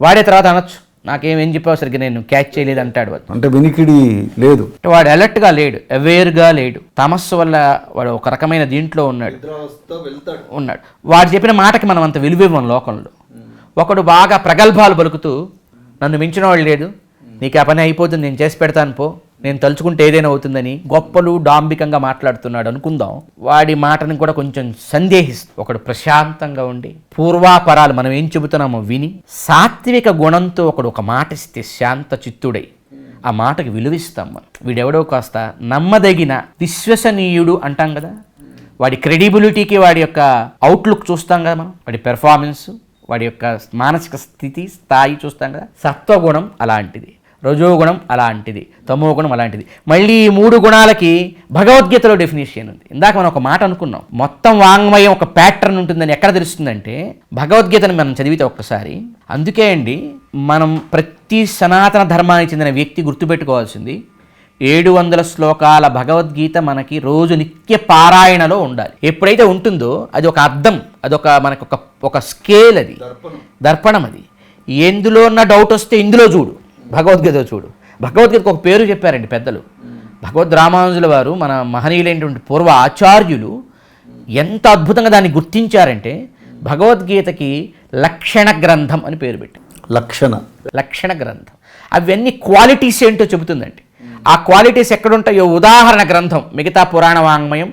వాడే తర్వాత అనొచ్చు నాకేమేం చెప్పావు సరిగ్గా నేను క్యాచ్ చేయలేదు అంటాడు. వాడు అంటే వినికిడి లేదు, అంటే వాడు అలర్ట్గా లేడు, అవేర్గా లేడు. తమస్సు వల్ల వాడు ఒక రకమైన దీంట్లో ఉన్నాడు. వాడు చెప్పిన మాటకి మనం అంత విలువివ్వం లోకంలో. ఒకడు బాగా ప్రగల్భాలు పలుకుతూ నన్ను మించిన వాడు లేడు, నీకు ఆ పని అయిపోతుంది, నేను చేసి పెడతాను పో, నేను తలుచుకుంటే ఏదైనా అవుతుందని గొప్పలు డాంబికంగా మాట్లాడుతున్నాడు అనుకుందాం. వాడి మాటని కూడా కొంచెం సందేహిస్తూ ఒకడు ప్రశాంతంగా ఉండి పూర్వాపరాలు మనం ఏం చెబుతున్నామో విని సాత్విక గుణంతో ఒకడు ఒక మాట ఇస్తే శాంత చిత్తుడై ఆ మాటకి విలువిస్తాం మనం. వీడెవడో కాస్త నమ్మదగిన విశ్వసనీయుడు అంటాం కదా, వాడి క్రెడిబిలిటీకి వాడి యొక్క అవుట్లుక్ చూస్తాం కదా మనం, వాడి పెర్ఫార్మెన్స్, వాడి యొక్క మానసిక స్థితి స్థాయి చూస్తాం కదా. సత్వగుణం అలాంటిది, రజోగుణం అలాంటిది, తమోగుణం అలాంటిది. మళ్ళీ ఈ 3 గుణాలకి భగవద్గీతలో డెఫినేషన్ ఉంది. ఇందాక మనం ఒక మాట అనుకున్నాం, మొత్తం వాంగ్మయం ఒక ప్యాటర్న్ ఉంటుందని ఎక్కడ తెలుస్తుందంటే భగవద్గీతను మనం చదివితే ఒక్కసారి. అందుకే అండి మనం ప్రతి సనాతన ధర్మానికి చెందిన వ్యక్తి గుర్తుపెట్టుకోవాల్సింది 700 శ్లోకాల భగవద్గీత మనకి రోజు నిత్య పారాయణలో ఉండాలి. ఎప్పుడైతే ఉంటుందో అది ఒక అర్థం, అదొక మనకు ఒక స్కేల్, అది దర్పణం. అది ఎందులో ఉన్న డౌట్ వస్తే ఇందులో చూడు, భగవద్గీత చూడు. భగవద్గీతకు ఒక పేరు చెప్పారండి పెద్దలు. భగవద్ రామానుజుల వారు, మన మహనీయులైనటువంటి పూర్వ ఆచార్యులు ఎంత అద్భుతంగా దాన్ని గుర్తించారంటే భగవద్గీతకి లక్షణ గ్రంథం అని పేరు పెట్టి. లక్షణ గ్రంథం. అవన్నీ క్వాలిటీస్ ఏంటో చెబుతుందండి. ఆ క్వాలిటీస్ ఎక్కడుంటాయో ఉదాహరణ గ్రంథం, మిగతా పురాణ వాంగ్మయం,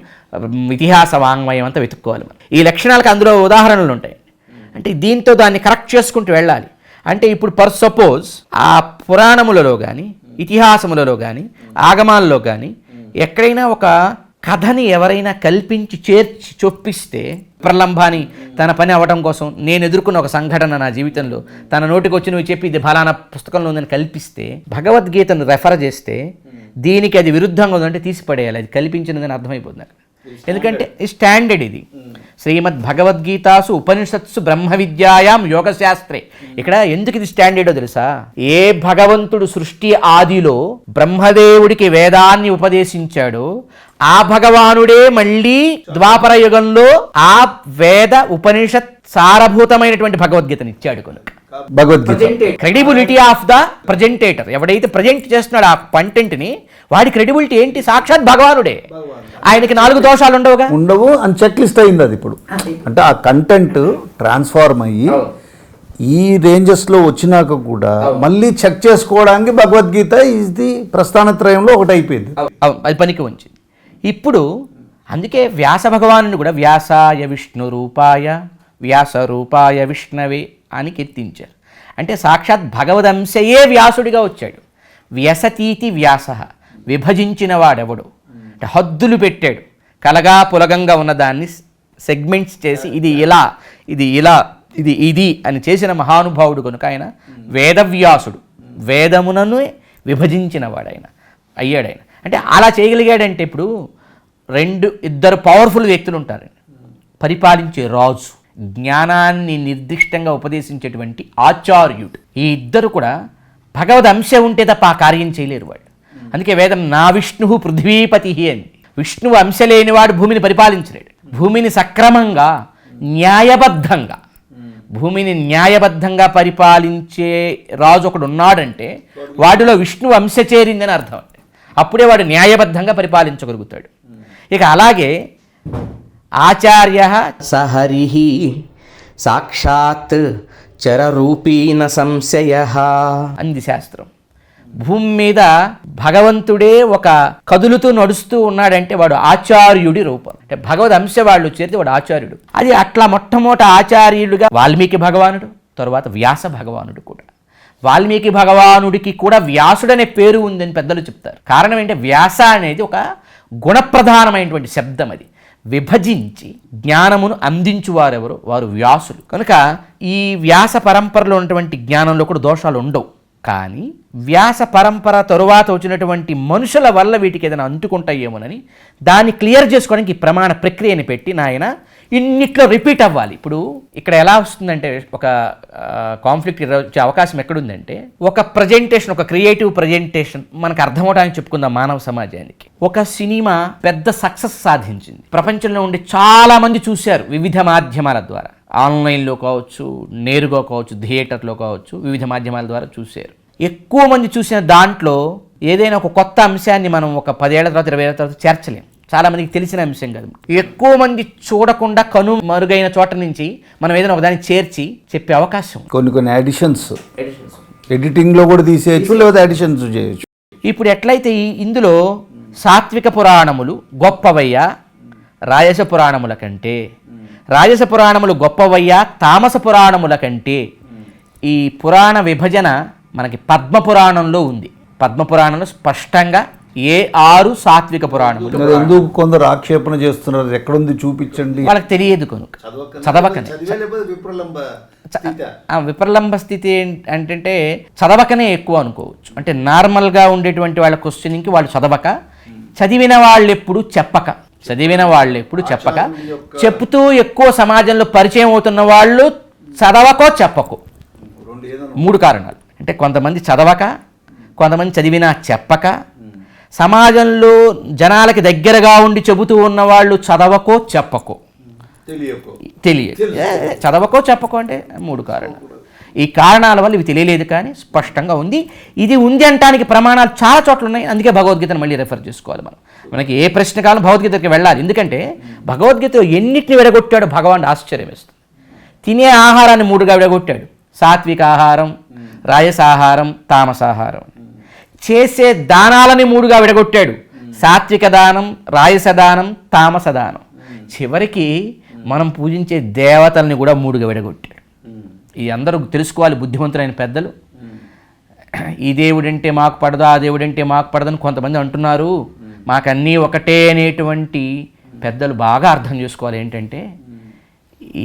ఇతిహాస వాంగ్మయం అంతా వెతుక్కోవాలి మనం. ఈ లక్షణాలకు అందులో ఉదాహరణలు ఉంటాయి. అంటే దీంతో దాన్ని కరెక్ట్ చేసుకుంటూ వెళ్ళాలి. అంటే ఇప్పుడు పర్ సపోజ్ ఆ పురాణములలో కానీ, ఇతిహాసములలో కానీ, ఆగమాల్లో కానీ ఎక్కడైనా ఒక కథని ఎవరైనా కల్పించి చేర్చి చొప్పిస్తే, ప్రలంభాని తన పని అవ్వడం కోసం నేను ఎదుర్కొన్న ఒక సంఘటన నా జీవితంలో తన నోటికి వచ్చి నువ్వు చెప్పి ఇది ఫలానా పుస్తకంలో ఉందని కల్పిస్తే, భగవద్గీతను రెఫర్ చేస్తే దీనికి అది విరుద్ధంగా ఉందంటే తీసిపడేయాలి, అది కల్పించినదని అర్థమైపోతుంది. ఎందుకంటే స్టాండర్డ్ ఇది. శ్రీమద్ భగవద్గీతాసు ఉపనిషత్సు బ్రహ్మ విద్యాయాం యోగశాస్త్రే. ఇక్కడ ఎందుకు ఇది స్టాండర్డో తెలుసా? ఏ భగవంతుడు సృష్టి ఆదిలో బ్రహ్మదేవుడికి వేదాన్ని ఉపదేశించాడో ఆ భగవానుడే మళ్ళీ ద్వాపర యుగంలో ఆ వేద ఉపనిషత్ సారభూతమైనటువంటి భగవద్గీతని ఇచ్చాడు. కనుక Bhagavad Gita credibility of the presentator. ఎవడైతే ప్రజెంట్ చేస్తున్నాడు ఆ కంటెంట్ని, వాడి క్రెడిబిలిటీ ఏంటి? సాక్షాత్ భగవానుడే. ఆయనకి 4 దోషాలు ఉండవుగా? ఉండవు అని చెక్ లిస్ట్ అయింది అది. ఇప్పుడు అంటే ఆ కంటెంట్ ట్రాన్స్ఫార్మ్ అయ్యి ఈ రేంజెస్లో వచ్చినాక కూడా మళ్ళీ చెక్ చేసుకోవడానికి భగవద్గీత ఇది ప్రస్థానత్రయంలో ఒకటి అయిపోయింది. అది పనికి వచ్చింది. ఇప్పుడు అందుకే వ్యాస భగవానుని కూడా వ్యాసాయ విష్ణు రూపాయ వ్యాస రూపాయ విష్ణవే అని కీర్తించారు. అంటే సాక్షాత్ భగవదంశయే వ్యాసుడిగా వచ్చాడు. వ్యసతీతి వ్యాస, విభజించిన వాడెవడు అంటే హద్దులు పెట్టాడు. కలగా పులగంగా ఉన్నదాన్ని సెగ్మెంట్స్ చేసి ఇది ఇలా, ఇది ఇలా, ఇది ఇది అని చేసిన మహానుభావుడు కనుక ఆయన వేదవ్యాసుడు. వేదమునను విభజించిన వాడైన అయ్యాడాయన. అంటే అలా చేయగలిగాడంటే ఇప్పుడు ఇద్దరు పవర్ఫుల్ వ్యక్తులు ఉంటారండి. పరిపాలించే రాజు, జ్ఞానాన్ని నిర్దిష్టంగా ఉపదేశించేటువంటి ఆచార్యుడు. ఈ ఇద్దరు కూడా భగవద్ అంశ ఉంటే తప్ప ఆ కార్యం చేయలేరు వాళ్ళు. అందుకే వేదం నా విష్ణు పృథ్వీపతి అని. విష్ణువు అంశ లేనివాడు భూమిని పరిపాలించలేడు. భూమిని సక్రమంగా న్యాయబద్ధంగా పరిపాలించే రాజు ఒకడు ఉన్నాడంటే వాడిలో విష్ణువు అంశ చేరిందని అర్థం అండి. అప్పుడే వాడు న్యాయబద్ధంగా పరిపాలించగలుగుతాడు. ఇక అలాగే ఆచార్య సహరి సాక్షాత్ చరరూపీన సంశయ అంది శాస్త్రం. భూమి మీద భగవంతుడే ఒక కదులుతూ నడుస్తూ ఉన్నాడంటే వాడు ఆచార్యుడి రూపం. అంటే భగవద్ అంశ వాళ్ళు చేరితే వాడు ఆచార్యుడు. అది అట్లా మొట్టమొదటి ఆచార్యుడిగా వాల్మీకి భగవానుడు, తరువాత వ్యాస భగవానుడు కూడా. వాల్మీకి భగవానుడికి కూడా వ్యాసుడనే పేరు ఉందని పెద్దలు చెప్తారు. కారణం ఏంటంటే వ్యాస అనేది ఒక గుణప్రధానమైనటువంటి శబ్దం. అది విభజించి జ్ఞానమును అందించువారెవరు? వారు వ్యాసులు. కనుక ఈ వ్యాస పరంపరలో ఉన్నటువంటి జ్ఞానంలో కూడా దోషాలు ఉండవు. కానీ వ్యాస పరంపర తరువాత వచ్చినటువంటి మనుషుల వల్ల వీటికి ఏదైనా అంటుకుంటాయేమోనని దాన్ని క్లియర్ చేసుకోవడానికి ప్రమాణ ప్రక్రియని పెట్టి నాయన ఇన్నిట్లో రిపీట్ అవ్వాలి. ఇప్పుడు ఇక్కడ ఎలా వస్తుందంటే ఒక కాన్ఫ్లిక్ట్ వచ్చే అవకాశం ఎక్కడుందంటే, ఒక ప్రజెంటేషన్, ఒక క్రియేటివ్ ప్రజెంటేషన్ మనకు అర్థమవడానికి చెప్పుకుందాం మానవ సమాజానికి. ఒక సినిమా పెద్ద సక్సెస్ సాధించింది, ప్రపంచంలో ఉండి చాలా మంది చూశారు వివిధ మాధ్యమాల ద్వారా. ఆన్లైన్లో కావచ్చు, నేరుగా కావచ్చు, థియేటర్లో కావచ్చు, వివిధ మాధ్యమాల ద్వారా చూశారు. ఎక్కువ మంది చూసిన దాంట్లో ఏదైనా ఒక కొత్త అంశాన్ని మనం ఒక 10 ఏళ్ల తర్వాత 20 ఏళ్ల తర్వాత చేర్చలేం. చాలామందికి తెలిసిన అంశం కాదు. ఎక్కువ మంది చూడకుండా కను మరుగైన చోట నుంచి మనం ఏదైనా ఒకదాన్ని చేర్చి చెప్పే అవకాశం. కొన్ని అడిషన్స్ ఎడిటింగ్లో కూడా తీసేయచ్చు, లేదా అడిషన్స్ చేయొచ్చు. ఇప్పుడు ఎట్లయితే ఇందులో సాత్విక పురాణములు గొప్పవయ్యా రాజస పురాణముల కంటే, రాజస పురాణములు గొప్పవయ్యా తామస పురాణముల కంటే, ఈ పురాణ విభజన మనకి పద్మపురాణంలో ఉంది. పద్మపురాణంలో స్పష్టంగా 6 సాత్విక పురాణములు. ఎందుకు కొందరు ఆక్షేపణ చేస్తున్నారు? ఎక్కడుంది చూపించండి. వాళ్ళకి తెలియదు కనుక చదవకనే. విప్రలంబ స్థితి అంటే చదవకనే ఎక్కువ అనుకోవచ్చు. అంటే నార్మల్గా ఉండేటువంటి వాళ్ళ క్వశ్చనింగ్కి వాళ్ళు చదవక, చదివిన వాళ్ళు ఎప్పుడు చెప్పక, చెప్తూ ఎక్కువ సమాజంలో పరిచయం అవుతున్న వాళ్ళు చదవకో చెప్పకో. 3 కారణాలు. అంటే కొంతమంది చదవక, కొంతమంది చదివినా చెప్పక, సమాజంలో జనాలకి దగ్గరగా ఉండి చెబుతూ ఉన్నవాళ్ళు చదవకో చెప్పకో, చదవకో చెప్పకో అంటే 3 కారణాలు. ఈ కారణాల వల్ల ఇవి తెలియలేదు, కానీ స్పష్టంగా ఉంది. ఇది ఉంది అంటానికి ప్రమాణాలు చాలా చోట్ల ఉన్నాయి. అందుకే భగవద్గీతను మళ్ళీ రెఫర్ చేసుకోవాలి మనం. మనకి ఏ ప్రశ్న కాలం భగవద్గీతకి వెళ్ళాలి. ఎందుకంటే భగవద్గీతలో ఎన్నిటిని విడగొట్టాడు భగవాన్ ఆశ్చర్యం వేస్తుంది. తినే ఆహారాన్ని 3గా విడగొట్టాడు. సాత్విక ఆహారం, రాజసాహారం, తామసాహారం. చేసే దానాలని 3గా విడగొట్టాడు. సాత్విక దానం, రాజస దానం, తామస దానం. చివరికి మనం పూజించే దేవతల్ని కూడా 3గా విడగొట్టాడు. ఈ అందరూ తెలుసుకోవాలి బుద్ధిమంతులైన పెద్దలు. ఈ దేవుడంటే మాకు పడదా, ఆ దేవుడంటే మాకు పడదని కొంతమంది అంటున్నారు. మాకన్నీ ఒకటే అనేటువంటి పెద్దలు బాగా అర్థం చేసుకోవాలి. ఏంటంటే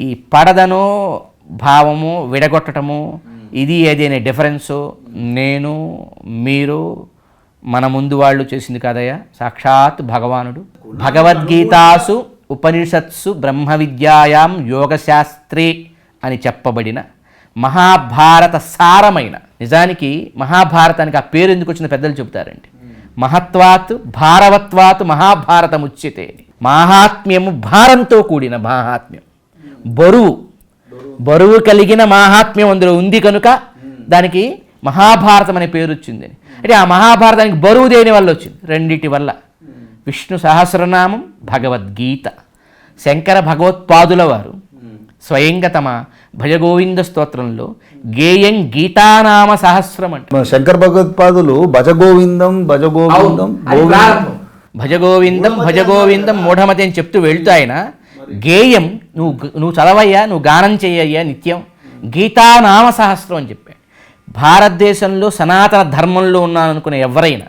ఈ పడదనో భావము, విడగొట్టడము, ఇది ఏదైనా డిఫరెన్సు నేను మీరు మన ముందు వాళ్ళు చేసింది కాదయ్యా, సాక్షాత్ భగవానుడు. భగవద్గీతాసు ఉపనిషత్సు బ్రహ్మ విద్యాయాం యోగశాస్త్రే అని చెప్పబడిన మహాభారత సారమైన, నిజానికి మహాభారతానికి ఆ పేరు ఎందుకు వచ్చిన పెద్దలు చెబుతారండి. మహత్వాత్ భారవత్వాత్ మహాభారతం ఉచ్యతే. మహాత్మ్యము భారంతో కూడిన మహాత్మ్యం, బరువు. బరువు కలిగిన మాహాత్మ్యం అందులో ఉంది కనుక దానికి మహాభారతం అనే పేరు వచ్చింది. అంటే ఆ మహాభారతానికి బరువు దేని వల్ల వచ్చింది? రెండిటి వల్ల. విష్ణు సహస్రనామం, భగవద్గీత. శంకర భగవత్పాదుల వారు స్వయంగా తమ భజగోవింద స్తోత్రంలో గేయం గీతానామ సహస్రం అంటే శంకర భగవత్పాదులు భజగోవిందం భజగోవిందం భజగోవిందం భజగోవిందం మూఢమతి అని చెప్తూ వెళ్తూ ఆయన గేయం నువ్వు చదవయ్యా, నువ్వు గానం చేయయ్యా నిత్యం, గీతానామ సహస్రం అని చెప్పాడు. భారతదేశంలో సనాతన ధర్మంలో ఉన్నాను అనుకునే ఎవరైనా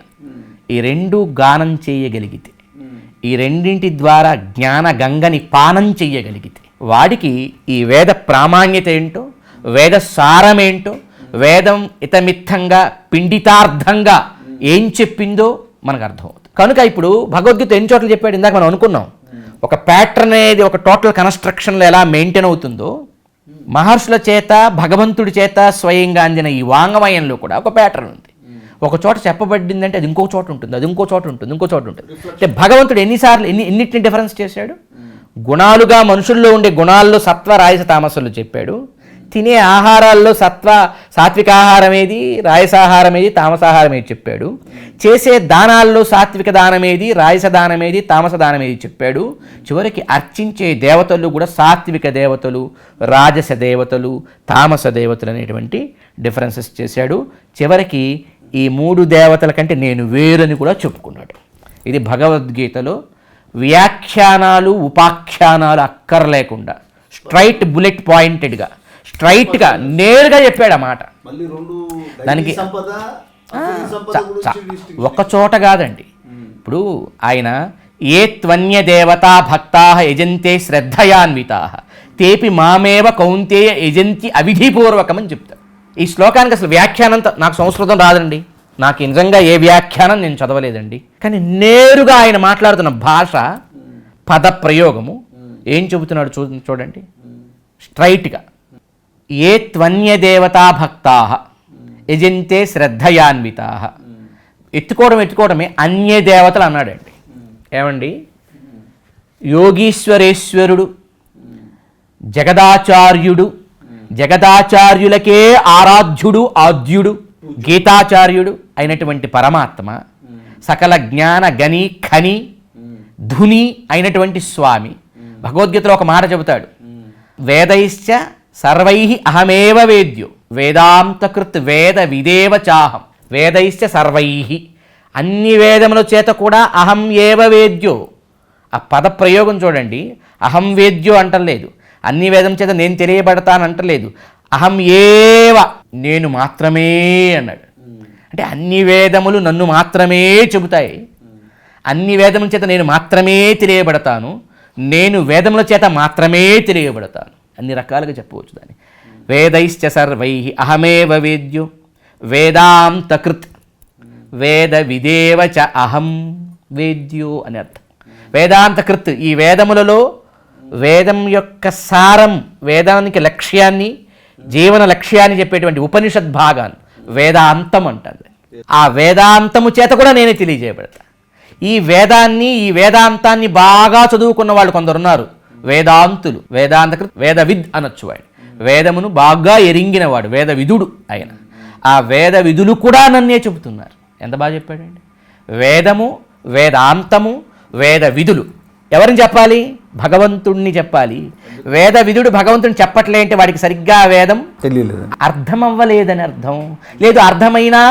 ఈ రెండు గానం చేయగలిగితే, ఈ రెండింటి ద్వారా జ్ఞాన గంగని పానం చెయ్యగలిగితే వాడికి ఈ వేద ప్రామాణ్యత ఏంటో, వేద సారమేంటో, వేదం ఇతమిత్తంగా పిండితార్థంగా ఏం చెప్పిందో మనకు అర్థమవుతుంది. కనుక ఇప్పుడు భగవద్గీత ఎన్ని చోట్ల చెప్పాడు? ఇందాక మనం అనుకున్నాం, ఒక ప్యాటర్న్ అనేది ఒక టోటల్ కన్స్ట్రక్షన్లో ఎలా మెయింటైన్ అవుతుందో మహర్షుల చేత భగవంతుడి చేత స్వయంగా అందిన ఈ వాంగమయంలో కూడా ఒక ప్యాటర్న్ ఉంది. ఒక చోట చెప్పబడిందంటే అది ఇంకో చోట ఉంటుంది, అది ఇంకో చోట ఉంటుంది, ఇంకో చోట ఉంటుంది. అంటే భగవంతుడు ఎన్నిసార్లు ఎన్నిటిని డిఫరెన్స్ చేశాడు? గుణాలుగా మనుషుల్లో ఉండే గుణాల్లో సత్వ రాయస తామసులు చెప్పాడు. తినే ఆహారాల్లో సాత్విక ఆహారం ఏది, రాయసాహారం ఏది, తామసాహారం ఏది చెప్పాడు. చేసే దానాల్లో సాత్విక దానం ఏది, రాయస దానం ఏది, తామస దానం ఏది చెప్పాడు. చివరికి అర్చించే దేవతలు కూడా సాత్విక దేవతలు, రాజస దేవతలు, తామస దేవతలు అనేటువంటి డిఫరెన్సెస్ చేశాడు. చివరికి ఈ మూడు దేవతల కంటే నేను వేరని కూడా చెప్పుకున్నాడు. ఇది భగవద్గీతలో వ్యాఖ్యానాలు ఉపాఖ్యానాలు అక్కర్లేకుండా స్ట్రైట్ బుల్లెట్ పాయింటెడ్గా స్ట్రైట్గా నేరుగా చెప్పాడు ఆ మాట. దానికి ఒక చోట కాదండి. ఇప్పుడు ఆయన ఏ త్వన్య దేవతా భక్తా యజంతే శ్రద్ధయాన్వితా తేపి మామేవ కౌంతేయ యజంతి అవిధిపూర్వకం అని చెప్తారు. ఈ శ్లోకానికి అసలు వ్యాఖ్యానం నాకు సంస్కృతం రాదండి, నాకు నిజంగా ఏ వ్యాఖ్యానం నేను చదవలేదండి. కానీ నేరుగా ఆయన మాట్లాడుతున్న భాష, పద ప్రయోగము ఏం చెబుతున్నాడు చూడండి స్ట్రైట్గా. ఏ త్వన్య దేవతా భక్తా యజంతే శ్రద్ధయాన్వితా. ఎత్తుకోవడమే అన్య దేవతలు అన్నాడండి. ఏమండి, యోగీశ్వరేశ్వరుడు, జగదాచార్యుడు, జగదాచార్యులకే ఆరాధ్యుడు, ఆద్యుడు, గీతాచార్యుడు అయినటువంటి పరమాత్మ, సకల జ్ఞాన గని ఖని ధుని అయినటువంటి స్వామి భగవద్గీతలో ఒక మాట చెబుతాడు, వేదైశ్చ సర్వై అహమేవ వేద్యో వేదాంతకృత్ వేద విదేవ చాహం. వేదైశ్చ సర్వై, అన్ని వేదముల చేత కూడా అహం ఏవ వేద్యో. ఆ పద ప్రయోగం చూడండి, అహం వేద్యో అంటలేదు, అన్ని వేదం చేత నేను తెలియబడతానంటలేదు, అహం ఏవ నేను మాత్రమే అన్నాడు. అంటే అన్ని వేదములు నన్ను మాత్రమే చెబుతాయి, అన్ని వేదముల చేత నేను మాత్రమే తెలియబడతాను, నేను వేదముల చేత మాత్రమే తెలియబడతాను. అన్ని రకాలుగా చెప్పవచ్చు దాన్ని. వేదైశ్చ సర్వై అహమేవ వేద్యో వేదాంతకృత్ వేద విదేవ చ అహం వేద్యో అని అర్థం. వేదాంతకృత్, ఈ వేదములలో వేదం యొక్క సారం, వేదానికి లక్ష్యాన్ని, జీవన లక్ష్యాన్ని చెప్పేటువంటి ఉపనిషద్ భాగాన్ని వేదాంతం అంటారు. ఆ వేదాంతము చేత కూడా నేనే తెలియజేయబడతా. ఈ వేదాన్ని, ఈ వేదాంతాన్ని బాగా చదువుకున్న వాళ్ళు కొందరున్నారు, వేదాంతులు. వేదాంతకృత్ వేదవిద్ అనొచ్చు. వాడు వేదమును బాగా ఎరింగినవాడు, వేదవిధుడు ఆయన. ఆ వేద విధులు కూడా నన్నే చెబుతున్నారు. ఎంత బాగా చెప్పాడండి. వేదము, వేదాంతము, వేద విధులు ఎవరిని చెప్పాలి? భగవంతుణ్ణి చెప్పాలి. వేద విధుడు భగవంతుని చెప్పట్లే అంటే వాడికి సరిగ్గా వేదం తెలియలేదు, అర్థం అవ్వలేదని అర్థం. లేదు, అర్థమైనా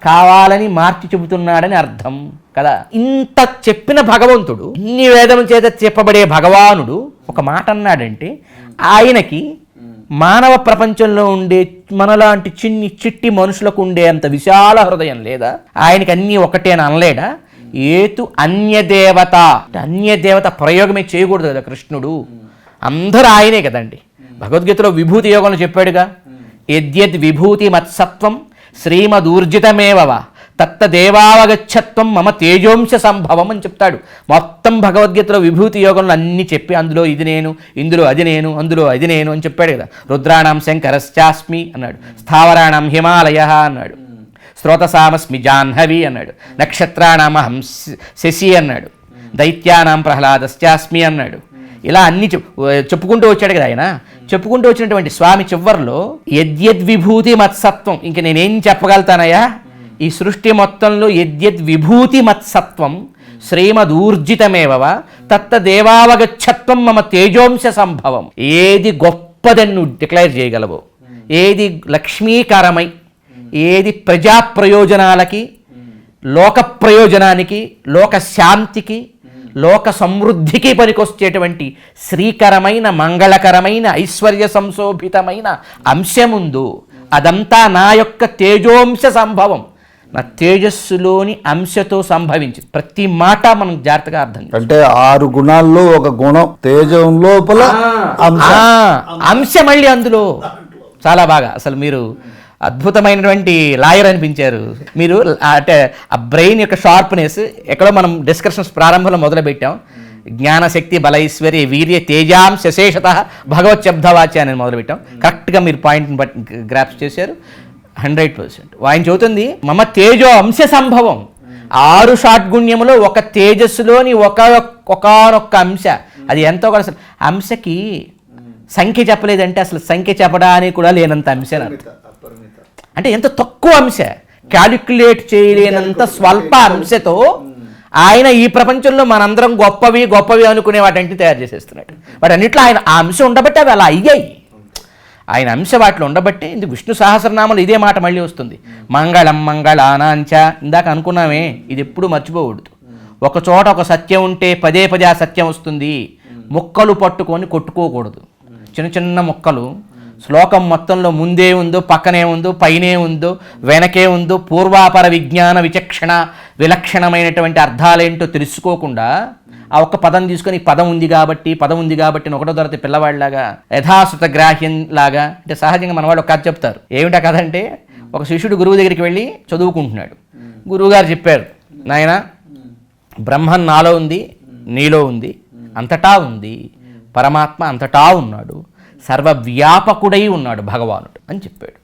కావాలని మార్చి చెబుతున్నాడని అర్థం కదా. ఇంత చెప్పిన భగవంతుడు, ఇన్ని వేదం చేత చెప్పబడే భగవానుడు ఒక మాట అన్నాడంటే ఆయనకి మానవ ప్రపంచంలో ఉండే మనలాంటి చిట్టి మనుషులకు ఉండే అంత విశాల హృదయం లేదా? ఆయనకి అన్నీ ఒకటే అని అనలేడా? ఏతు అన్యదేవత, అన్యదేవత ప్రయోగమే చేయకూడదు కదా కృష్ణుడు. అందరూ ఆయనే కదండి. భగవద్గీతలో విభూతి యోగంలో చెప్పాడుగా, యద్యద్ విభూతి మత్సత్వం శ్రీమదూర్జితమేవ తత్తదేవావగచ్చత్వం మమ తేజోంశ సంభవం అని చెప్తాడు. మొత్తం భగవద్గీతలో విభూతి యోగంలో అన్నీ చెప్పి అందులో ఇది నేను, ఇందులో అది నేను, అందులో అది నేను అని చెప్పాడు కదా. రుద్రాణం శంకరశ్చాస్మి అన్నాడు, స్థావరాణం హిమాలయ అన్నాడు, శ్రోతసామస్మి జాహ్నవి అన్నాడు, నక్షత్రాణం అహం శశి అన్నాడు, దైత్యానాం ప్రహ్లాదశ్చాస్మి అన్నాడు. ఇలా అన్ని చెప్పుకుంటూ వచ్చాడు కదా ఆయన. చెప్పుకుంటూ వచ్చినటువంటి స్వామి చివర్లో యద్యద్విభూతి మత్సత్వం, ఇంక నేనేం చెప్పగలుగుతానయ్యా, ఈ సృష్టి మొత్తంలో యద్యద్విభూతి మత్సత్వం శ్రీమదూర్జితమేవ తత్తదేవావగచ్చత్వం మమ తేజోంశ సంభవం. ఏది గొప్పదని నువ్వు డిక్లేర్ చేయగలవు, ఏది లక్ష్మీకరమై, ఏది ప్రజా ప్రయోజనాలకి, లోక ప్రయోజనానికి, లోక శాంతికి, లోక సమృద్ధికి పనికొచ్చేటువంటి శ్రీకరమైన మంగళకరమైన ఐశ్వర్య సంశోభితమైన అంశముందు అదంతా నా యొక్క తేజోంశ సంభవం, నా తేజస్సులోని అంశతో సంభవించి. ప్రతి మాట మనం జాగ్రత్తగా అర్థం చేసుకోవాలి. అంటే 6 గుణాల్లో ఒక గుణం తేజం లోపల అంశ మళ్ళీ అందులో. చాలా బాగా, అసలు మీరు అద్భుతమైనటువంటి లాయర్ అనిపించారు మీరు. అంటే ఆ బ్రెయిన్ యొక్క షార్ప్నెస్ ఎక్కడో మనం డిస్కషన్స్ ప్రారంభంలో మొదలుపెట్టాం. జ్ఞానశక్తి బలైశ్వర్య వీర్య తేజాంశ శేషత భగవత్ శబ్దవాచ్య అని మొదలుపెట్టాం. కరెక్ట్గా మీరు పాయింట్ని బట్టి గ్రాప్స్ చేశారు 100%. ఆయన చెబుతుంది మమ తేజో అంశ సంభవం. 6 షాడ్గుణ్యములో ఒక తేజస్సులోని ఒకనొక్క అంశ. అది ఎంతో కూడా అసలు అంశకి సంఖ్య చెప్పలేదంటే అసలు సంఖ్య చెప్పడానికి కూడా లేనంత అంశ. అంటే ఎంత తక్కువ అంశ, క్యాలిక్యులేట్ చేయలేనంత స్వల్ప అంశతో ఆయన ఈ ప్రపంచంలో మనందరం గొప్పవి అనుకునే వాటిని తయారు చేసేస్తున్నాడు. వాటన్నిట్లో ఆయన ఆ అంశం ఉండబట్టి అవి అలా అయ్యాయి. ఆయన అంశ వాటిలో ఉండబట్టే ఇందుకు విష్ణు సహస్రనామాలు ఇదే మాట మళ్ళీ వస్తుంది. మంగళం మంగళానాంచ. ఇందాక అనుకున్నామే, ఇది ఎప్పుడు మర్చిపోకూడదు. ఒక చోట ఒక సత్యం ఉంటే పదే ఆ సత్యం వస్తుంది. ముక్కలు పట్టుకొని కొట్టుకోకూడదు. చిన్న చిన్న ముక్కలు శ్లోకం మొత్తంలో ముందే ఉందో, పక్కనే ఉందో, పైనే ఉందో, వెనకే ఉందో, పూర్వాపర విజ్ఞాన విచక్షణ విలక్షణమైనటువంటి అర్థాలేంటో తెలుసుకోకుండా ఆ ఒక్క పదం తీసుకొని పదం ఉంది కాబట్టి ఒకటో తరగతి పిల్లవాడిలాగా యథాశ్రుత గ్రాహ్యం లాగా. అంటే సహజంగా మన వాళ్ళు ఒక కథ చెప్తారు. ఏమిటా కథ అంటే, ఒక శిష్యుడు గురువు దగ్గరికి వెళ్ళి చదువుకుంటున్నాడు. గురువుగారు చెప్పారు, నాయన బ్రహ్మం నాలో ఉంది, నీలో ఉంది, అంతటా ఉంది, పరమాత్మ అంతటా ఉన్నాడు, సర్వవ్యాపకుడై ఉన్నాడు భగవానుడు అని చెప్పాడు.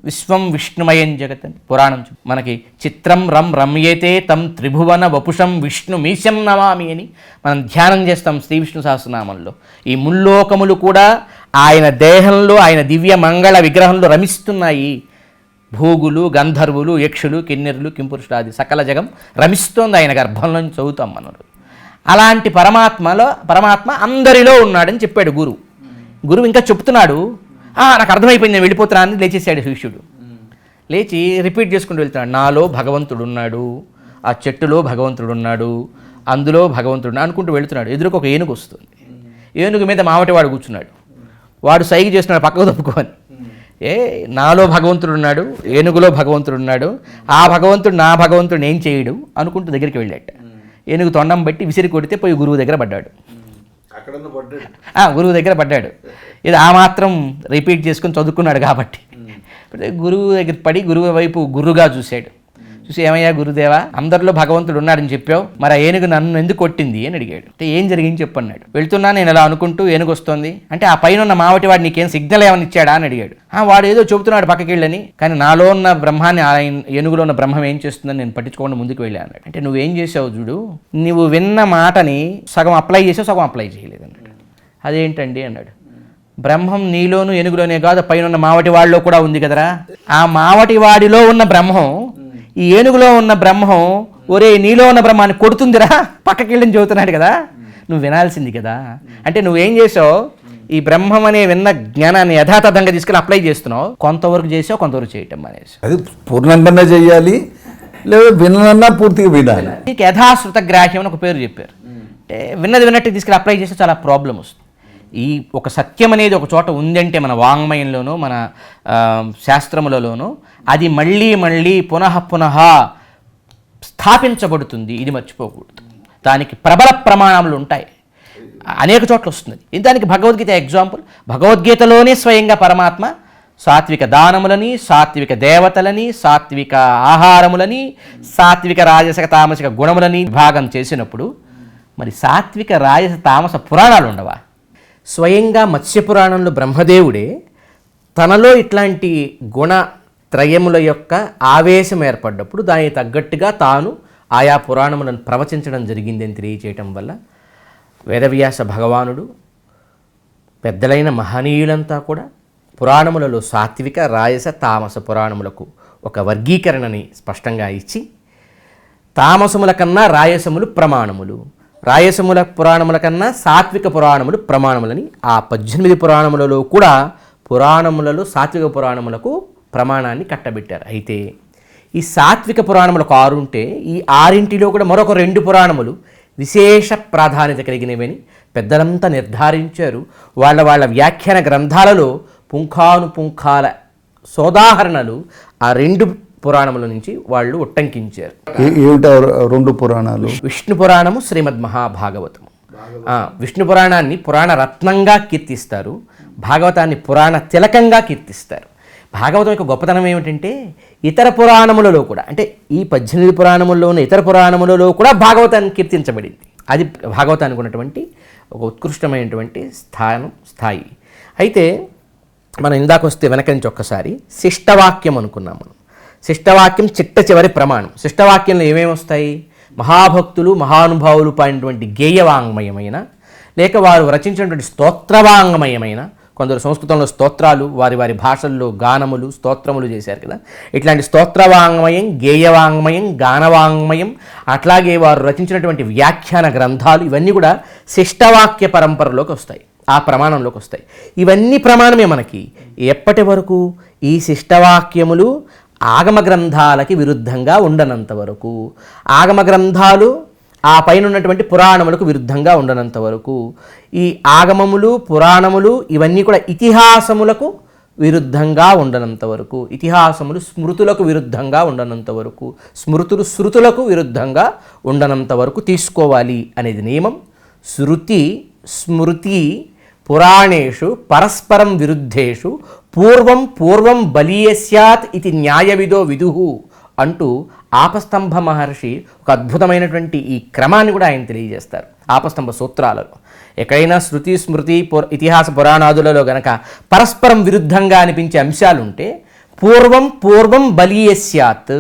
విశ్వం విష్ణుమయం జగత్ అని పురాణం మనకి చిత్రం రమ్యేతే తం త్రిభువన వపుషం విష్ణు మీశం నమామి అని మనం ధ్యానం చేస్తాం శ్రీ విష్ణు సహస్రనామంలో. ఈ ముల్లోకములు కూడా ఆయన దేహంలో, ఆయన దివ్య మంగళ విగ్రహంలో రమిస్తున్నాయి. భూగులు, గంధర్వులు, యక్షులు, కిన్నెరులు, కింపురుషులాది సకల జగం రమిస్తోంది ఆయన గర్భంలో చదువుతాం మనం. అలాంటి పరమాత్మ అందరిలో ఉన్నాడని చెప్పాడు గురువు. ఇంకా చెప్తున్నాడు, నాకు అర్థమైపోయింది, నేను వెళ్ళిపోతున్నా అని లేచేసాడు శిష్యుడు. లేచి రిపీట్ చేసుకుంటూ వెళ్తున్నాడు, నాలో భగవంతుడు ఉన్నాడు, ఆ చెట్టులో భగవంతుడు ఉన్నాడు, అందులో భగవంతుడు అనుకుంటూ వెళుతున్నాడు. ఎదురుకు ఒక ఏనుగు వస్తుంది. ఏనుగు మీద మావటివాడు కూర్చున్నాడు. వాడు సైగ చేస్తున్నాడు పక్కకు తప్పుకొని. నాలో భగవంతుడు ఉన్నాడు, ఏనుగులో భగవంతుడు ఉన్నాడు, ఆ భగవంతుడు నా భగవంతుడు ఏం చేయడు అనుకుంటూ దగ్గరికి వెళ్ళాట. ఏనుగు తొండం బట్టి విసిరి కొడితే పోయి గురువు దగ్గర పడ్డాడు. గురువు దగ్గర పడ్డాడు. ఇది ఆ మాత్రం రిపీట్ చేసుకుని చదువుకున్నాడు కాబట్టి. గురువు దగ్గర పడి గురువు వైపు గుర్రుగా చూశాడు. చూసి, ఏమయ్యా గురుదేవా, అందరిలో భగవంతుడు ఉన్నాడని చెప్పావు, మరి ఆ ఏనుగు నన్ను ఎందుకు కొట్టింది అని అడిగాడు. అంటే ఏం జరిగింది చెప్పన్నాడు. వెళ్తున్నా నేను ఇలా అనుకుంటూ ఏనుగు వస్తుంది అంటే ఆ పైన ఉన్న మావటి వాడు నీకేం సిగ్నల్ ఏమని ఇచ్చాడా అని అడిగాడు. వాడు ఏదో చెబుతున్నాడు పక్కకి వెళ్ళని, కానీ నాలో ఉన్న బ్రహ్మాన్ని ఏనుగులో ఉన్న బ్రహ్మం ఏం చేస్తుందని నేను పట్టించుకోకుండా ముందుకు వెళ్ళా అన్నాడు. అంటే నువ్వేం చేసావు చూడు, నువ్వు విన్న మాటని సగం అప్లై చేసావు, సగం అప్లై చేయలేదు అన్నాడు. అదేంటండి అన్నాడు. బ్రహ్మం నీలోను ఏనుగులోనే కాదు, పైన ఉన్న మావటి వాడిలో కూడా ఉంది కదరా. ఆ మావటి వాడిలో ఉన్న బ్రహ్మం ఈ ఏనుగులో ఉన్న బ్రహ్మం ఒరే నీలో ఉన్న బ్రహ్మాన్ని కొడుతుందిరా పక్కకి వెళ్ళని చెబుతున్నాడు కదా, నువ్వు వినాల్సింది కదా. అంటే నువ్వేం చేసావు, ఈ బ్రహ్మం అనే విన్న జ్ఞానాన్ని యథాతథంగా తీసుకుని అప్లై చేస్తున్నావు. కొంతవరకు చేసావు, కొంతవరకు చేయటం అనేసి. అది పూర్ణంగా చేయాలి, లేదా వినన్నా పూర్తిగా వినాలి. నీకు యథాశ్రుత గ్రాహ్యం అని ఒక పేరు చెప్పారు. అంటే విన్నది విన్నట్టు తీసుకుని అప్లై చేస్తే చాలా ప్రాబ్లం వస్తుంది. ఈ ఒక సత్యం అనేది ఒక చోట ఉందంటే మన వాంగ్మయంలోనూ మన శాస్త్రములలోనూ అది మళ్ళీ పునః స్థాపించబడుతుంది. ఇది మర్చిపోకూడదు. దానికి ప్రబల ప్రమాణములు ఉంటాయి, అనేక చోట్ల వస్తుంది. దానికి భగవద్గీత ఎగ్జాంపుల్. భగవద్గీతలోనే స్వయంగా పరమాత్మ సాత్విక దానములని, సాత్విక దేవతలని, సాత్విక ఆహారములని, సాత్విక రాజసిక తామసిక గుణములని విభాగం చేసినప్పుడు మరి సాత్విక రాజస తామస పురాణాలు ఉండవా? స్వయంగా మత్స్యపురాణంలో బ్రహ్మదేవుడే తనలో ఇట్లాంటి గుణత్రయముల యొక్క ఆవేశం ఏర్పడ్డప్పుడు దానికి తగ్గట్టుగా తాను ఆయా పురాణములను ప్రవచించడం జరిగిందని తెలియచేయటం వల్ల వేదవ్యాస భగవానుడు, పెద్దలైన మహనీయులంతా కూడా పురాణములలో సాత్విక, రాజస, తామస పురాణములకు ఒక వర్గీకరణని స్పష్టంగా ఇచ్చి, తామసముల కన్నా రాయసములు ప్రమాణములు, రాయసముల పురాణముల కన్నా సాత్విక పురాణములు ప్రమాణములని ఆ 18 పురాణములలో కూడా పురాణములలో సాత్విక పురాణములకు ప్రమాణాన్ని కట్టబెట్టారు. అయితే ఈ సాత్విక పురాణములకు 6 ఉంటే ఈ 6 కూడా మరొక 2 పురాణములు విశేష ప్రాధాన్యత కలిగినవని పెద్దలంతా నిర్ధారించారు. వాళ్ళ వ్యాఖ్యాన గ్రంథాలలో పుంఖానుపుంఖాల సోదాహరణలు ఆ 2 పురాణముల నుంచి వాళ్ళు ఉట్టంకించారు. ఏమిటో 2 పురాణాలు? విష్ణు పురాణము, శ్రీమద్ మహాభాగవతము. విష్ణు పురాణాన్ని పురాణ రత్నంగా కీర్తిస్తారు, భాగవతాన్ని పురాణ తిలకంగా కీర్తిస్తారు. భాగవతం యొక్క గొప్పతనం ఏమిటంటే ఇతర పురాణములలో కూడా, అంటే ఈ 18 పురాణముల్లో ఉన్న ఇతర పురాణములలో కూడా భాగవతాన్ని కీర్తించబడింది. అది భాగవతానికి ఉన్నటువంటి ఒక ఉత్కృష్టమైనటువంటి స్థాయి. అయితే మనం ఇందాక వస్తే వెనక నుంచి ఒక్కసారి శిష్టవాక్యం అనుకున్నాం. మనం శిష్టవాక్యం చిట్ట చివరి ప్రమాణం. శిష్టవాక్యంలో ఏమేమి వస్తాయి? మహాభక్తులు, మహానుభావులు పాడినటువంటి గేయవాంగ్మయమైన, లేక వారు రచించినటువంటి స్తోత్రవాంగ్మయమైన, కొందరు సంస్కృతంలో స్తోత్రాలు వారి భాషల్లో గానములు, స్తోత్రములు చేశారు కదా, ఇట్లాంటి స్తోత్రవాంగ్మయం, గేయవాంగ్మయం, గానవాంగ్మయం, అట్లాగే వారు రచించినటువంటి వ్యాఖ్యాన గ్రంథాలు ఇవన్నీ కూడా శిష్టవాక్య పరంపరలోకి వస్తాయి, ఆ ప్రమాణంలోకి వస్తాయి. ఇవన్నీ ప్రమాణమే మనకి. ఎప్పటి వరకు? ఈ శిష్టవాక్యములు ఆగమ గ్రంథాలకి విరుద్ధంగా ఉండనంత వరకు, ఆగమ గ్రంథాలు ఆ పైన ఉన్నటువంటి పురాణములకు విరుద్ధంగా ఉండనంత వరకు, ఈ ఆగమములు, పురాణములు ఇవన్నీ కూడా ఇతిహాసములకు విరుద్ధంగా ఉండనంత వరకు, ఇతిహాసములు స్మృతులకు విరుద్ధంగా ఉండనంత వరకు, స్మృతులు శృతులకు విరుద్ధంగా ఉండనంత వరకు తీసుకోవాలి అనేది నియమం. శృతి స్మృతి పురాణేషు పరస్పరం విరుద్ధేషు పూర్వం బలీయస్యాత్ ఇది న్యాయవిదో విదుహు అంటూ ఆపస్తంభ మహర్షి ఒక అద్భుతమైనటువంటి ఈ క్రమాన్ని కూడా ఆయన తెలియజేస్తారు ఆపస్తంభ సూత్రాలలో. ఎక్కడైనా శృతి స్మృతి ఇతిహాస పురాణాదులలో గనక పరస్పరం విరుద్ధంగా అనిపించే అంశాలుంటే పూర్వం బలీయస్యాత్,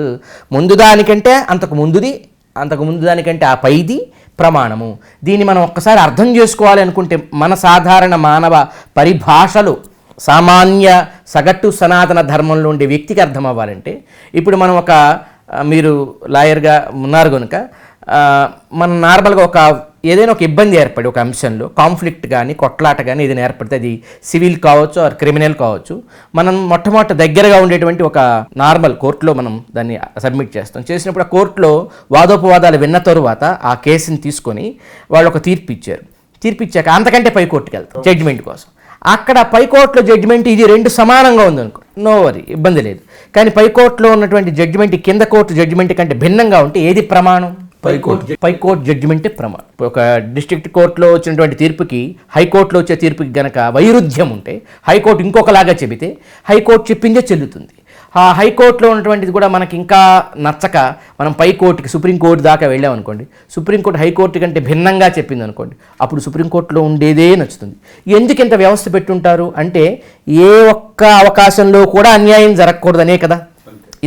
ముందు దానికంటే అంతకు ముందు దానికంటే ఆ పైది ప్రమాణము. దీన్ని మనం ఒక్కసారి అర్థం చేసుకోవాలి అనుకుంటే మన సాధారణ మానవ పరిభాషలు, సామాన్య సగటు సనాతన ధర్మంలో ఉండే వ్యక్తికి అర్థం అవ్వాలంటే, ఇప్పుడు మనం మీరు లాయర్గా ఉన్నారు కనుక మనం నార్మల్గా ఏదైనా ఒక ఇబ్బంది ఏర్పడి ఒక అంశంలో కాన్ఫ్లిక్ట్ కానీ కొట్లాట కానీ ఏదైనా ఏర్పడితే, అది సివిల్ కావచ్చు ఆర్ క్రిమినల్ కావచ్చు, మనం మొట్టమొదటి దగ్గరగా ఉండేటువంటి ఒక నార్మల్ కోర్టులో మనం దాన్ని సబ్మిట్ చేస్తాం. చేసినప్పుడు ఆ కోర్టులో వాదోపవాదాలు విన్న తరువాత ఆ కేసుని తీసుకొని వాళ్ళు ఒక తీర్పు ఇచ్చాక అంతకంటే పై కోర్టుకి వెళ్తాం జడ్జిమెంట్ కోసం. అక్కడ పైకోర్టులో జడ్జిమెంట్ ఇది 2 సమానంగా ఉందనుకో, నో వరీ, ఇబ్బంది లేదు. కానీ పైకోర్టులో ఉన్నటువంటి జడ్జిమెంట్ కింద కోర్టు జడ్జిమెంట్ కంటే భిన్నంగా ఉంటే ఏది ప్రమాణం? పైకోర్టు జడ్జిమెంటే ప్రమాణం. ఒక డిస్ట్రిక్ట్ కోర్టులో వచ్చినటువంటి తీర్పుకి హైకోర్టులో వచ్చే తీర్పుకి గనక వైరుధ్యం ఉంటే, హైకోర్టు ఇంకొకలాగా చెబితే హైకోర్టు చెప్పిందే చెల్లుతుంది. ఆ హైకోర్టులో ఉన్నటువంటిది కూడా మనకి ఇంకా నచ్చక మనం పైకోర్టుకి సుప్రీంకోర్టు దాకా వెళ్ళామనుకోండి, సుప్రీంకోర్టు హైకోర్టు కంటే భిన్నంగా చెప్పింది అనుకోండి, అప్పుడు సుప్రీంకోర్టులో ఉండేదే నచ్చుతుంది. ఎందుకు ఇంత వ్యవస్థ పెట్టుంటారు అంటే, ఏ ఒక్క అవకాశంలో కూడా అన్యాయం జరగకూడదనే కదా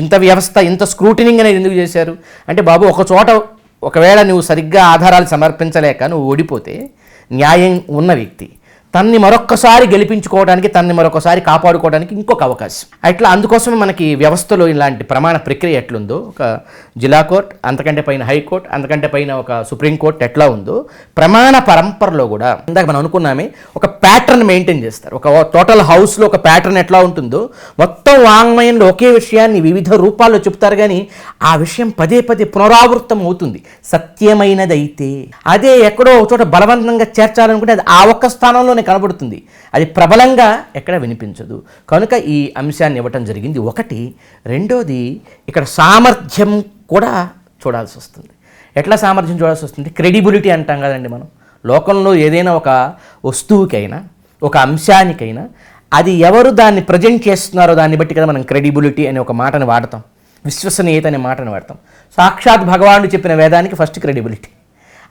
ఇంత వ్యవస్థ, ఇంత స్క్రూటినింగ్ అనేది ఎందుకు చేశారు అంటే, బాబు ఒక చోట ఒకవేళ నువ్వు సరిగ్గా ఆధారాలు సమర్పించలేక నువ్వు ఓడిపోతే న్యాయం ఉన్న వ్యక్తి తన్ని మరొక్కసారి గెలిపించుకోవడానికి, తన్ని మరొకసారి కాపాడుకోవడానికి ఇంకొక అవకాశం. అట్లా అందుకోసమే మనకి వ్యవస్థలో ఇలాంటి ప్రమాణ ప్రక్రియ ఎట్లుందో, ఒక జిల్లా కోర్టు, అంతకంటే పైన హైకోర్టు, అంతకంటే పైన ఒక సుప్రీంకోర్టు ఎట్లా ఉందో, ప్రమాణ పరంపరలో కూడా ఇందాక మనం అనుకున్నామే ఒక ప్యాటర్న్ మెయింటైన్ చేస్తారు. ఒక టోటల్ హౌస్లో ఒక ప్యాటర్న్ ఎట్లా ఉంటుందో, మొత్తం వాంగ్మయంలో ఒకే విషయాన్ని వివిధ రూపాల్లో చెప్తారు, కానీ ఆ విషయం పదే పునరావృతం అవుతుంది సత్యమైనదైతే. అదే ఎక్కడో ఒక చోట బలవంతంగా చేర్చాలనుకుంటే అది ఆ ఒక్క స్థానంలో కనబడుతుంది, అది ప్రబలంగా ఎక్కడ వినిపించదు. కనుక ఈ అంశాన్ని ఇవ్వటం జరిగింది ఒకటి. రెండోది, ఇక్కడ సామర్థ్యం కూడా చూడాల్సి వస్తుంది. ఎట్లా సామర్థ్యం చూడాల్సి వస్తుంది? క్రెడిబిలిటీ అంటాం కదండి మనం. లోకంలో ఏదైనా ఒక వస్తువుకైనా ఒక అంశానికైనా అది ఎవరు దాన్ని ప్రజెంట్ చేస్తున్నారో దాన్ని బట్టి కదా మనం క్రెడిబిలిటీ అనే ఒక మాటను వాడతాం, విశ్వసనీయత అనే మాటను వాడతాం. సాక్షాత్ భగవానుడు చెప్పిన వేదానికి ఫస్ట్ క్రెడిబిలిటీ.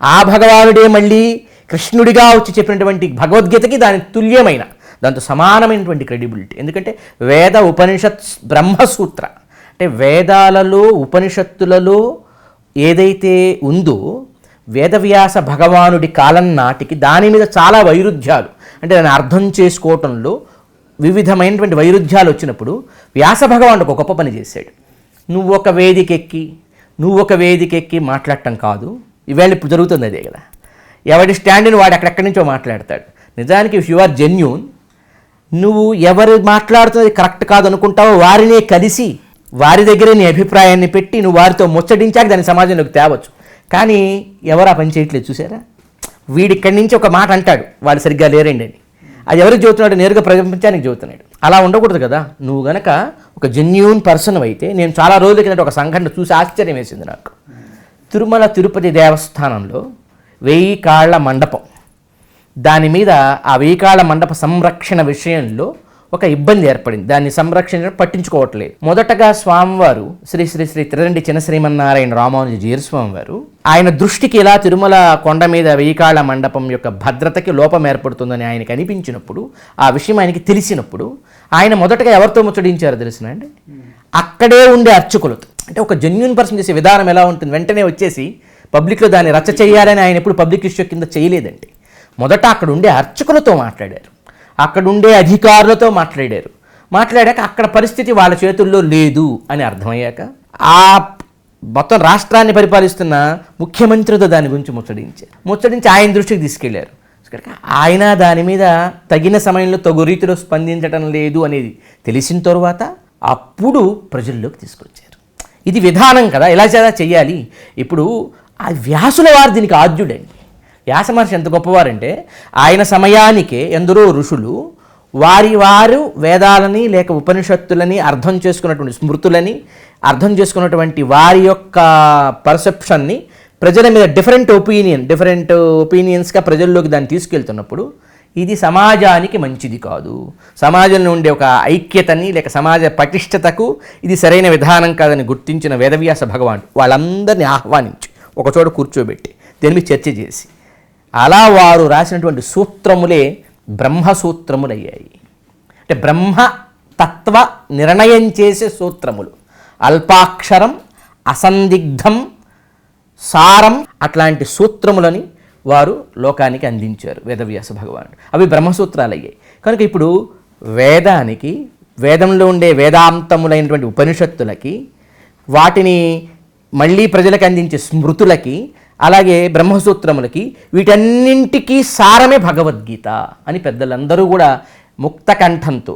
ఆ భగవానుడే మళ్ళీ కృష్ణుడిగా వచ్చి చెప్పినటువంటి భగవద్గీతకి దాని తుల్యమైన, దాంతో సమానమైనటువంటి క్రెడిబిలిటీ. ఎందుకంటే వేద ఉపనిషత్ బ్రహ్మసూత్ర అంటే వేదాలలో ఉపనిషత్తులలో ఏదైతే ఉందో వేదవ్యాస భగవానుడి కాలం నాటికి దాని మీద చాలా వైరుధ్యాలు, అంటే దాన్ని అర్థం చేసుకోవటంలో వివిధమైనటువంటి వైరుధ్యాలు వచ్చినప్పుడు వ్యాస భగవానుడు ఒక గొప్ప పని చేశాడు. నువ్వు ఒక వేదిక ఎక్కి మాట్లాడటం కాదు, ఈవేళ ఇప్పుడు జరుగుతుంది అదే కదా. ఎవడి స్టాండ్ని వాడు ఎక్కడెక్కడి నుంచో మాట్లాడతాడు. నిజానికి ఇఫ్ యు ఆర్ జెన్యూన్, నువ్వు ఎవరు మాట్లాడుతున్నది కరెక్ట్ కాదు అనుకుంటావో వారినే కలిసి వారి దగ్గరే నీ అభిప్రాయాన్ని పెట్టి నువ్వు వారితో ముచ్చటించాక దాన్ని సమాజంలోకి తేవచ్చు. కానీ ఎవరు ఆ పని చేయట్లేదు చూసారా. వీడిక్కడి నుంచి ఒక మాట అంటాడు, వాడు సరిగ్గా లేరండి అని, అది ఎవరికి చెబుతున్నాడు? నేరుగా ప్రపంచానికి చెబుతున్నాడు. అలా ఉండకూడదు కదా. నువ్వు గనక ఒక జెన్యూన్ పర్సన్ అయితే, నేను చాలా రోజుల కిందట ఒక సంఘటన చూసి ఆశ్చర్యం వేసింది నాకు. తిరుమల తిరుపతి దేవస్థానంలో 1000 కాళ్ల మండపం, దాని మీద ఆ 1000 కాళ్ల మండప సంరక్షణ విషయంలో ఒక ఇబ్బంది ఏర్పడింది. దాన్ని సంరక్షణ పట్టించుకోవట్లేదు. మొదటగా స్వామివారు శ్రీ శ్రీ శ్రీ తిరుదండి చిన్న శ్రీమన్నారాయణ రామానుజ జీరస్వామి వారు ఆయన దృష్టికి ఇలా తిరుమల కొండ మీద 1000 కాళ్ల మండపం యొక్క భద్రతకి లోపం ఏర్పడుతుందని ఆయనకి అనిపించినప్పుడు, ఆ విషయం ఆయనకి తెలిసినప్పుడు ఆయన మొదటగా ఎవరితో ముచ్చడించారో తెలిసిన అండి, అక్కడే ఉండే అర్చకులతో. అంటే ఒక జెన్యూన్ పర్సన్ చేసే విధానం ఎలా ఉంటుంది, వెంటనే వచ్చేసి పబ్లిక్లో దాన్ని రచ్చ చేయాలని ఆయన ఎప్పుడు పబ్లిక్ ఇష్యూ కింద చేయలేదండి. మొదట అక్కడ ఉండే అర్చకులతో మాట్లాడారు, అక్కడ ఉండే అధికారులతో మాట్లాడాక అక్కడ పరిస్థితి వాళ్ళ చేతుల్లో లేదు అని అర్థమయ్యాక ఆ మొత్తం రాష్ట్రాన్ని పరిపాలిస్తున్న ముఖ్యమంత్రితో దాని గురించి ముచ్చడించి ఆయన దృష్టికి తీసుకెళ్లారు. ఆయన దాని మీద తగిన సమయంలో తగు రీతిలో స్పందించడం లేదు అనేది తెలిసిన తరువాత అప్పుడు ప్రజల్లోకి తీసుకొచ్చారు. ఇది విధానం కదా, ఇలా చేయాలి. ఇప్పుడు ఆ వ్యాసుల వారు దీనికి ఆద్యుడండి. వ్యాస మహర్షి ఎంత గొప్పవారంటే, ఆయన సమయానికే ఎందరో ఋషులు వారు వేదాలని లేక ఉపనిషత్తులని అర్థం చేసుకున్నటువంటి స్మృతులని అర్థం చేసుకున్నటువంటి వారి యొక్క పర్సెప్షన్ని ప్రజల మీద డిఫరెంట్ ఒపీనియన్స్గా ప్రజల్లోకి దాన్ని తీసుకెళ్తున్నప్పుడు ఇది సమాజానికి మంచిది కాదు, సమాజంలో ఉండే ఒక ఐక్యతని లేక సమాజ పటిష్టతకు ఇది సరైన విధానం కాదని గుర్తించిన వేదవ్యాస భగవానుడు వాళ్ళందరినీ ఆహ్వానించి ఒకచోట కూర్చోబెట్టి దీని మీద చర్చ చేసి అలా వారు రాసినటువంటి సూత్రములే బ్రహ్మసూత్రములయ్యాయి. అంటే బ్రహ్మతత్వ నిర్ణయం చేసే సూత్రములు, అల్పాక్షరం, అసందిగ్ధం, సారం, అట్లాంటి సూత్రములని వారు లోకానికి అందించారు వేదవ్యాస భగవానుడు. అవి బ్రహ్మసూత్రాలు అయ్యాయి. కనుక ఇప్పుడు వేదంలో ఉండే వేదాంతములైనటువంటి ఉపనిషత్తులకి, వాటిని మళ్ళీ ప్రజలకు అందించే స్మృతులకి, అలాగే బ్రహ్మసూత్రములకి, వీటన్నింటికీ సారమే భగవద్గీత అని పెద్దలందరూ కూడా ముక్త కంఠంతో,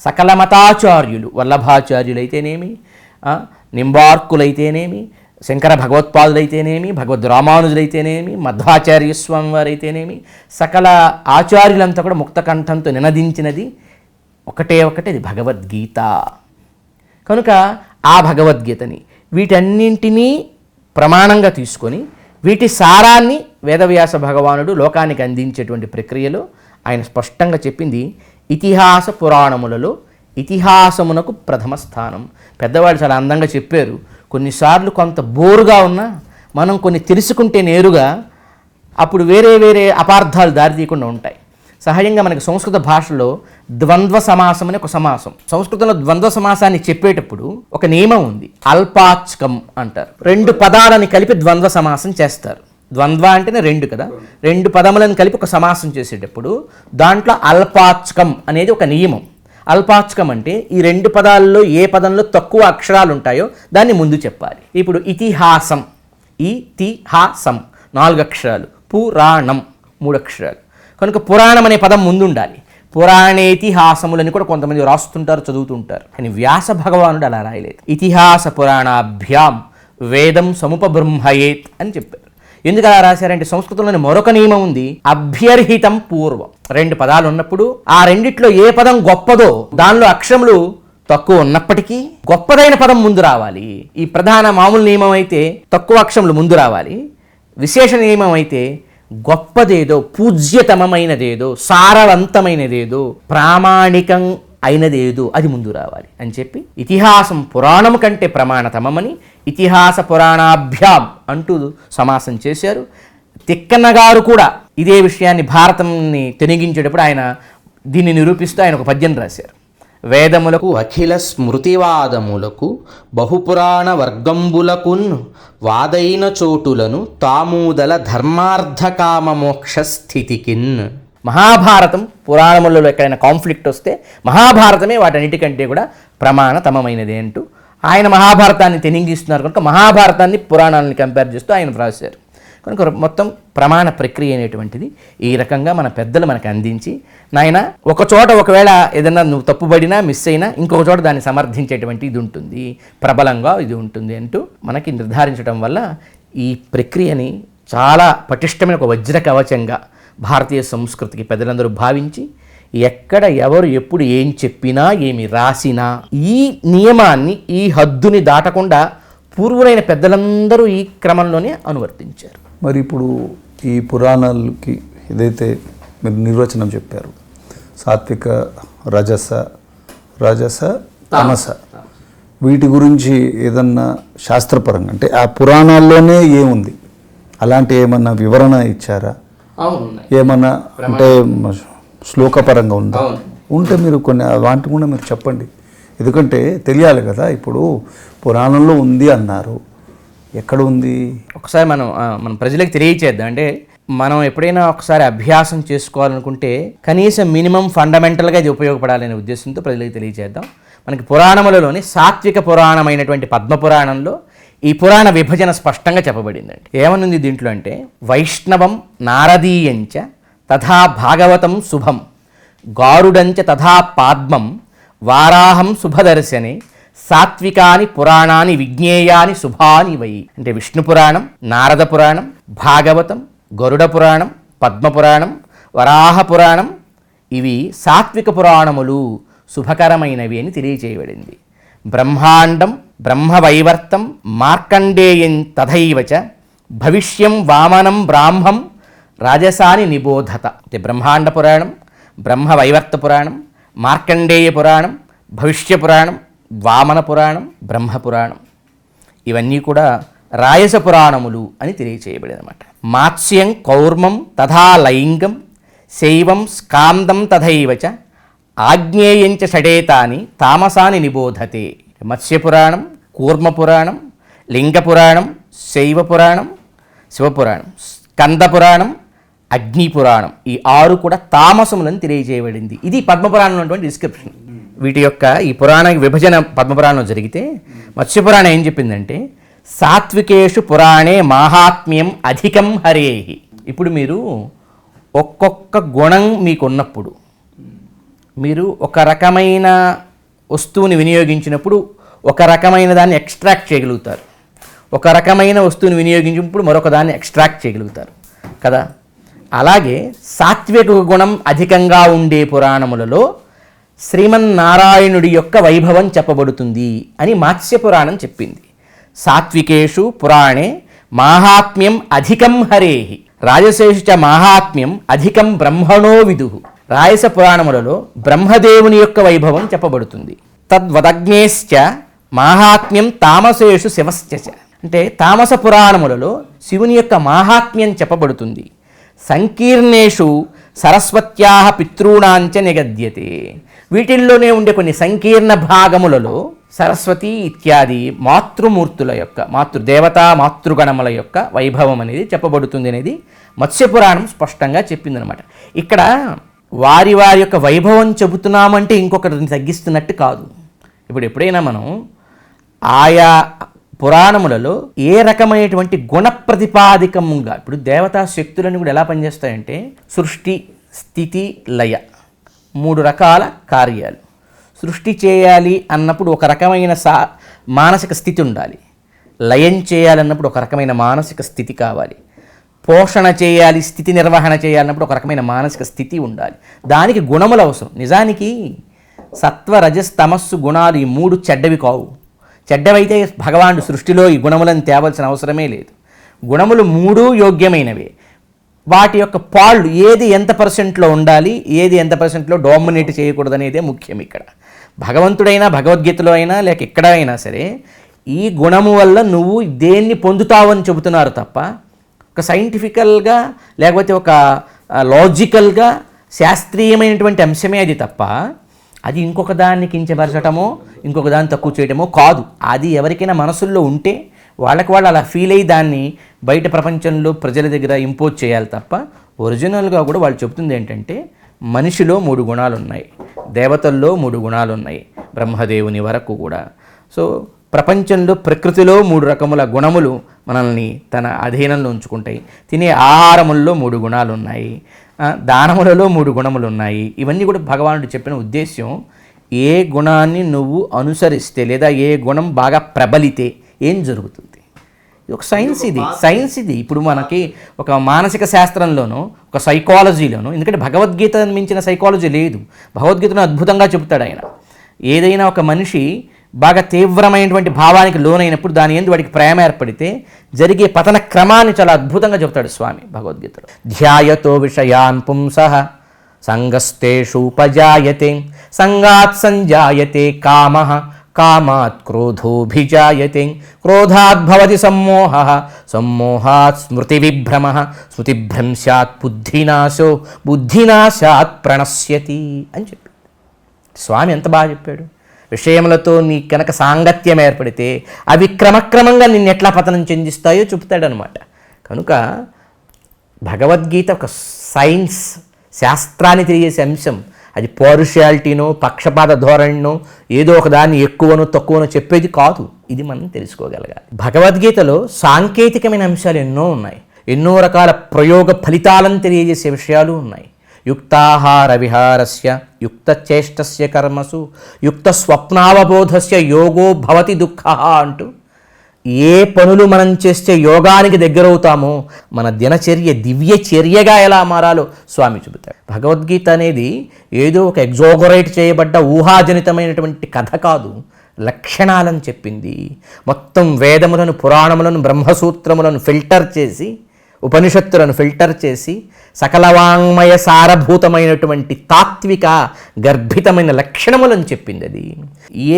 సకల మతాచార్యులు, వల్లభాచార్యులైతేనేమి, నింబార్కులైతేనేమి, శంకర భగవత్పాదులైతేనేమి, భగవద్ రామానుజులైతేనేమి, మధ్వాచార్య స్వామి వారైతేనేమి, సకల ఆచార్యులంతా కూడా ముక్త కంఠంతో నినదించినది ఒకటే అది భగవద్గీత. కనుక ఆ భగవద్గీతని వీటన్నింటినీ ప్రమాణంగా తీసుకొని వీటి సారాన్ని వేదవ్యాస భగవానుడు లోకానికి అందించేటువంటి ప్రక్రియలో ఆయన స్పష్టంగా చెప్పింది. ఇతిహాస పురాణములలో ఇతిహాసమునకు ప్రథమ స్థానం. పెద్దవాళ్ళు చాలా అందంగా చెప్పారు. కొన్నిసార్లు కొంత బోరుగా ఉన్నా మనం కొన్ని తెలుసుకుంటే నేరుగా అప్పుడు వేరే అపార్థాలు దారితీయకుండా ఉంటాయి. సహజంగా మనకి సంస్కృత భాషలో ద్వంద్వ సమాసం అని ఒక సమాసం, సంస్కృతంలో ద్వంద్వ సమాసాన్ని చెప్పేటప్పుడు ఒక నియమం ఉంది, అల్పాచ్కం అంటారు. 2 పదాలని కలిపి ద్వంద్వ సమాసం చేస్తారు. ద్వంద్వ అంటేనే 2 కదా, 2 పదములను కలిపి ఒక సమాసం చేసేటప్పుడు దాంట్లో అల్పాచ్కం అనేది ఒక నియమం. అల్పాచ్కం అంటే ఈ 2 పదాల్లో ఏ పదంలో తక్కువ అక్షరాలు ఉంటాయో దాన్ని ముందు చెప్పాలి. ఇప్పుడు ఇతిహాసం, ఇతిహాసం 4 అక్షరాలు, పురాణం 3 అక్షరాలు. కనుక పురాణం అనే పదం ముందు ఉండాలి. పురాణేతిహాసములని కూడా కొంతమంది రాస్తుంటారు, చదువుతుంటారు. కానీ వ్యాస భగవానుడు అలా రాయలేదు. ఇతిహాస పురాణాభ్యాం వేదం సముపబ్రహ్మయేత్ అని చెప్పారు. ఎందుకు అలా రాశారంటే సంస్కృతంలోని మరొక నియమం ఉంది, అభ్యర్హితం పూర్వం. 2 పదాలు ఉన్నప్పుడు ఆ రెండిట్లో ఏ పదం గొప్పదో దానిలో అక్షరములు తక్కువ ఉన్నప్పటికీ గొప్పదైన పదం ముందు రావాలి. ఈ ప్రధాన మామూలు నియమం అయితే తక్కువ అక్షరములు ముందు రావాలి. విశేష నియమం అయితే గొప్పదేదో, పూజ్యతమమైనదేదో, సారవంతమైనదేదో, ప్రామాణికం అయినదేదో అది ముందు రావాలి అని చెప్పి ఇతిహాసం పురాణం కంటే ప్రమాణతమని ఇతిహాస పురాణాభ్యాం అంటూ సమాసం చేశారు. తిక్కన్న గారు కూడా ఇదే విషయాన్ని భారతంని తెనిగించేటప్పుడు ఆయన దీన్ని నిరూపిస్తూ ఆయన ఒక పద్యం రాశారు. వేదములకు అఖిల స్మృతివాదములకు బహుపురాణ వర్గంబులకున్ వాదైన చోటులను తామూదల ధర్మార్థకామ మోక్ష స్థితికిన్. మహాభారతం పురాణములలో ఎక్కడైనా కాన్ఫ్లిక్ట్ వస్తే మహాభారతమే వాటన్నిటికంటే కూడా ప్రమాణతమైనది అంటూ ఆయన మహాభారతాన్ని తెనింగిస్తున్నారు కనుక మహాభారతాన్ని పురాణాలను కంపేర్ చేస్తూ ఆయన వ్రాసారు. కనుక మొత్తం ప్రమాణ ప్రక్రియ అనేటువంటిది ఈ రకంగా మన పెద్దలు మనకు అందించి, నాయన ఒక చోట ఒకవేళ ఏదన్నా నువ్వు తప్పుబడినా మిస్ అయినా ఇంకొక చోట దాన్ని సమర్థించేటువంటి ఇది ఉంటుంది, ప్రబలంగా ఇది ఉంటుంది అంటూ మనకి నిర్ధారించడం వల్ల ఈ ప్రక్రియని చాలా పటిష్టమైన ఒక వజ్ర కవచంగా భారతీయ సంస్కృతికి పెద్దలందరూ భావించి, ఎక్కడ ఎవరు ఎప్పుడు ఏం చెప్పినా ఏమి రాసినా ఈ నియమాన్ని ఈ హద్దుని దాటకుండా పూర్వులైన పెద్దలందరూ ఈ క్రమంలోనే అనువర్తించారు. మరి ఇప్పుడు ఈ పురాణాలకి ఏదైతే మీరు నిర్వచనం చెప్పారు, సాత్విక, రాజస, తమస, వీటి గురించి ఏదన్నా శాస్త్రపరంగా అంటే ఆ పురాణాల్లోనే ఏముంది అలాంటి ఏమన్నా వివరణ ఇచ్చారా? ఏమన్నా అంటే శ్లోకపరంగా ఉందా? ఉంటే మీరు కొన్ని వాటి కూడా మీరు చెప్పండి. ఎందుకంటే తెలియాలి కదా, ఇప్పుడు పురాణంలో ఉంది అన్నారు, ఎక్కడ ఉంది ఒకసారి మనం ప్రజలకు తెలియచేద్దాం. అంటే మనం ఎప్పుడైనా ఒకసారి అభ్యాసం చేసుకోవాలనుకుంటే కనీసం మినిమం ఫండమెంటల్గా ఇది ఉపయోగపడాలనే ఉద్దేశంతో ప్రజలకు తెలియచేద్దాం. మనకి పురాణములలోని సాత్విక పురాణమైనటువంటి పద్మపురాణంలో ఈ పురాణ విభజన స్పష్టంగా చెప్పబడిందండి. ఏమనుంది దీంట్లో అంటే, వైష్ణవం నారదీయంచ తథా భాగవతం శుభం గారుడంచ తథా పాద్మం వారాహం శుభదర్శనే సాత్వికాని పురాణాని విజ్ఞేయాని శుభాని వై. అంటే విష్ణు పురాణం, నారద పురాణం, భాగవతం, గరుడ పురాణం, పద్మపురాణం, వరాహ పురాణం ఇవి సాత్విక పురాణములు, శుభకరమైనవి అని తెలియచేయబడింది. బ్రహ్మాండం బ్రహ్మవైవర్తం మార్కండేయం తథైవచ భవిష్యం వామనం బ్రాహ్మం రాజసాని నిబోధత. అంటే బ్రహ్మాండ పురాణం, బ్రహ్మవైవర్త పురాణం, మార్కండేయ పురాణం, భవిష్య పురాణం, వామన పురాణం, బ్రహ్మపురాణం ఇవన్నీ కూడా రాయస పురాణములు అని తెలియచేయబడిందన్నమాట. మాత్స్యం కౌర్మం తథా లైంగం శైవం స్కాందం తథైవచ ఆగ్నేయంచ షడేతాని తామసాని నిబోధతే. మత్స్యపురాణం, కూర్మపురాణం, లింగపురాణం, శైవపురాణం, శివపురాణం, స్కందపురాణం, అగ్నిపురాణం ఈ 6 కూడా తామసములను తెలియజేయబడింది. ఇది పద్మపురాణంలో ఉన్నటువంటి డిస్క్రిప్షన్. వీటి యొక్క ఈ పురాణ విభజన పద్మపురాణంలో జరిగితే మత్స్యపురాణం ఏం చెప్పిందంటే, సాత్వికేషు పురాణే మాహాత్మ్యం అధికం హరేహి. ఇప్పుడు మీరు ఒక్కొక్క గుణం మీకున్నప్పుడు మీరు ఒక రకమైన వస్తువుని వినియోగించినప్పుడు ఒక రకమైన దాన్ని ఎక్స్ట్రాక్ట్ చేయగలుగుతారు, ఒక రకమైన వస్తువుని వినియోగించినప్పుడు మరొక దాన్ని ఎక్స్ట్రాక్ట్ చేయగలుగుతారు కదా. అలాగే సాత్విక గుణం అధికంగా ఉండే పురాణములలో శ్రీమన్నారాయణుడి యొక్క వైభవం చెప్పబడుతుంది అని మాత్స్య పురాణం చెప్పింది. సాత్వికేషు పురాణే మాహాత్మ్యం అధికం హరేహి రాజసేషు చ మాహాత్మ్యం అధికం బ్రహ్మణో విదుః. రాయస పురాణములలో బ్రహ్మదేవుని యొక్క వైభవం చెప్పబడుతుంది. తద్వదగ్నేశ్చ మాహాత్మ్యం తామసేషు శివశ్చ. అంటే తామస పురాణములలో శివుని యొక్క మాహాత్మ్యం చెప్పబడుతుంది. సంకీర్ణేషు సరస్వత్యాః పితॄణాంచ నిగద్యతే. వీటిల్లోనే ఉండే కొన్ని సంకీర్ణ భాగములలో సరస్వతి ఇత్యాది మాతృమూర్తుల యొక్క మాతృదేవతా మాతృగణముల యొక్క వైభవం అనేది చెప్పబడుతుంది అనేది మత్స్యపురాణం స్పష్టంగా చెప్పిందనమాట. ఇక్కడ వారి వారి యొక్క వైభవం చెబుతున్నామంటే ఇంకొకరిని తగ్గిస్తున్నట్టు కాదు. ఇప్పుడు ఎప్పుడైనా మనం ఆయా పురాణములలో ఏ రకమైనటువంటి గుణ ప్రతిపాదికముగా, ఇప్పుడు దేవతా శక్తులను కూడా ఎలా పనిచేస్తాయంటే సృష్టి స్థితి లయ 3 రకాల కార్యాలు. సృష్టి చేయాలి అన్నప్పుడు ఒక రకమైన మానసిక స్థితి ఉండాలి, లయం చేయాలన్నప్పుడు ఒక రకమైన మానసిక స్థితి కావాలి, పోషణ చేయాలి స్థితి నిర్వహణ చేయాలన్నప్పుడు ఒక రకమైన మానసిక స్థితి ఉండాలి. దానికి గుణములు అవసరం. నిజానికి సత్వ రజస్ తమస్సు గుణాలు ఈ 3 చెడ్డవి కావు. చెడ్డవైతే భగవానుడు సృష్టిలో ఈ గుణములను తేవాల్సిన అవసరమే లేదు. గుణములు 3 యోగ్యమైనవే. వాటి యొక్క పాళ్ళు ఏది ఎంత పర్సెంట్లో ఉండాలి, ఏది ఎంత పర్సెంట్లో డామినేట్ చేయకూడదు అనేదే ముఖ్యం. ఇక్కడ భగవంతుడైనా భగవద్గీతలో అయినా లేక ఎక్కడ అయినా సరే ఈ గుణము వల్ల నువ్వు దేన్ని పొందుతావని చెబుతున్నారు తప్ప ఒక సైంటిఫికల్గా లేకపోతే ఒక లాజికల్గా శాస్త్రీయమైనటువంటి అంశమే అది తప్ప అది ఇంకొక దాన్ని కించపరచటమో ఇంకొక దాన్ని తక్కువ చేయటమో కాదు. అది ఎవరికైనా మనసుల్లో ఉంటే వాళ్ళకి వాళ్ళు అలా ఫీల్ అయ్యి దాన్ని బయట ప్రపంచంలో ప్రజల దగ్గర ఇంపోజ్ చేయాలి తప్ప ఒరిజినల్గా కూడా వాళ్ళు చెప్తుంది ఏంటంటే మనిషిలో 3 గుణాలు ఉన్నాయి, దేవతల్లో 3 గుణాలు ఉన్నాయి, బ్రహ్మదేవుని వరకు కూడా. సో ప్రపంచంలో ప్రకృతిలో 3 రకముల గుణములు మనల్ని తన అధీనంలో ఉంచుకుంటాయి. తినే ఆహారముల్లో 3 గుణాలు ఉన్నాయి, దానములలో 3 గుణములు ఉన్నాయి. ఇవన్నీ కూడా భగవానుడు చెప్పిన ఉద్దేశ్యం, ఏ గుణాన్ని నువ్వు అనుసరిస్తే లేదా ఏ గుణం బాగా ప్రబలితే ఏం జరుగుతుంది. ఇది ఒక సైన్స్ ఇది. ఇప్పుడు మనకి ఒక మానసిక శాస్త్రంలోనూ ఒక సైకాలజీలోనూ, ఎందుకంటే భగవద్గీత మించిన సైకాలజీ లేదు. భగవద్గీతను అద్భుతంగా చెబుతాడు ఆయన. ఏదైనా ఒక మనిషి బాగా తీవ్రమైనటువంటి భావానికి లోనైనప్పుడు దాని యందు వాడికి ప్రేమ ఏర్పడితే జరిగే పతన క్రమాన్ని చాలా అద్భుతంగా చెబుతాడు స్వామి భగవద్గీతలో. ధ్యాయతో విషయాన్ పుంసః సంగస్తేషూపజాయతే సంగాత్ సంజాయతే కామః కామాత్ క్రోధోభిజాయతే క్రోధాత్ భవతి సమ్మోహః సమ్మోహాత్ స్మృతివిభ్రమః స్మృతిభ్రంశాత్ బుద్ధినాశో బుద్ధినాశాత్ ప్రణశ్యతి అని చెప్పి స్వామి ఎంత బాగా చెప్పాడు. విషయములతో నీ కనుక సాంగత్యం ఏర్పడితే అవి క్రమక్రమంగా నిన్ను ఎట్లా పతనం చెందిస్తాయో చెప్తాడనమాట. కనుక భగవద్గీత ఒక సైన్స్, శాస్త్రాన్ని తెలియజేసే అంశం. అది పార్షియాలిటీనో పక్షపాత ధోరణినో ఏదో ఒక దాన్ని ఎక్కువనో తక్కువనో చెప్పేది కాదు. ఇది మనం తెలుసుకోగలగాలి. భగవద్గీతలో సాంకేతికమైన అంశాలు ఎన్నో ఉన్నాయి, ఎన్నో రకాల ప్రయోగ ఫలితాలను తెలియజేసే విషయాలు ఉన్నాయి. యుక్తాహార విహారస్య యుక్తచేష్టస్య కర్మసు యుక్త స్వప్నావబోధస్య యోగో భవతి దుఃఖః అంటూ ఏ పనులు మనం చేస్తే యోగానికి దగ్గరవుతామో మన దినచర్య దివ్య చర్యగా ఎలా మారాలో స్వామి చెబుతాడు. భగవద్గీత అనేది ఏదో ఒక ఎగ్జోగరేట్ చేయబడ్డ ఊహాజనితమైనటువంటి కథ కాదు, లక్షణాలను చెప్పింది. మొత్తం వేదములను, పురాణములను, బ్రహ్మసూత్రములను ఫిల్టర్ చేసి, ఉపనిషత్తులను ఫిల్టర్ చేసి సకల వాంగ్మయ సారభూతమైనటువంటి తాత్విక గర్భితమైన లక్షణములను చెప్పింది. అది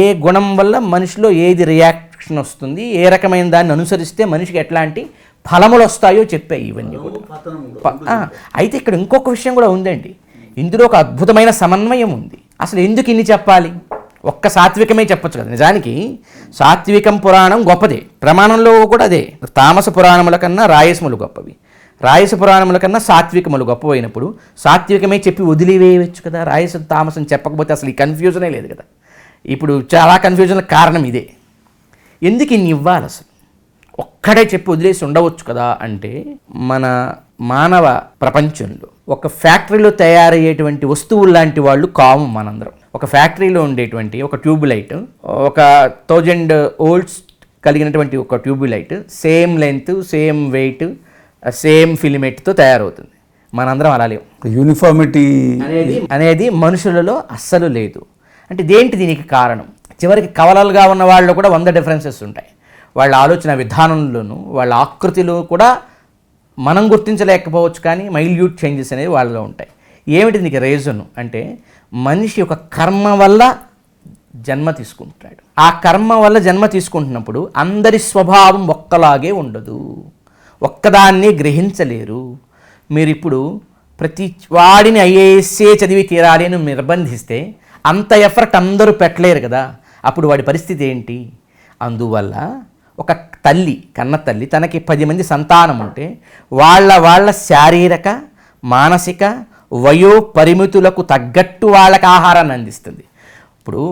ఏ గుణం వల్ల మనిషిలో ఏది రియాక్షన్ వస్తుంది, ఏ రకమైన దాన్ని అనుసరిస్తే మనిషికి ఎట్లాంటి ఫలములు వస్తాయో చెప్పాయి ఇవన్నీ కూడా. అయితే ఇక్కడ ఇంకొక విషయం కూడా ఉందండి. ఇందులో ఒక అద్భుతమైన సమన్వయం ఉంది. అసలు ఎందుకు ఇన్ని చెప్పాలి? ఒక్క సాత్వికమే చెప్పొచ్చు కదా. నిజానికి సాత్వికం పురాణం గొప్పదే, ప్రమాణంలో కూడా అదే. తామస పురాణముల కన్నా రాయసములు గొప్పవి, రాయస పురాణముల కన్నా సాత్వికములు గొప్పవైనప్పుడు సాత్వికమే చెప్పి వదిలివేయవచ్చు కదా. రాయస తామసం చెప్పకపోతే అసలు ఈ కన్ఫ్యూజనే లేదు కదా. ఇప్పుడు చాలా కన్ఫ్యూజన్ల కారణం ఇదే. ఎందుకు ఇన్ని ఇవ్వాలి? అసలు ఒక్కడే చెప్పి వదిలేసి ఉండవచ్చు కదా అంటే, మన మానవ ప్రపంచంలో ఒక ఫ్యాక్టరీలో తయారయ్యేటువంటి వస్తువులు లాంటి వాళ్ళు కాము మనందరం. ఒక ఫ్యాక్టరీలో ఉండేటువంటి ఒక ట్యూబ్ లైట్, ఒక 1000 volts కలిగినటువంటి ఒక tube light same length, same weight, same ఫిలిమెంట్తో తయారవుతుంది. మనందరం అలా లేవు. యూనిఫార్మిటీ అనేది మనుషులలో అస్సలు లేదు. అంటే దేంటి దీనికి కారణం? చివరికి కవలలుగా ఉన్న వాళ్ళు కూడా 100 డిఫరెన్సెస్ ఉంటాయి. వాళ్ళ ఆలోచన విధానంలోనూ వాళ్ళ ఆకృతిలో కూడా మనం గుర్తించలేకపోవచ్చు, కానీ మైల్యూట్ చేంజెస్ అనేవి వాళ్ళలో ఉంటాయి. ఏమిటి దీనికి రీజన్ అంటే, మనిషి ఒక కర్మ వల్ల జన్మ తీసుకుంటాడు. ఆ కర్మ వల్ల జన్మ తీసుకుంటున్నప్పుడు అందరి స్వభావం ఒక్కలాగే ఉండదు, ఒక్కదాన్ని గ్రహించలేరు. మీరు ఇప్పుడు ప్రతి వాడిని ఐఏఎస్ఏ చదివి తీరాలి అని నిర్బంధిస్తే అంత ఎఫర్ట్ అందరూ పెట్టలేరు కదా. అప్పుడు వాడి పరిస్థితి ఏంటి? అందువల్ల ఒక తల్లి, కన్న తల్లి తనకి 10 మంది సంతానం ఉంటే వాళ్ళ శారీరక, మానసిక, వయో పరిమితులకు తగ్గట్టు వాళ్ళకి ఆహారాన్ని అందిస్తుంది. ఇప్పుడు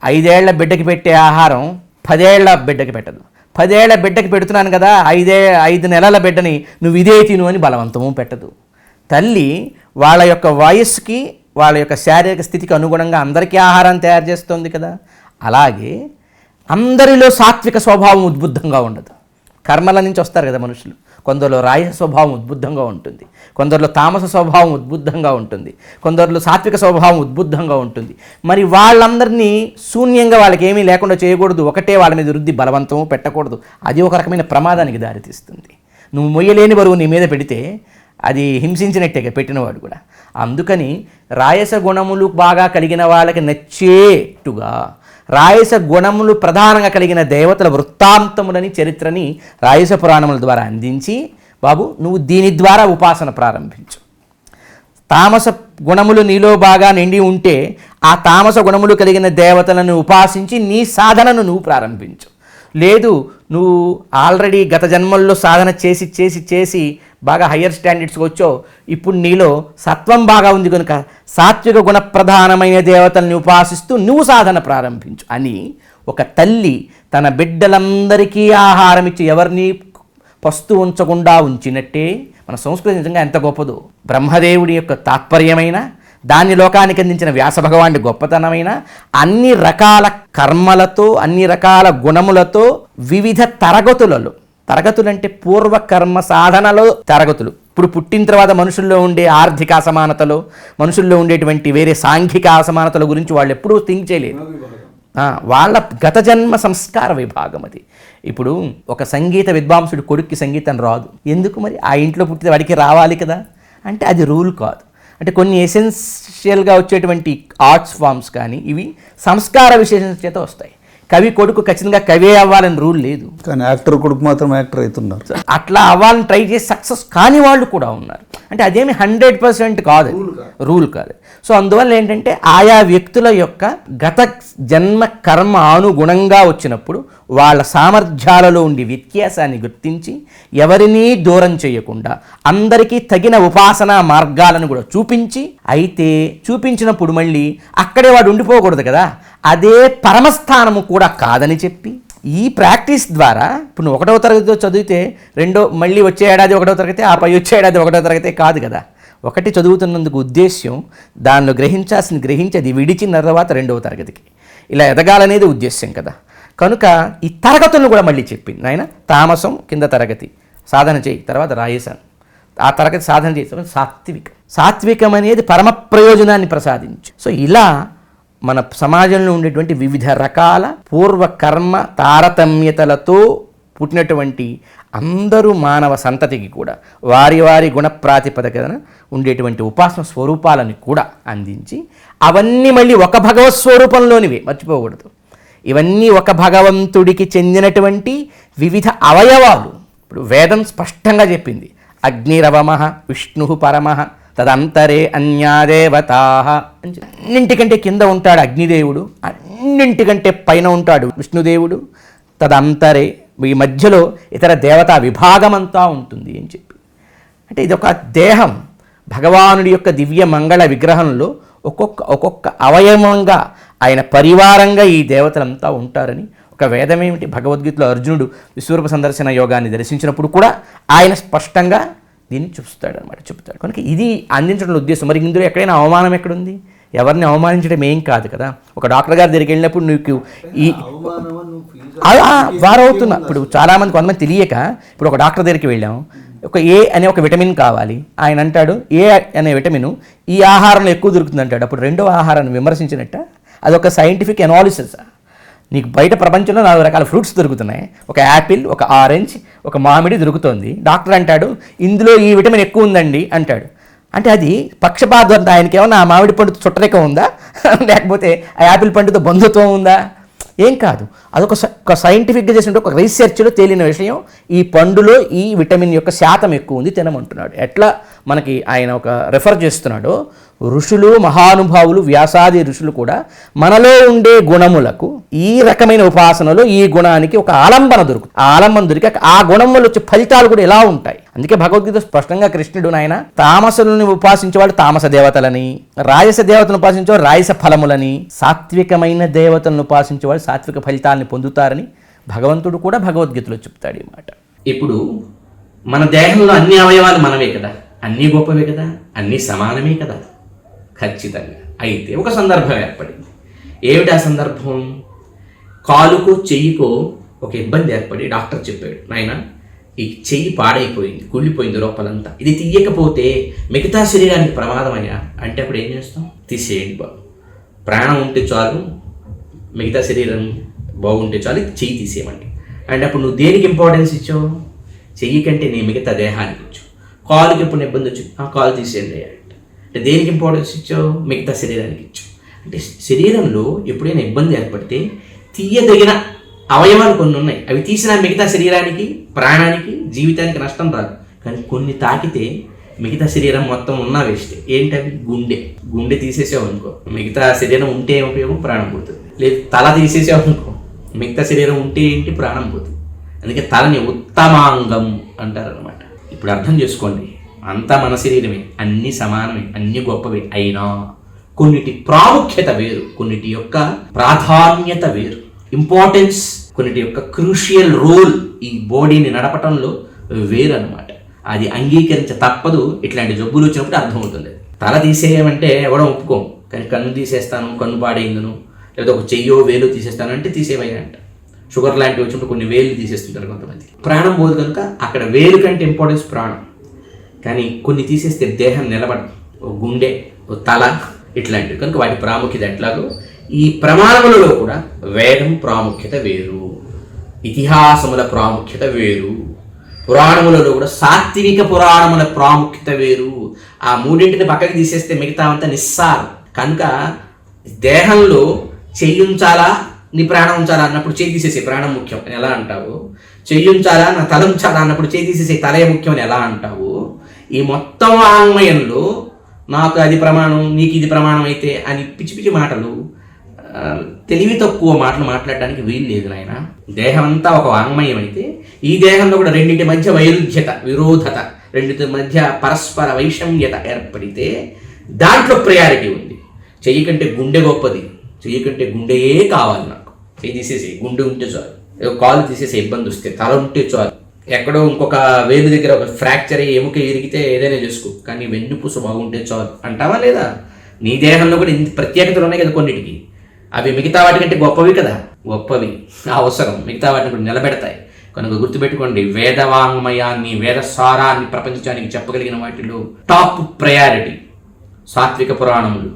5 ఏళ్ల బిడ్డకి పెట్టే ఆహారం 10 ఏళ్ల బిడ్డకి పెట్టదు. 10 ఏళ్ల బిడ్డకి పెడుతున్నాను కదా, 5 నెలల బిడ్డని నువ్వు ఇదే తిను అని బలవంతము పెట్టదు. తల్లి వాళ్ళ యొక్క వయస్సుకి, వాళ్ళ యొక్క శారీరక స్థితికి అనుగుణంగా అందరికీ ఆహారాన్ని తయారు చేస్తుంది కదా. అలాగే అందరిలో సాత్విక స్వభావం ఉద్బుద్ధంగా ఉండదు. కర్మల నుంచి వస్తారు కదా మనుషులు. కొందరిలో రాయస స్వభావం ఉద్బుద్ధంగా ఉంటుంది, కొందరిలో తామస స్వభావం ఉద్బుద్ధంగా ఉంటుంది, కొందరిలో సాత్విక స్వభావం ఉద్బుద్ధంగా ఉంటుంది. మరి వాళ్ళందరినీ శూన్యంగా వాళ్ళకి ఏమీ లేకుండా చేయకూడదు, ఒకటే వాళ్ళ మీద వృద్ధి బలవంతము పెట్టకూడదు. అది ఒక రకమైన ప్రమాదానికి దారితీస్తుంది. నువ్వు మొయ్యలేని బరువు నీ మీద పెడితే అది హింసించినట్టే పెట్టినవాడు కూడా. అందుకని రాయస గుణములు బాగా కలిగిన వాళ్ళకి నచ్చేట్టుగా రాయస గుణములు ప్రధానంగా కలిగిన దేవతల వృత్తాంతములని, చరిత్రని రాయస పురాణముల ద్వారా అందించి, బాబు నువ్వు దీని ద్వారా ఉపాసన ప్రారంభించు. తామస గుణములు నీలో బాగా నిండి ఉంటే ఆ తామస గుణములు కలిగిన దేవతలను ఉపాసించి నీ సాధనను నువ్వు ప్రారంభించు. లేదు, నువ్వు ఆల్రెడీ గత జన్మల్లో సాధన చేసి చేసి చేసి బాగా హయ్యర్ స్టాండర్డ్స్కి వచ్చావు, ఇప్పుడు నీలో సత్వం బాగా ఉంది కనుక సాత్విక గుణప్రధానమైన దేవతల్ని ఉపాసిస్తూ నువ్వు సాధన ప్రారంభించు అని ఒక తల్లి తన బిడ్డలందరికీ ఆహారం ఇచ్చి ఎవరిని పస్తు ఉంచకుండా ఉంచినట్టే మన సంస్కృతి నిజంగా ఎంత గొప్పదో. బ్రహ్మదేవుడి యొక్క తాత్పర్యమైన, దాన్ని లోకానికి అందించిన వ్యాస భగవానుడి గొప్పతనమైన, అన్ని రకాల కర్మలతో అన్ని రకాల గుణములతో వివిధ తరగతులు అంటే పూర్వకర్మ సాధనలో తరగతులు. ఇప్పుడు పుట్టిన తర్వాత మనుషుల్లో ఉండే ఆర్థిక అసమానతలు, మనుషుల్లో ఉండేటువంటి వేరే సాంఘిక అసమానతల గురించి వాళ్ళు ఎప్పుడూ థింక్ చేయలేదు. వాళ్ళ గత జన్మ సంస్కార విభాగం అది. ఇప్పుడు ఒక సంగీత విద్వాంసుడి కొడుక్కి సంగీతం రాదు, ఎందుకు మరి? ఆ ఇంట్లో పుట్టిన వాడికి రావాలి కదా అంటే అది రూల్ కాదు. అంటే కొన్ని ఎసెన్షియల్గా వచ్చేటువంటి ఆర్ట్స్ ఫామ్స్ కానీ ఇవి సంస్కార విశేషణ చేత వస్తాయి. కవి కొడుకు ఖచ్చితంగా కవే అవ్వాలని రూల్ లేదు, కానీ యాక్టర్ కొడుకు మాత్రం యాక్టర్ అవుతున్నారు. అట్లా అవ్వాలని ట్రై చేసి సక్సెస్ కాని వాళ్ళు కూడా ఉన్నారు. అంటే అదేమి 100% కాదు, రూల్ కాదు. సో అందువల్ల ఏంటంటే ఆయా వ్యక్తుల యొక్క గత జన్మ కర్మ అనుగుణంగా వచ్చినప్పుడు వాళ్ళ సామర్థ్యాలలో ఉండి వ్యత్యాసాన్ని గుర్తించి ఎవరినీ దూరం చేయకుండా అందరికీ తగిన ఉపాసనా మార్గాలను కూడా చూపించి, అయితే చూపించినప్పుడు మళ్ళీ అక్కడే వాడు ఉండిపోకూడదు కదా, అదే పరమస్థానము కూడా కాదని చెప్పి ఈ ప్రాక్టీస్ ద్వారా ఇప్పుడు నువ్వు 1వ తరగతితో చదివితే మళ్ళీ వచ్చే ఏడాది 1వ తరగతి, ఆ పై వచ్చే ఏడాది 1వ తరగతి కాదు కదా. ఒకటి చదువుతున్నందుకు ఉద్దేశ్యం దానిలో గ్రహించి అది విడిచిన తర్వాత 2వ తరగతికి ఇలా ఎదగాలనేది ఉద్దేశ్యం కదా. కనుక ఈ తరగతులను కూడా మళ్ళీ చెప్పింది నాయన. తామసం కింద తరగతి సాధన చేయి, తర్వాత రాయసాను, ఆ తరగతి సాధన చేసి సాత్వికం అనేది పరమ ప్రయోజనాన్ని ప్రసాదించు. సో ఇలా మన సమాజంలో ఉండేటువంటి వివిధ రకాల పూర్వకర్మ తారతమ్యతలతో పుట్టినటువంటి అందరూ మానవ సంతతికి కూడా వారి వారి గుణ ప్రాతిపదికన ఉండేటువంటి ఉపాసన స్వరూపాలను కూడా అందించి, అవన్నీ మళ్ళీ ఒక భగవత్ స్వరూపంలోనివే, మర్చిపోకూడదు. ఇవన్నీ ఒక భగవంతుడికి చెందినటువంటి వివిధ అవయవాలు. ఇప్పుడు వేదం స్పష్టంగా చెప్పింది, అగ్నిరవమః విష్ణు పరమః తదంతరే అన్యాదేవతా. అన్నింటికంటే కింద ఉంటాడు అగ్నిదేవుడు, అన్నింటికంటే పైన ఉంటాడు విష్ణుదేవుడు. తదంతరే, ఈ మధ్యలో ఇతర దేవతా విభాగమంతా ఉంటుంది అని చెప్పి. అంటే ఇది ఒక దేహం, భగవానుడి యొక్క దివ్య మంగళ విగ్రహంలో ఒక్కొక్క అవయవంగా ఆయన పరివారంగా ఈ దేవతలంతా ఉంటారని ఒక వేదమేమిటి, భగవద్గీతలో అర్జునుడు విశ్వరూప సందర్శన యోగాన్ని దర్శించినప్పుడు కూడా ఆయన స్పష్టంగా దీన్ని చెప్తాడు. కనుక ఇది అందించడం ఉద్దేశం. మరి ఇందులో ఎక్కడైనా అవమానం ఎక్కడుంది? ఎవరిని అవమానించడం ఏం కాదు కదా. ఒక డాక్టర్ గారి దగ్గరికి వెళ్ళినప్పుడు నీకు ఈ వారవుతున్నా, ఇప్పుడు చాలామంది కొంతమంది తెలియక, ఇప్పుడు ఒక డాక్టర్ దగ్గరికి వెళ్ళాం, ఒక ఏ అనే ఒక విటమిన్ కావాలి, ఆయన అంటాడు ఏ అనే విటమిన్ ఈ ఆహారంలో ఎక్కువ దొరుకుతుంది అంటాడు. అప్పుడు రెండో ఆహారాన్ని విమర్శించినట్ట, అదొక సైంటిఫిక్ అనాలిసిస్. నీకు బయట ప్రపంచంలో 4 రకాల ఫ్రూట్స్ దొరుకుతున్నాయి, ఒక యాపిల్, ఒక ఆరెంజ్, ఒక మామిడి దొరుకుతుంది. డాక్టర్ అంటాడు ఇందులో ఈ విటమిన్ ఎక్కువ ఉందండి అంటాడు. అంటే అది పక్షపాతం. ఆయనకి ఏమన్నా ఆ మామిడి పండుతో చుట్టరికం ఉందా, లేకపోతే ఆ యాపిల్ పండుతో బంధుత్వం ఉందా? ఏం కాదు, అదొక సైంటిఫిక్గా చేసినట్టు ఒక రీసెర్చ్లో తేలిన విషయం. ఈ పండులో ఈ విటమిన్ యొక్క శాతం ఎక్కువ ఉంది, తినమంటున్నాడు. ఎట్లా మనకి ఆయన ఒక రెఫర్ చేస్తున్నాడో, ఋషులు మహానుభావులు వ్యాసాది ఋషులు కూడా మనలో ఉండే గుణములకు ఈ రకమైన ఉపాసనలో ఈ గుణానికి ఒక ఆలంబన దొరుకుతుంది. ఆ ఆలంబన దొరికి ఆ గుణం వల్ల వచ్చే ఫలితాలు కూడా ఎలా ఉంటాయి. అందుకే భగవద్గీత స్పష్టంగా కృష్ణుడు నాయన తామసులను ఉపాసించేవాడు తామస దేవతలని, రాయస దేవతలను ఉపాసించేవాడు రాయస ఫలములని, సాత్వికమైన దేవతలను ఉపాసించేవాడు సాత్విక ఫలితాలని పొందుతారని భగవంతుడు కూడా భగవద్గీతలో చెప్తాడు ఈ మాట. ఇప్పుడు మన దేహంలో అన్ని అవయవాలు మనవే కదా, అన్నీ గొప్పవే కదా, అన్నీ సమానమే కదా, ఖచ్చితంగా. అయితే ఒక సందర్భం ఏర్పడింది. ఏమిటి ఆ సందర్భం? కాలుకో చెయ్యికో ఒక ఇబ్బంది ఏర్పడి డాక్టర్ చెప్పాడు, నాయన ఈ చెయ్యి పాడైపోయింది, కుళ్ళిపోయింది లోపలంతా, ఇది తీయకపోతే మిగతా శరీరానికి ప్రమాదమయ్యా అంటే అప్పుడు ఏం చేస్తాం? తీసేయండి బాబు, ప్రాణం ఉంటే చాలు, మిగతా శరీరం బాగుంటే చాలు, చెయ్యి తీసేయమండి అంటే అప్పుడు నువ్వు దేనికి ఇంపార్టెన్స్ ఇచ్చావు? చెయ్యి కంటే నీ మిగతా దేహానికి ఇచ్చావు. కాలుకి ఎప్పుడు ఇబ్బంది వచ్చింది, కాలు తీసేయండి అంటే దేనికి ఇంపార్టెన్స్ ఇచ్చావు? మిగతా శరీరానికి ఇచ్చావు. అంటే శరీరంలో ఎప్పుడైనా ఇబ్బంది ఏర్పడితే తీయదగిన అవయవాలు కొన్ని ఉన్నాయి, అవి తీసిన మిగతా శరీరానికి, ప్రాణానికి, జీవితానికి నష్టం రాదు. కానీ కొన్ని తాకితే మిగతా శరీరం మొత్తం ఉన్నా వేస్ట్. ఏంటవి? గుండె తీసేసావు అనుకో, మిగతా శరీరం ఉంటే ఏం ఉపయోగం? ప్రాణం పోతుంది. లేదు తల తీసేసావు అనుకో, మిగతా శరీరం ఉంటే ఏంటి? ప్రాణం పోతుంది. అందుకే తలని ఉత్తమాంగం అంటారు అనమాట. ఇప్పుడు అర్థం చేసుకోండి, అంతా మన శరీరమే, అన్ని సమానమే, అన్ని గొప్పవే. అయినా కొన్నిటి ప్రాముఖ్యత వేరు, కొన్నిటి యొక్క ప్రాధాన్యత వేరు, ఇంపార్టెన్స్, కొన్నిటి యొక్క క్రూషియల్ రోల్ ఈ బాడీని నడపటంలో వేరు అనమాట. అది అంగీకరించ తప్పదు. ఇట్లాంటి జబ్బులు వచ్చినప్పుడు అర్థమవుతుంది. తల తీసేయమంటే ఎవడో ఒప్పుకోం, కానీ కన్ను తీసేస్తాను, కన్ను పాడైందను, లేదా ఒక చెయ్యో వేలు తీసేస్తాను అంటే తీసేవయ్యా అంట. షుగర్ లాంటివి వచ్చినప్పుడు కొన్ని వేలు తీసేస్తుంటారు కొంతమంది. ప్రాణం పోదు కనుక అక్కడ వేలు కంటే ఇంపార్టెన్స్ ప్రాణం. కానీ కొన్ని తీసేస్తే దేహం నిలబడదు. ఓ గుండె, ఓ తల, ఇట్లాంటివి. కనుక వాటి ప్రాముఖ్యత ఎట్లాగో ఈ ప్రమాణములలో కూడా వేదం ప్రాముఖ్యత వేరు, ఇతిహాసముల ప్రాముఖ్యత వేరు, పురాణములలో కూడా సాత్విక పురాణముల ప్రాముఖ్యత వేరు. ఆ మూడింటిని పక్కకి తీసేస్తే మిగతా అంతా నిస్సారం. కనుక దేహంలో చెయ్యుంచాలా, నీ ప్రాణం ఉంచాలా అన్నప్పుడు చేయి తీసేసే ప్రాణం ముఖ్యం అని ఎలా అంటావు? చెయ్యుంచాలా, నా తల ఉంచాలా అన్నప్పుడు చేయి తీసేసే తలే ముఖ్యం అని ఎలా అంటావు? ఈ మొత్తం వాంగ్మయంలో నాకు అది ప్రమాణం, నీకు ఇది ప్రమాణం అయితే అని పిచ్చి పిచ్చి మాటలు, తెలివి తక్కువ మాటలు మాట్లాడడానికి వీలు లేదు నాయన. దేహం అంతా ఒక వాంగ్మయం అయితే ఈ దేహంలో కూడా రెండింటి మధ్య వైరుధ్యత, విరోధత, రెండింటి మధ్య పరస్పర వైషమ్యత ఏర్పడితే దాంట్లో ప్రయారిటీ ఉంది. చెయ్యి కంటే గుండె గొప్పది, చెయ్యి కంటే గుండెయే కావాలి నాకు. చెయ్యి తీసేసి గుండె ఉంటే చాలు, కాలు తీసేసి ఇబ్బంది వస్తే తల ఉంటే చాలు, ఎక్కడో ఇంకొక వేలు దగ్గర ఒక ఫ్రాక్చర్ అయ్యి ఎముక ఇరిగితే ఏదైనా చేసుకో, కానీ వెన్నుపూస బాగుంటే చాలు అంటావా లేదా? నీ దేహంలో కూడా ఇంత ప్రత్యేకతలు ఉన్నాయి కదా కొన్నిటికి, అవి మిగతా వాటికంటే గొప్పవి కదా, గొప్పవి అవసరం, మిగతా వాటిని కూడా నిలబెడతాయి. కనుక గుర్తుపెట్టుకోండి, వేదవాంగ్మయాన్ని, వేదసారాన్ని ప్రపంచానికి చెప్పగలిగిన వాటిలో టాప్ ప్రయారిటీ సాత్విక పురాణములు,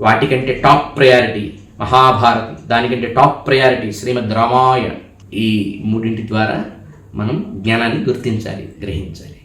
వాటికంటే టాప్ ప్రయారిటీ మహాభారతం, దానికంటే టాప్ ప్రయారిటీ శ్రీమద్ రామాయణం. ఈ మూడింటి ద్వారా మనం జ్ఞానాన్ని గుర్తించాలి, గ్రహించాలి.